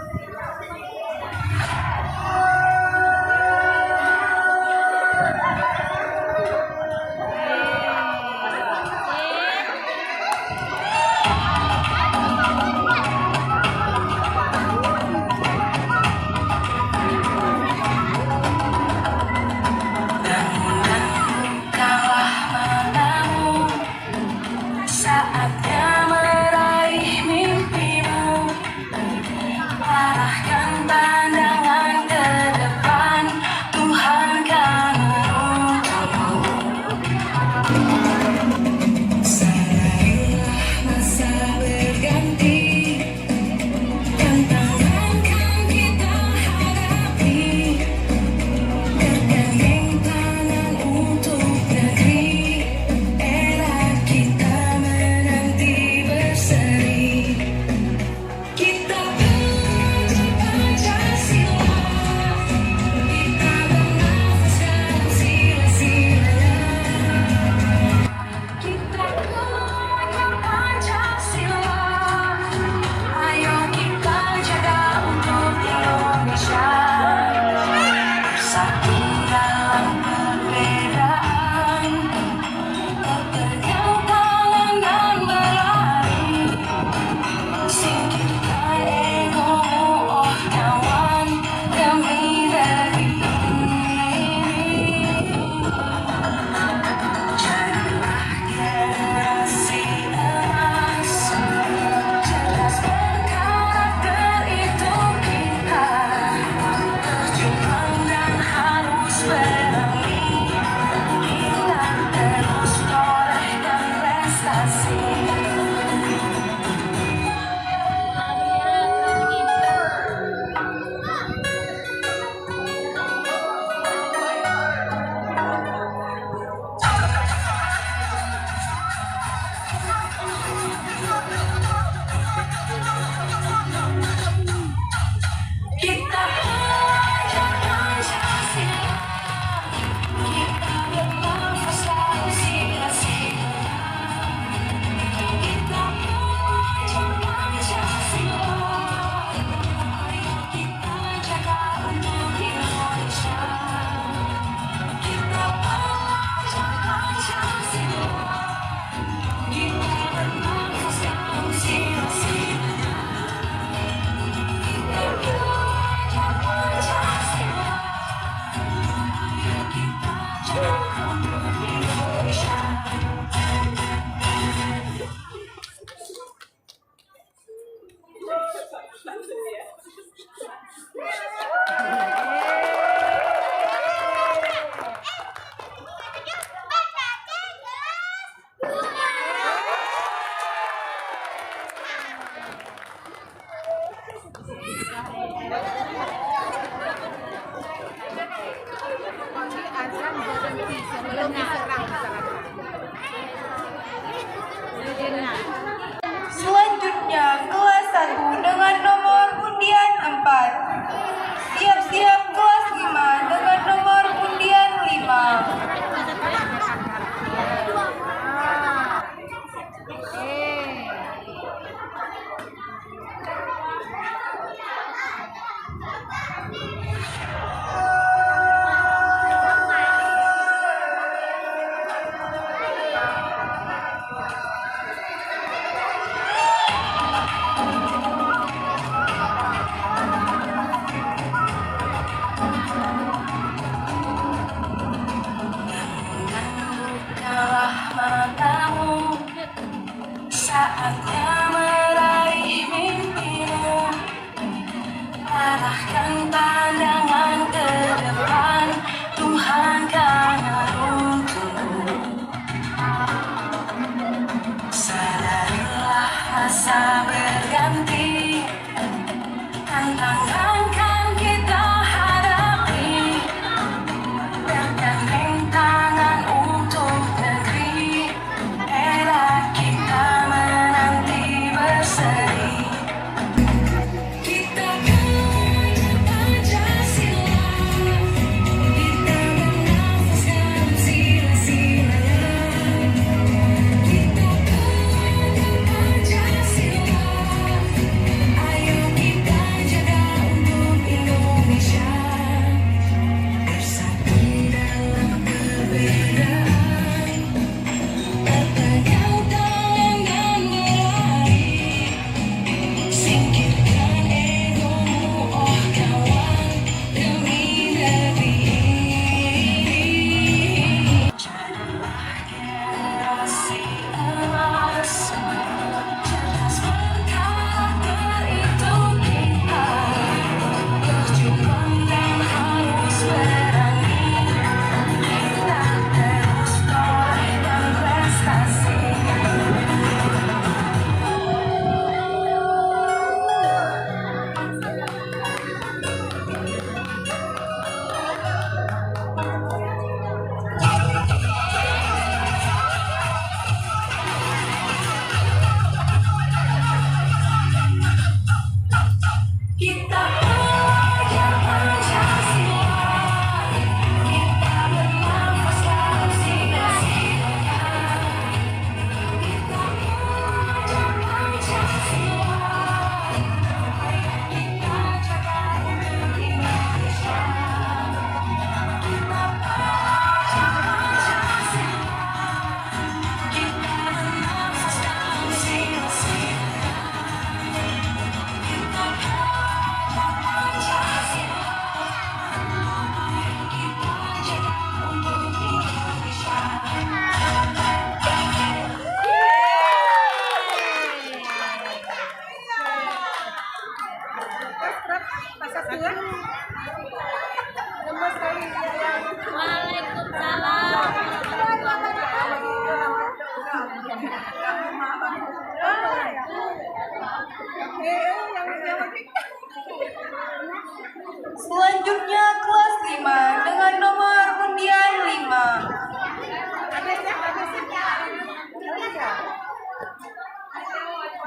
Selanjutnya kelas 5 dengan nomor undian 5.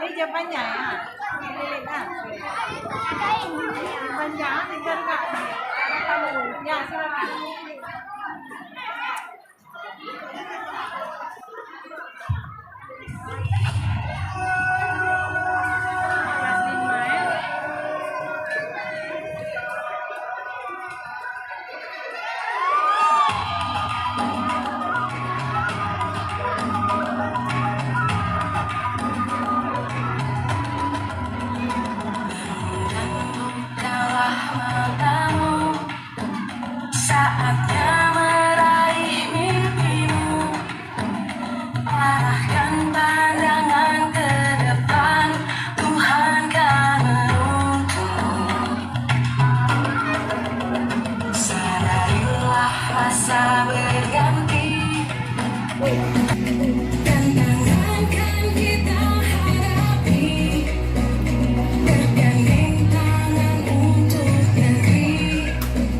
Ini jawabannya ya. Jawabannya tinggal Kak. Ya, silakan. Kelas 5 ya. Dalam matamu, saatnya meraih mimpimu. Arahkan pandangan ke depan, Tuhan kan menuntunmu. Sadarilah masa berganti, tantangan kan kita hadapi. Bergandeng tangan untuk negeri,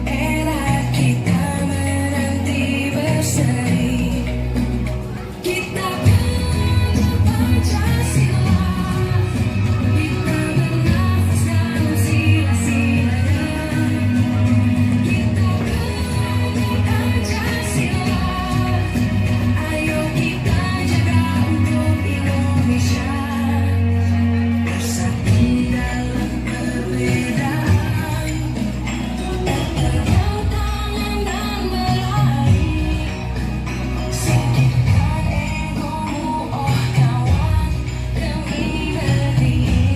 era kita menanti berseri. Kita belajar Pancasila, kita bernafas dalam sila-silanya. Kita belajar Pancasila, ayo kita jaga untuk Indonesia. Bersatu dalam perbedaan, pegang tangan dan berlari. Singkirkan egomu, oh kawan, demi berdiri.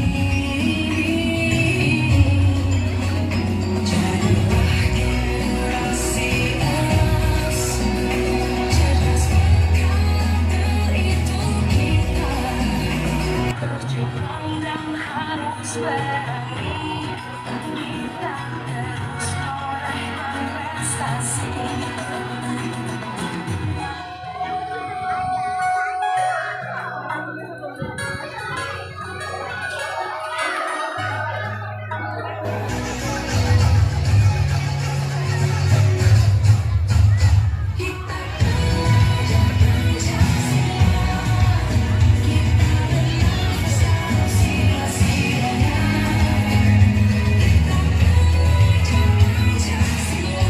Jadilah generasi emas, cerdas berkarakter itu kita. Berjuang dan harus berani, kita terus torehkan prestasi. Kita belajar Pancasila, kita bernafas dalam sila-silanya. Kita belajar Pancasila,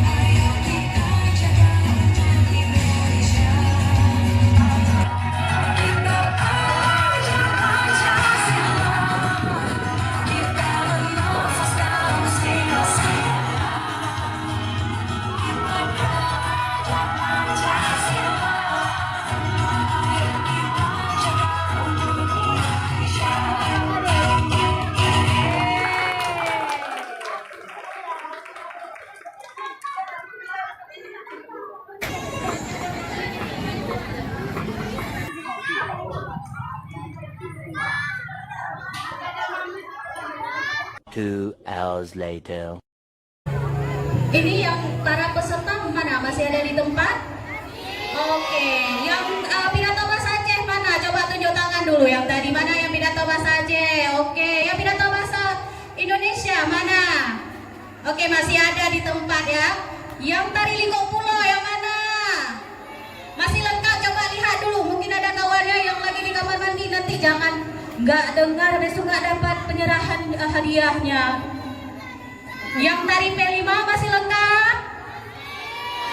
ayo kita jaga untuk Indonesia. Kita belajar Pancasila, kita bernafas dalam sila-silanya. Two hours later. Ini yang para peserta mana? Masih ada di tempat? Oke, yang pidato bahasa Aceh mana? Coba tunjuk tangan dulu. Yang tadi mana yang pidato bahasa Aceh? Oke, yang pidato bahasa Indonesia mana? Oke, masih ada di tempat ya. Yang tari Liko Pulo yang mana? Masih lengkap, coba lihat dulu. Mungkin ada kawannya yang lagi di kamar mandi, nanti jangan nggak dengar, besok nggak dapat penyerahan hadiahnya. Yang tari P5 masih lengkap?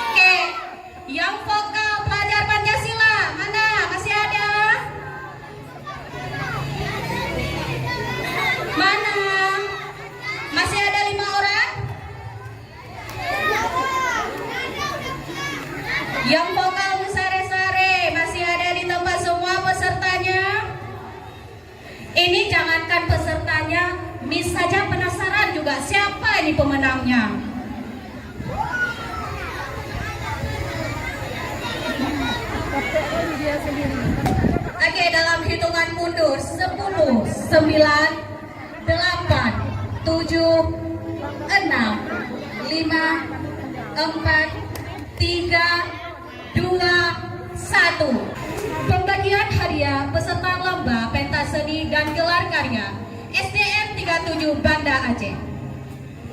Oke, yang vokal pelajar Pancasila mana? Masih ada? Mana? Masih ada 5 orang? Yang vokal Musare-sare masih ada di tempat semua pesertanya? Ini jangankan pesertanya, Miss saja penasaran juga siapa ini pemenangnya. Oke, dalam hitungan mundur 10, 9, 8, Pembagian hadiah peserta lomba pentas seni dan gelar karya SDN 37 Banda Aceh.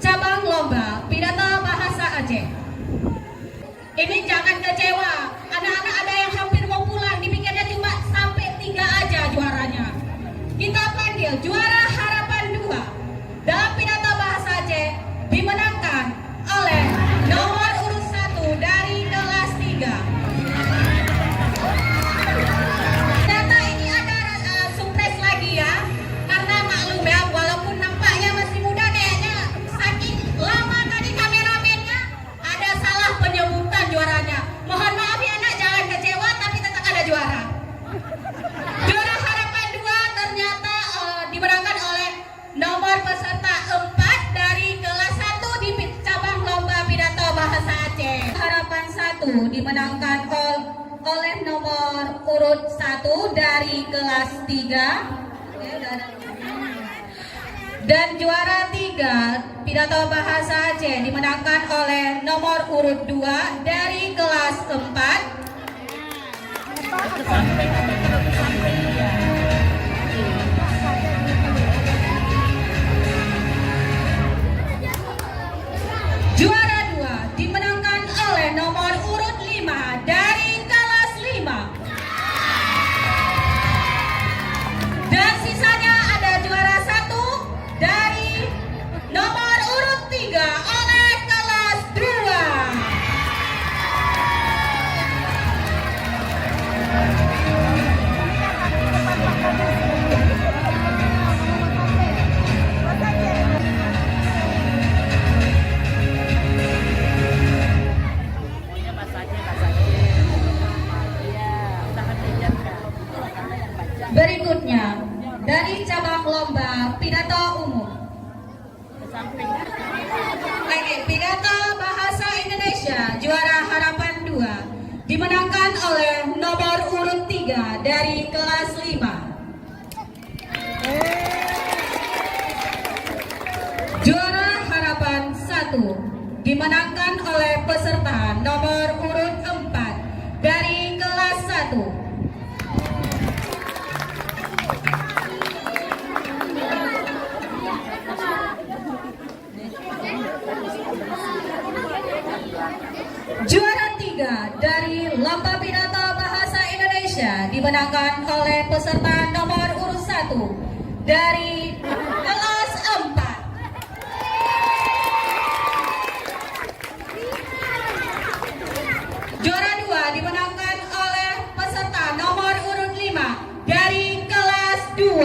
Cabang lomba pidato bahasa Aceh. Ini jangan kecewa, anak-anak ada yang hampir mau pulang, dipikirnya cuma sampai 3 aja juaranya. Kita panggil juara harapan 2 dalam pidato bahasa Aceh dimenangkan oleh nomor urut 1 dari kelas 3. Data ini ada surprise lagi ya, karena maklum ya, walaupun nampaknya masih muda kayaknya saking lama tadi kameramennya ada salah penyebutan juaranya. Mohon maaf ya nak, jangan kecewa, tapi tetap ada juara. Juara harapan 2 ternyata dimenangkan oleh nomor peserta 4 dari kelas 1 di cabang lomba pidato bahasa Aceh. Harapan 1 dimenangkan oleh nomor urut 1 dari kelas 3. Dan juara 3 pidato bahasa Aceh dimenangkan oleh nomor urut 2 dari kelas 4. Juara 2 dimenangkan oleh nomor urut 5 dari kelas 5. Dan sisanya ada juara 1 dari nomor urut 3 oleh kelas 2. Berikutnya dari cabang lomba pidato umum. Oke, pidato bahasa Indonesia juara harapan 2 dimenangkan oleh nomor urut 3 dari kelas 5. Juara harapan 1 dimenangkan oleh peserta nomor urut 4 dari kelas 1. Juara 3 dari lomba pidato bahasa Indonesia dimenangkan oleh peserta nomor urut 1 dari kelas 4. Juara 2 dimenangkan oleh peserta nomor urut 5 dari kelas 2.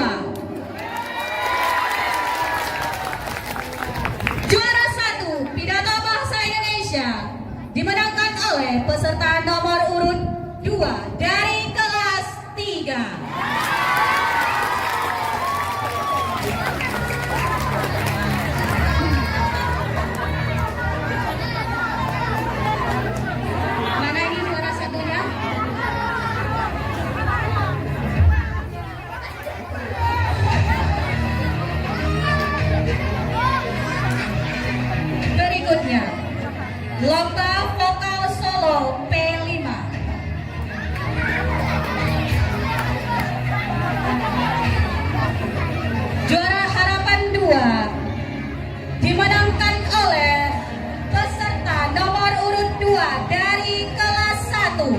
Juara 1 pidato bahasa Indonesia dimenangkan oleh peserta nomor urut 2 dari kelas 3. Mana ini juara satunya? Berikutnya lomba vokal solo P5. Juara harapan 2 dimenangkan oleh peserta nomor urut 2 dari kelas 1.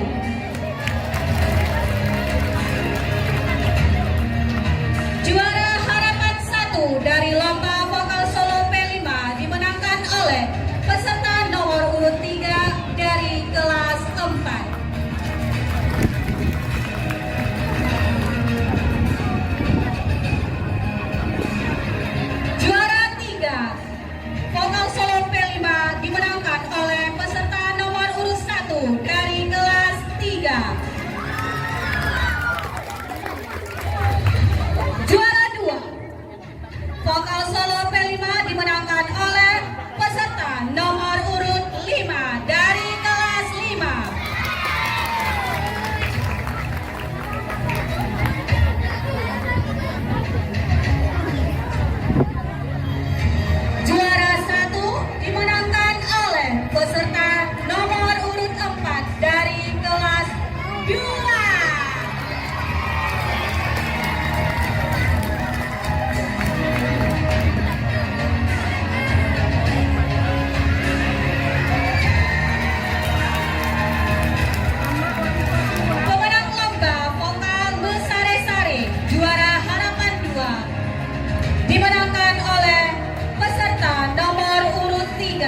Juara harapan 1 dari lomba vokal solo P5 dimenangkan oleh peserta nomor urut 3 dari kelas 4. Juara 3 vokal solo P5 dimenangkan oleh peserta nomor urut 1 dari kelas 3. Juara 2 vokal solo P5 dimenangkan oleh peserta nomor urut 5 dari kelas 5.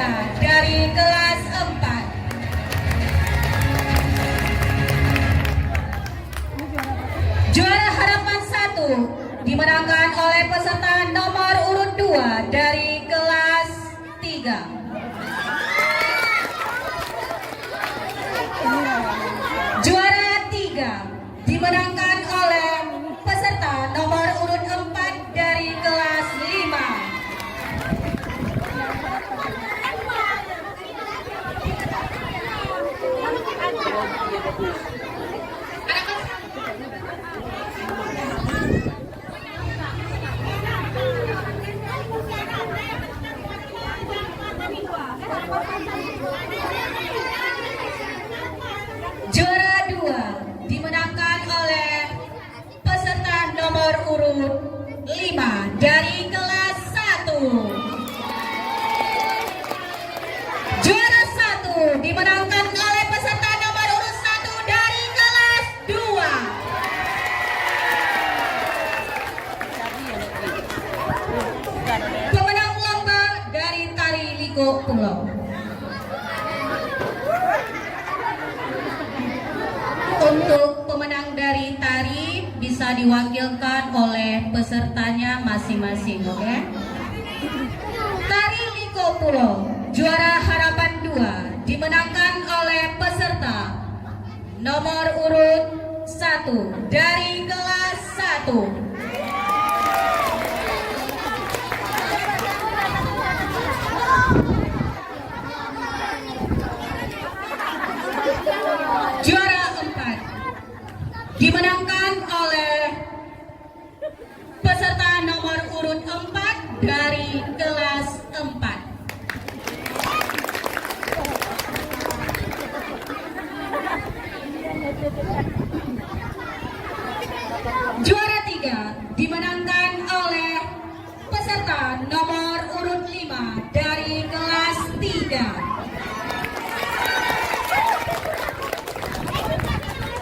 3 dari kelas 4. Juara harapan 1 dimenangkan oleh peserta nomor urut 2 dari kelas 3. Juara 3 dimenangkan oleh peserta nomor urut 4 dari kelas 5. Juara 2 dimenangkan oleh peserta nomor urut 5 dari kelas 1. Juara 1 dimenangkan oleh peserta nomor urut 1 dari kelas 2. Pemenang lomba dari tari Liko Pulau. Untuk pemenang dari tari bisa diwakilkan oleh pesertanya masing-masing, oke? Tari Liko Pulau, juara harapan 2 dimenangkan oleh peserta nomor urut 1 dari kelas 1. Juara 4 dimenangkan oleh peserta nomor urut 4 dari kelas 4. Juara 3 dimenangkan oleh peserta nomor urut 5 dari kelas 3.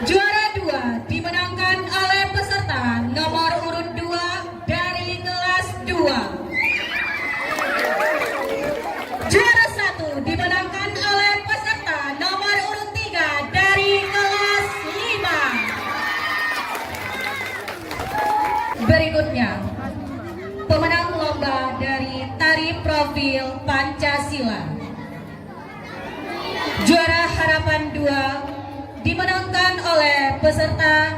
Juara 2 dimenangkan oleh peserta nomor urut 2 dari kelas 2. Juara 1 dimenangkan oleh peserta nomor urut 3 dari kelas 5. Berikutnya, pemenang lomba dari tari profil Pancasila. Juara harapan 2 dimenangkan oleh peserta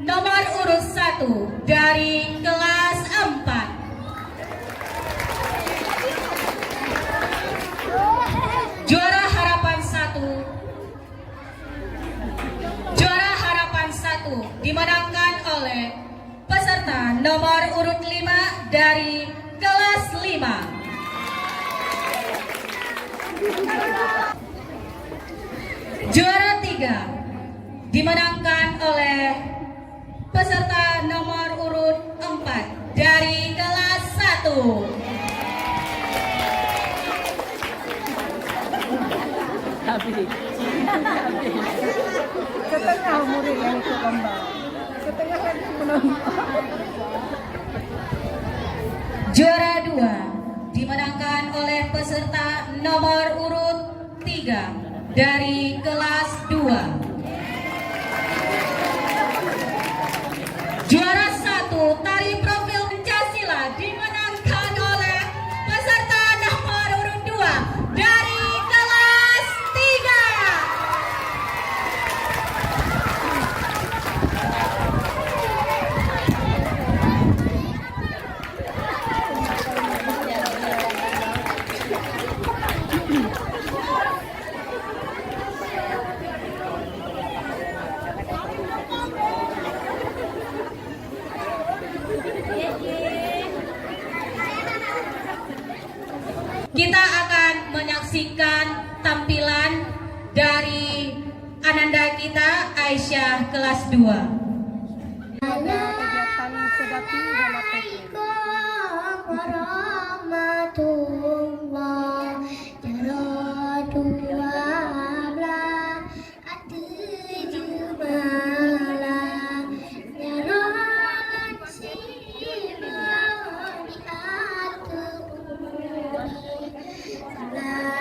nomor urut 1 dari kelas 4. Juara harapan 1 dimenangkan oleh peserta nomor urut 5 dari kelas 5. Juara 3 dimenangkan oleh peserta nomor urut 4 dari kelas 1. Setengah murid yang ikut lomba. Setengah lagi penonton. Juara 2 dimenangkan oleh peserta nomor urut 3 dari kelas 2. Juara 1 tari profil Pancasila dimenangkan oleh peserta nomor urut 2 dari kelas 3. Kita akan menyaksikan tampilan dari Ananda kita Aisyah kelas 2. La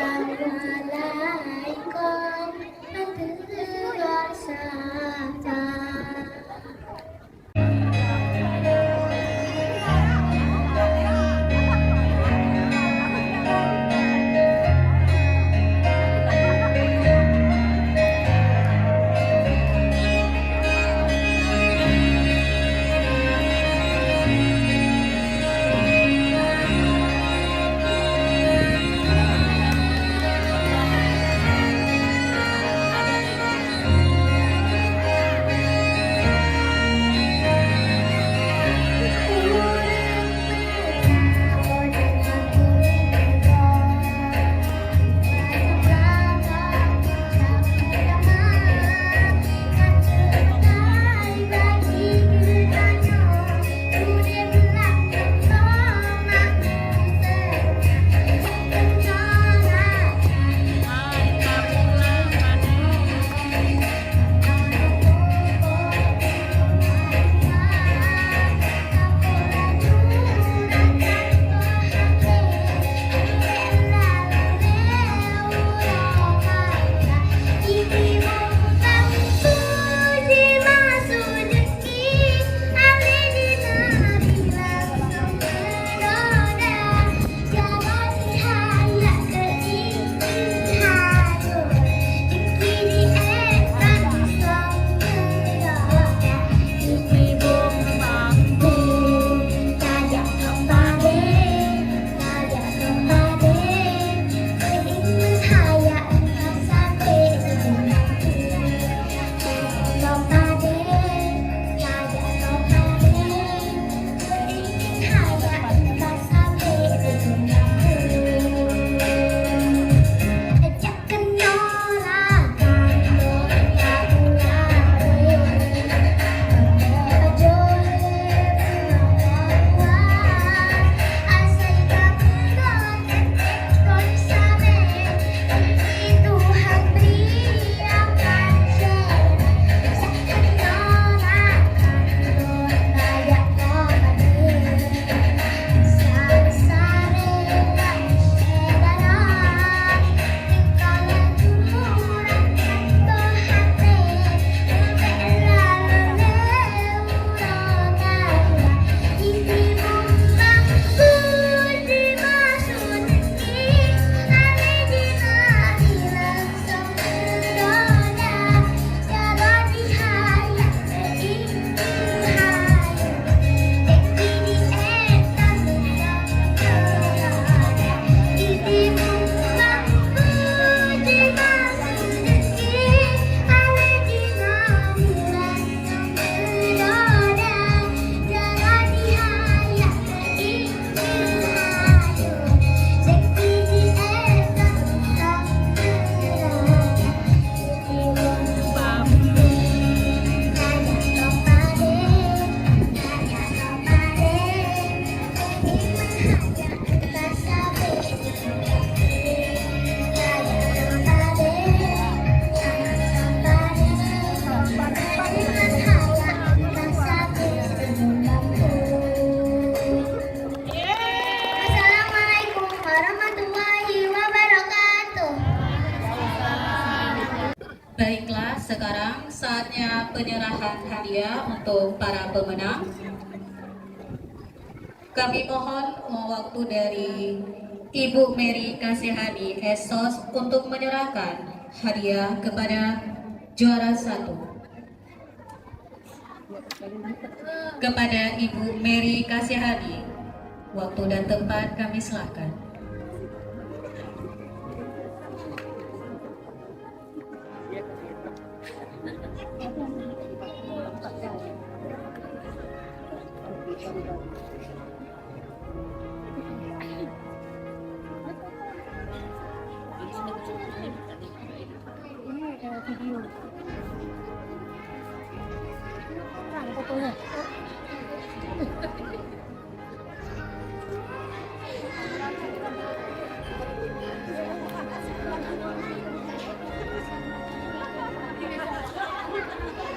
sekarang saatnya penyerahan hadiah untuk para pemenang. Kami mohon waktu dari Ibu Mary Kasihani Esos untuk menyerahkan hadiah kepada juara 1. Kepada Ibu Mary Kasihani, waktu dan tempat kami silakan. Video. Fotonya.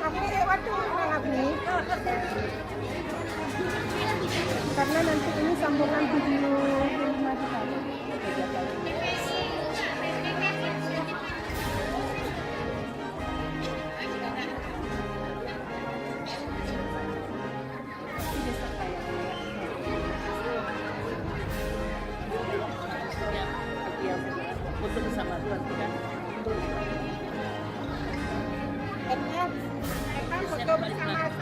Aku lewat tuh nih. Karena nanti ini sambungan video kelima kita.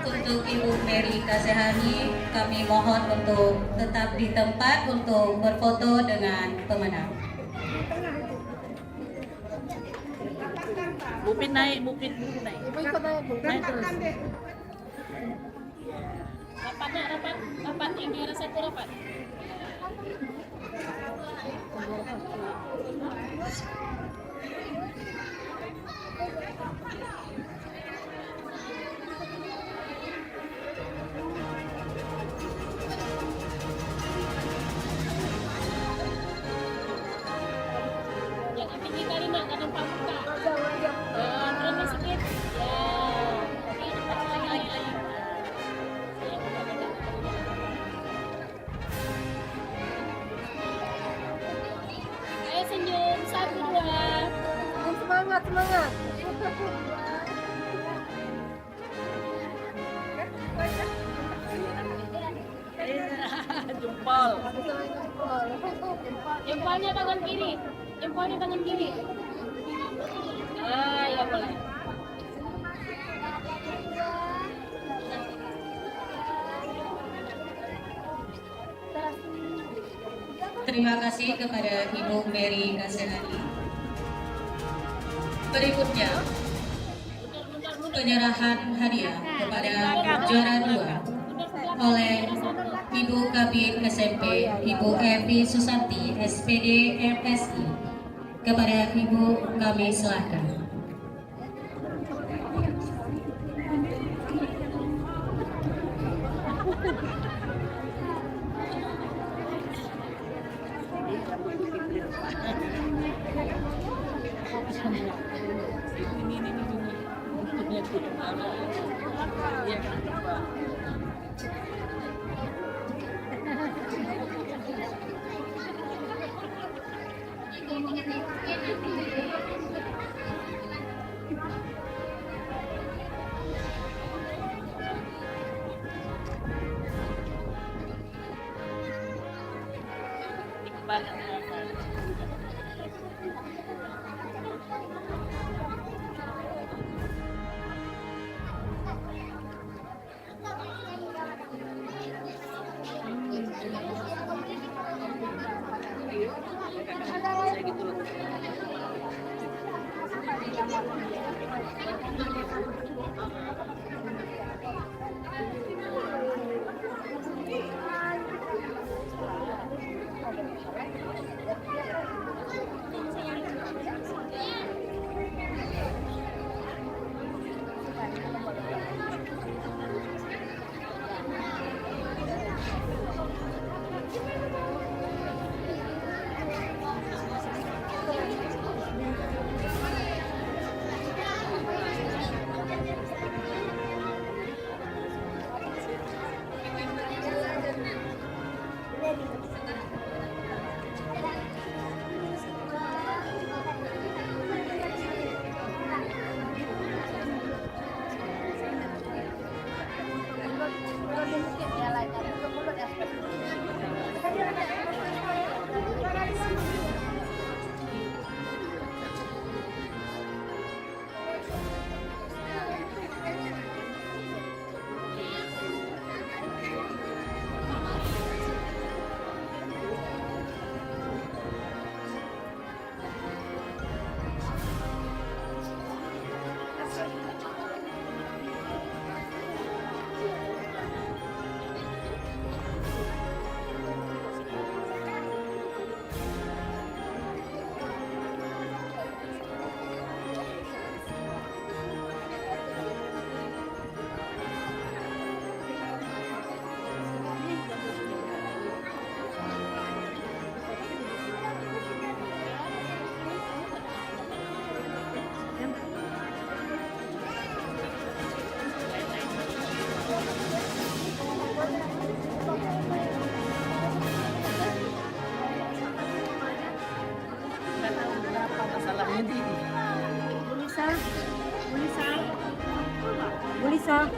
Untuk Ibu Mary Kasihani, kami mohon untuk tetap di tempat untuk berfoto dengan pemenang. Bupin naik. Ibu ikut naik terus. Rapat yang juara 1 rapat. Jangan tinggi kali nak, kadang pamuka. Terus sikit. Ya. Oke, lagi. Ayo senyum, 1, 2. Semangat. Jempol. Jempolnya tangan kiri. Ya boleh. Terima kasih kepada Ibu Mary Kasihani. Berikutnya penyerahan hadiah kepada juara 2 oleh Ibu Kabin SMP Ibu Evi Susanti SPD MSI. Kepada Ibu kami silakan. bisa.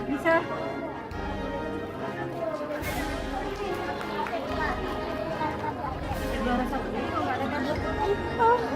Bisa. Juara satu ini kalau nggak ada gambar ini ada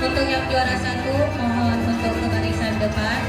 Untuk yang juara satu, mohon untuk ke barisan depan.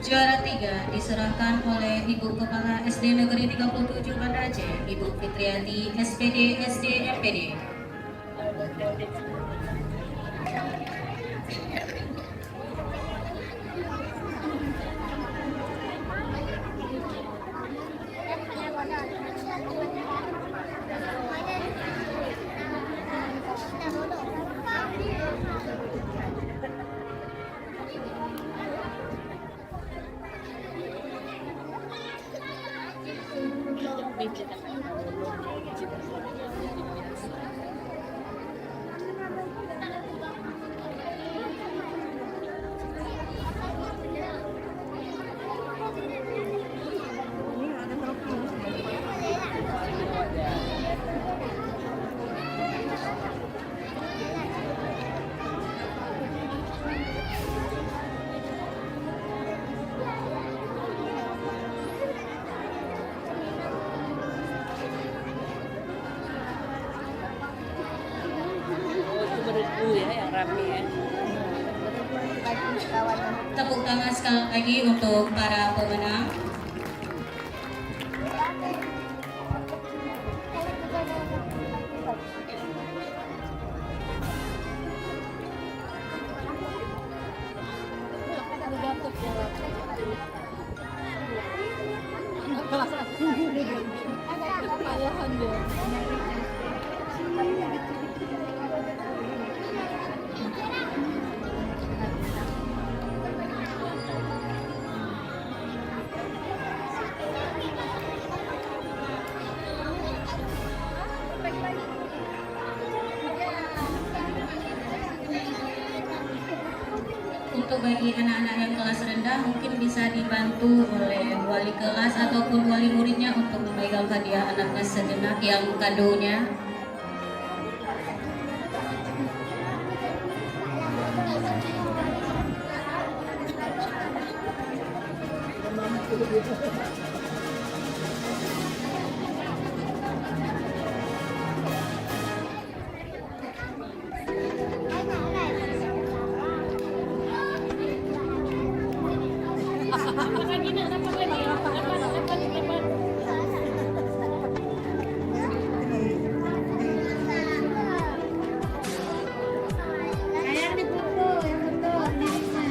Juara 3 diserahkan oleh Ibu Kepala SD Negeri 37 Banda Aceh, Ibu Fitriati, SPD, SD, MPD. Tepuk tangan sekali lagi untuk para pemenang. Untuk bagi anak-anak yang kelas rendah mungkin bisa dibantu oleh wali kelas ataupun wali muridnya untuk memegang hadiah anaknya sejenak yang kadonya. lagi nak dapat lagi. Dapat. Kayak di foto yang betul dirinya.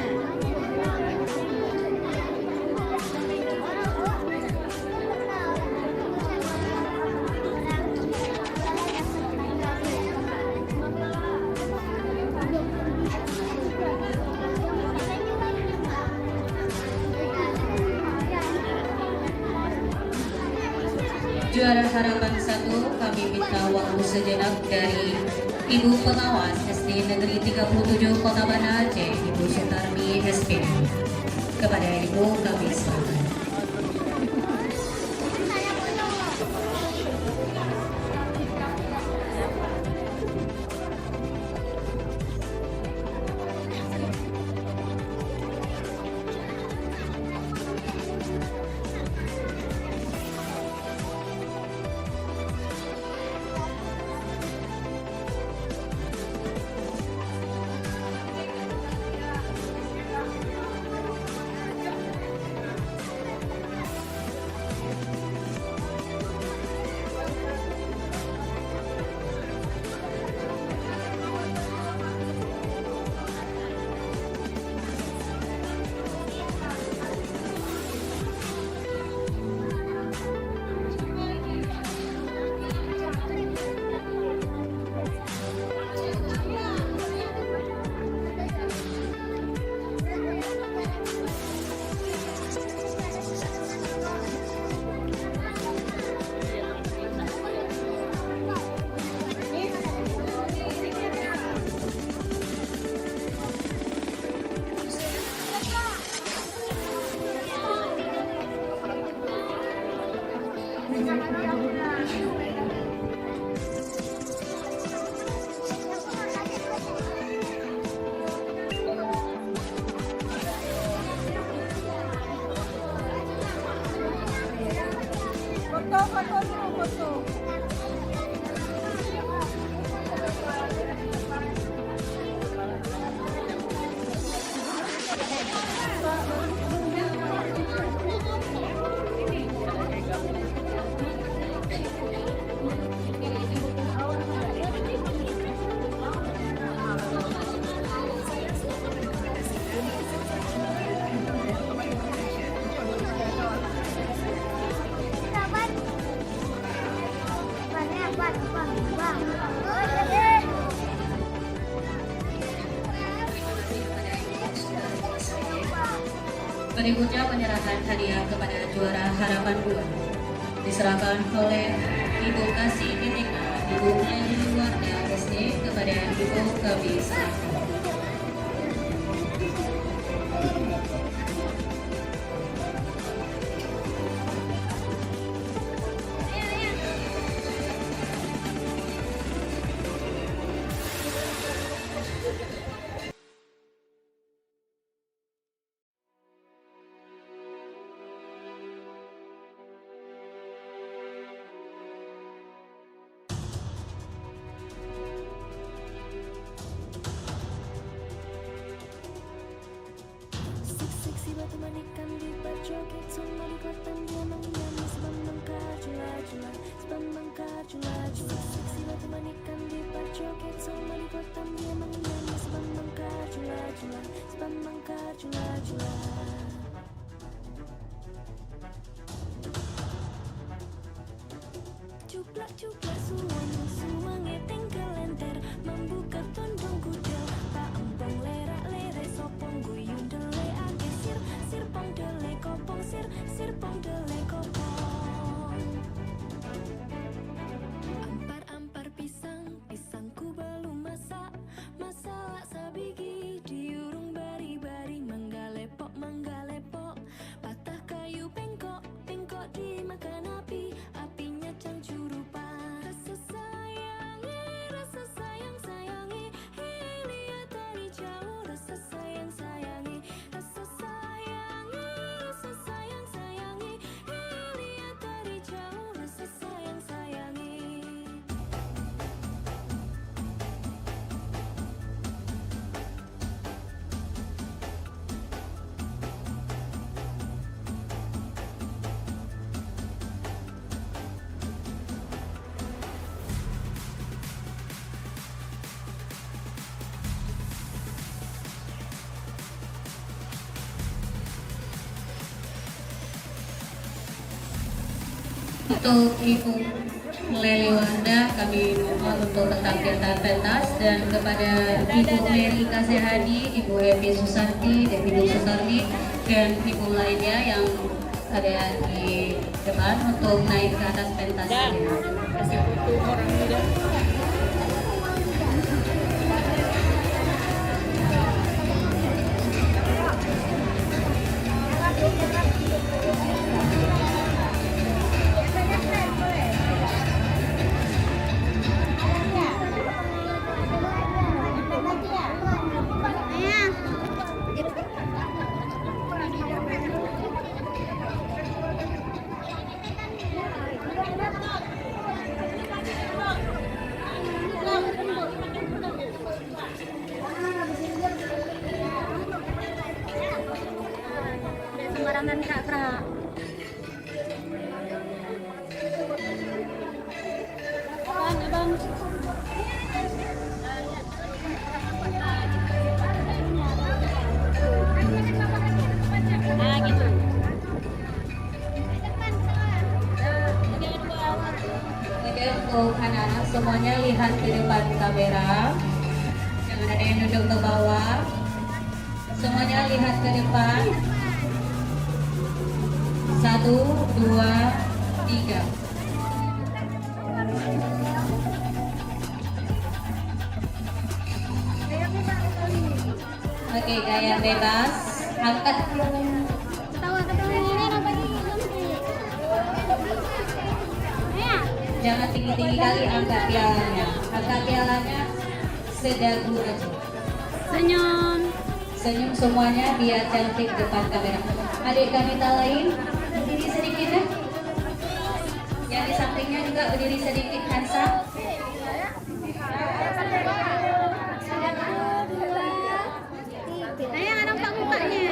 Juara harapan 1, kami minta waktu sejenak dari Ibu Pengawas SD Negeri 37 Kota Banda Aceh, Ibu Sutarmi SPD. Kepada Ibu kami serahkan. Berikutnya penyerahan hadiah kepada juara harapan 2 diserahkan oleh Ibu Kasih Binika, Ibu Melly Warda SD kepada Ibu kami serahkan. Manikan di berjoget semua di kota dia menyanyi sebab mengkar jula-jula, sebab mengkar jula-jula. Seksi batu manikan di berjoget semua di kota dia menyanyi sebab mengkar jula-jula, sebab mengkar jula-jula. Cuplak-cuplak suwange tinggal lenter membuka tondong kuda tak empong lerak-lere sopong guyun dele ake sir pong dele kopong sir pong dele kopong. Ampar-ampar pisangku belum masak sabigi diurung bari-bari manggalepok patah kayu pengkok dimakan apinya cangcurupan. Untuk Ibu Leli Wardah kami mohon untuk tetap pentas, dan kepada Ibu Mary Kasehadi, Ibu Evi Susanti, Devi Nur Sutardi, dan ibu lainnya yang ada di depan untuk naik ke atas pentas. Sembarangan kak. Abang. Nah gitu. Oke, untuk anak-anak semuanya lihat di depan kamera, jangan ada yang duduk ke bawah. Semuanya lihat ke depan. 1, 2, 3. Oke, gaya bebas. Angkat. Jangan tinggi-tinggi kali angkat pialanya. Angkat pialanya sedagu aja. Senyum. Senyum semuanya biar cantik depan kamera. Adik wanita lain berdiri sedikit ya. Yang di sampingnya juga berdiri sedikit, Hansa. Ayah nggak nampak mukanya.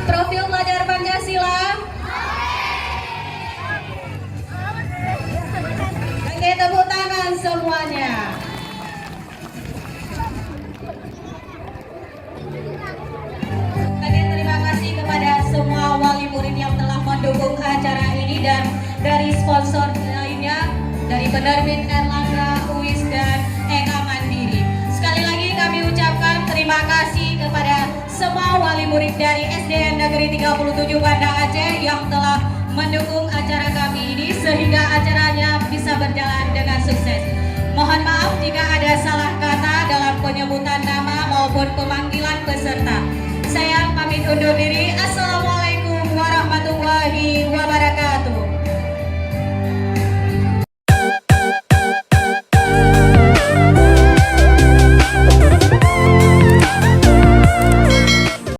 Profil pelajar Pancasila. Oke, tepuk tangan semuanya. Oke, terima kasih kepada semua wali murid yang telah mendukung acara ini, dan dari sponsor lainnya, dari penerbit Erlangga, UIS, dan Eka Mandiri. Sekali lagi kami ucapkan terima kasih kepada semua wali murid dari SDN Negeri 37 Banda Aceh yang telah mendukung acara kami ini sehingga acaranya bisa berjalan dengan sukses. Mohon maaf jika ada salah kata dalam penyebutan nama maupun pemanggilan peserta. Saya pamit undur diri. Assalamualaikum.